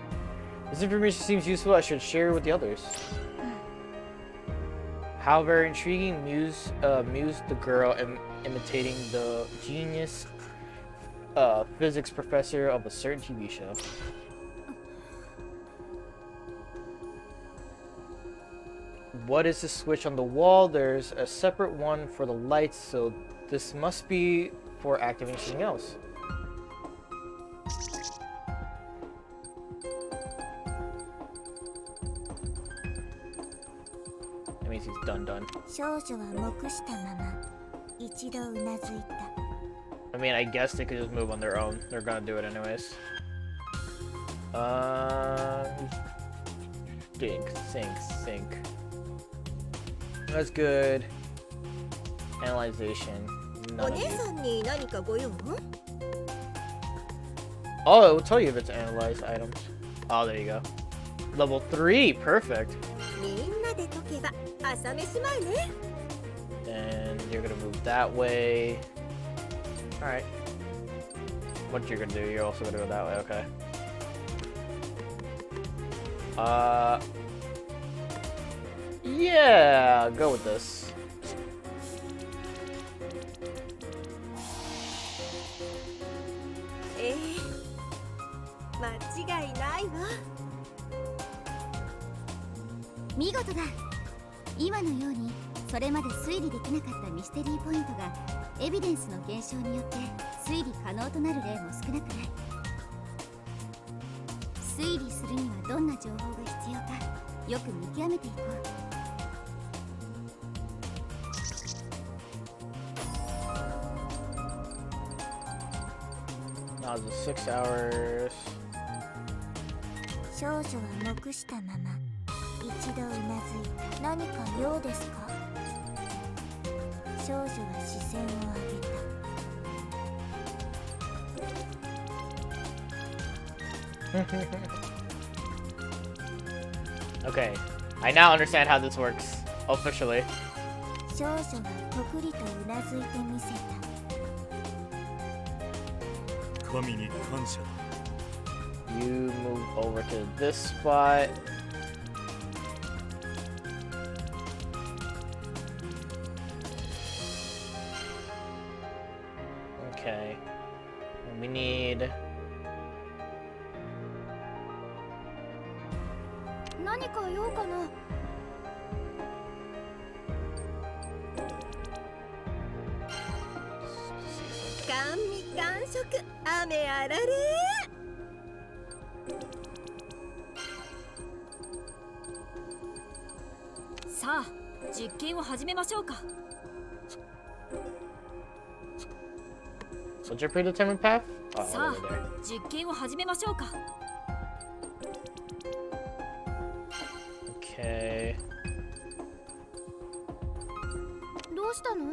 This information seems useful. I should share it with the others. How very intriguing. Muse the girl imitating the genius physics professor of a certain TV show. What is this switch on the wall? There's a separate one for the lights, so this must be for activating something else. That means he's done. 少女は黙したまま一度うなずいた。 I mean, I guess they could just move on their own. They're gonna do it anyways. Think. That's good. Analyzation. お None of 姉 these. さんに何かご用？ Oh, it will tell you if it's analyzed items. Oh, there you go. Level 3, perfect. みんなで解けば朝飯前ね。 And you're gonna move that way. Alright. What you're gonna do, you're also gonna go that way, okay. Yeah, go with this. Eh, 間違いないわ。見事だ。今のようにそれまで推理できなかったミステリーポイントがエビデンスの減少によって推理可能となる例も少なくない。推理するにはどんな情報が必要かよく見極めていこう。 Now it's 6 hours. 少女は黙したまま一度うなずいた。何か用ですか？少女は視線を上げた。 Okay, I now understand how this works officially. 少女はとくりとうなずいてみせた。 神に感謝だ。 You move over to this spot. Okay. And we need 何か用かな？ 甘味甘食雨あられ。 さあ実験を始めましょうか。 what's your predetermined path? Oh, さ over there. あ実験を始めましょうか。 Okay. どうしたの？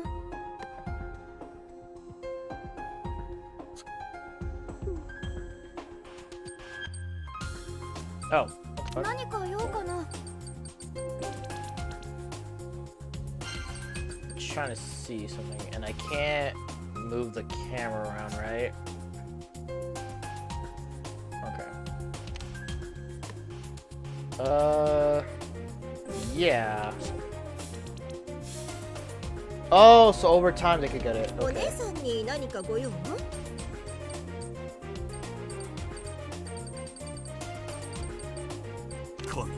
Oh, what the fuck? 何か用かな？ Trying to see something, and I can't move the camera around, right? Okay. Yeah. Oh, so over time they could get it. お姉 Okay. さんに何かご用？神よ。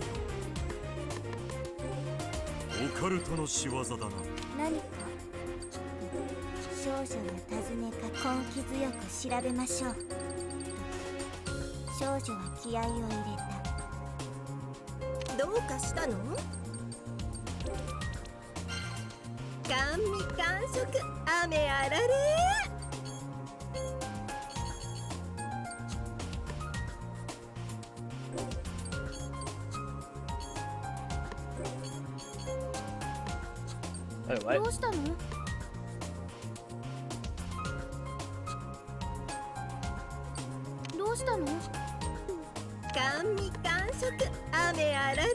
オカルトの仕業だな。何か？少女が尋ねか根気強く調べましょう。少女は気合を入れた。どうかしたの？甘味甘食雨あられ。 Wait, what? どうしたの？どうしたの？甘甘味感触雨あられ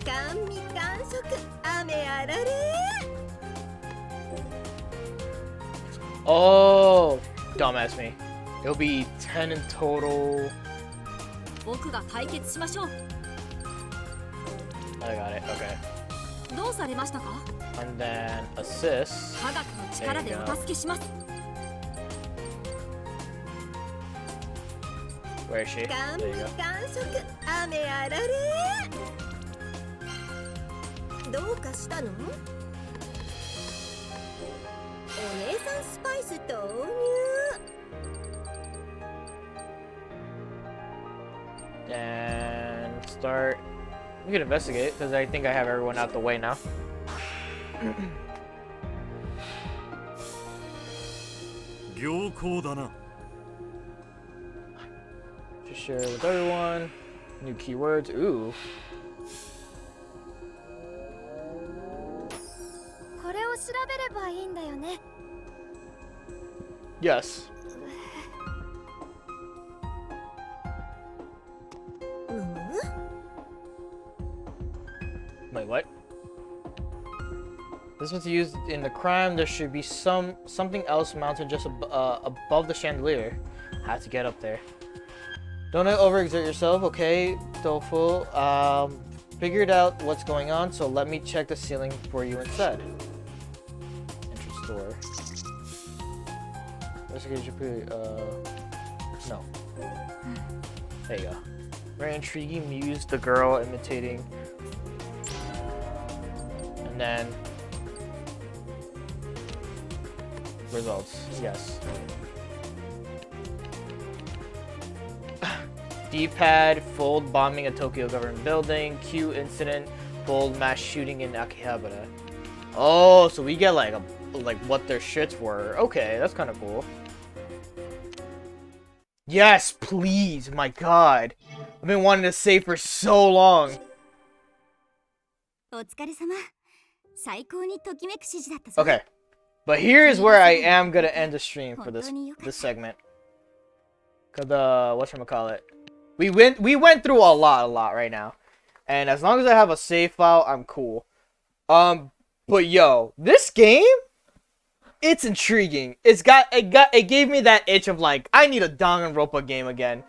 甘味感触雨あられ Oh, dumbass me. It'll be 10 in total. 僕が解決しましょう。 I got it. Okay. どうされましたか？ And then assist. 科学の力でお助けします。 Where is she? 甘 There 味 you go. 感触雨あられどうかしたの？お姉さんスパイス投入 And start. We can investigate because I think I have everyone out the way now. 良好だな。 Just share with everyone. New keywords. Ooh. これを調べればいいんだよね。 Yes. むむ Wait, what? This was used in the crime. There should be something else mounted just above the chandelier. Have to get up there. Don't overexert yourself, okay, Tofu. Figured out what's going on, so let me check the ceiling for you instead. Entrance door. Investigation. No. There you go. Very intriguing. Muse the girl imitating. And then results. Yes. D-pad, fold bombing a Tokyo government building. Q incident, fold mass shooting in Akihabara. Oh, so we get like what their shits were. Okay, that's kind of cool. Yes, please. My God, I've been wanting to save for so long. お疲れ様。最高にときめく指示だったぞ。 Okay, but here is where I am gonna end the stream for this segment. Cause whatchamacallit, we went through a lot right now, and as long as I have a save file, I'm cool. But yo, this game, it's intriguing. It gave me that itch of like, I need a Danganronpa game again.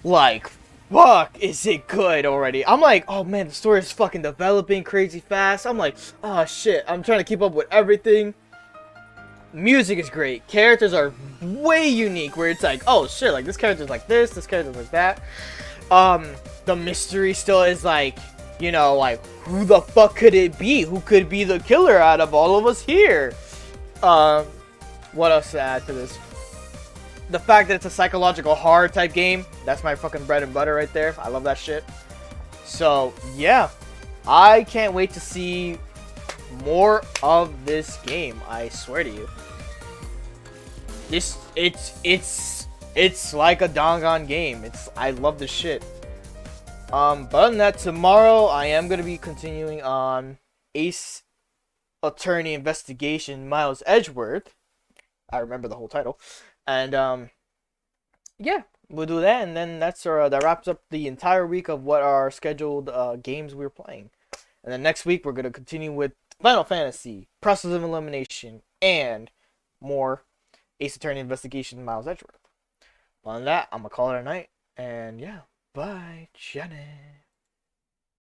Like, fuck, is it good already? I'm like, oh man, the story is fucking developing crazy fast. I'm like, oh shit, I'm trying to keep up with everything. Music is great. Characters are way unique, where it's like, oh shit, like this character's like this character's like that. The mystery still is like, you know, like, who the fuck could it be? Who could be the killer out of all of us here? What else to add to this? The fact that it's a psychological horror type game, that's my fucking bread and butter right there. I love that shit. So, yeah. I can't wait to see more of this game, I swear to you. It's like a Dangan game. I love this shit. But other than that, tomorrow I am gonna be continuing on Ace Attorney Investigation Miles Edgeworth. I remember the whole title. And yeah, we'll do that, and then that wraps up the entire week of what are scheduled games we're playing. And then next week we're gonna continue with Final Fantasy, Process of Elimination, and more Ace Attorney Investigation Miles Edgeworth. Other than that, I'm gonna call it a night, and yeah, bye, Jenny.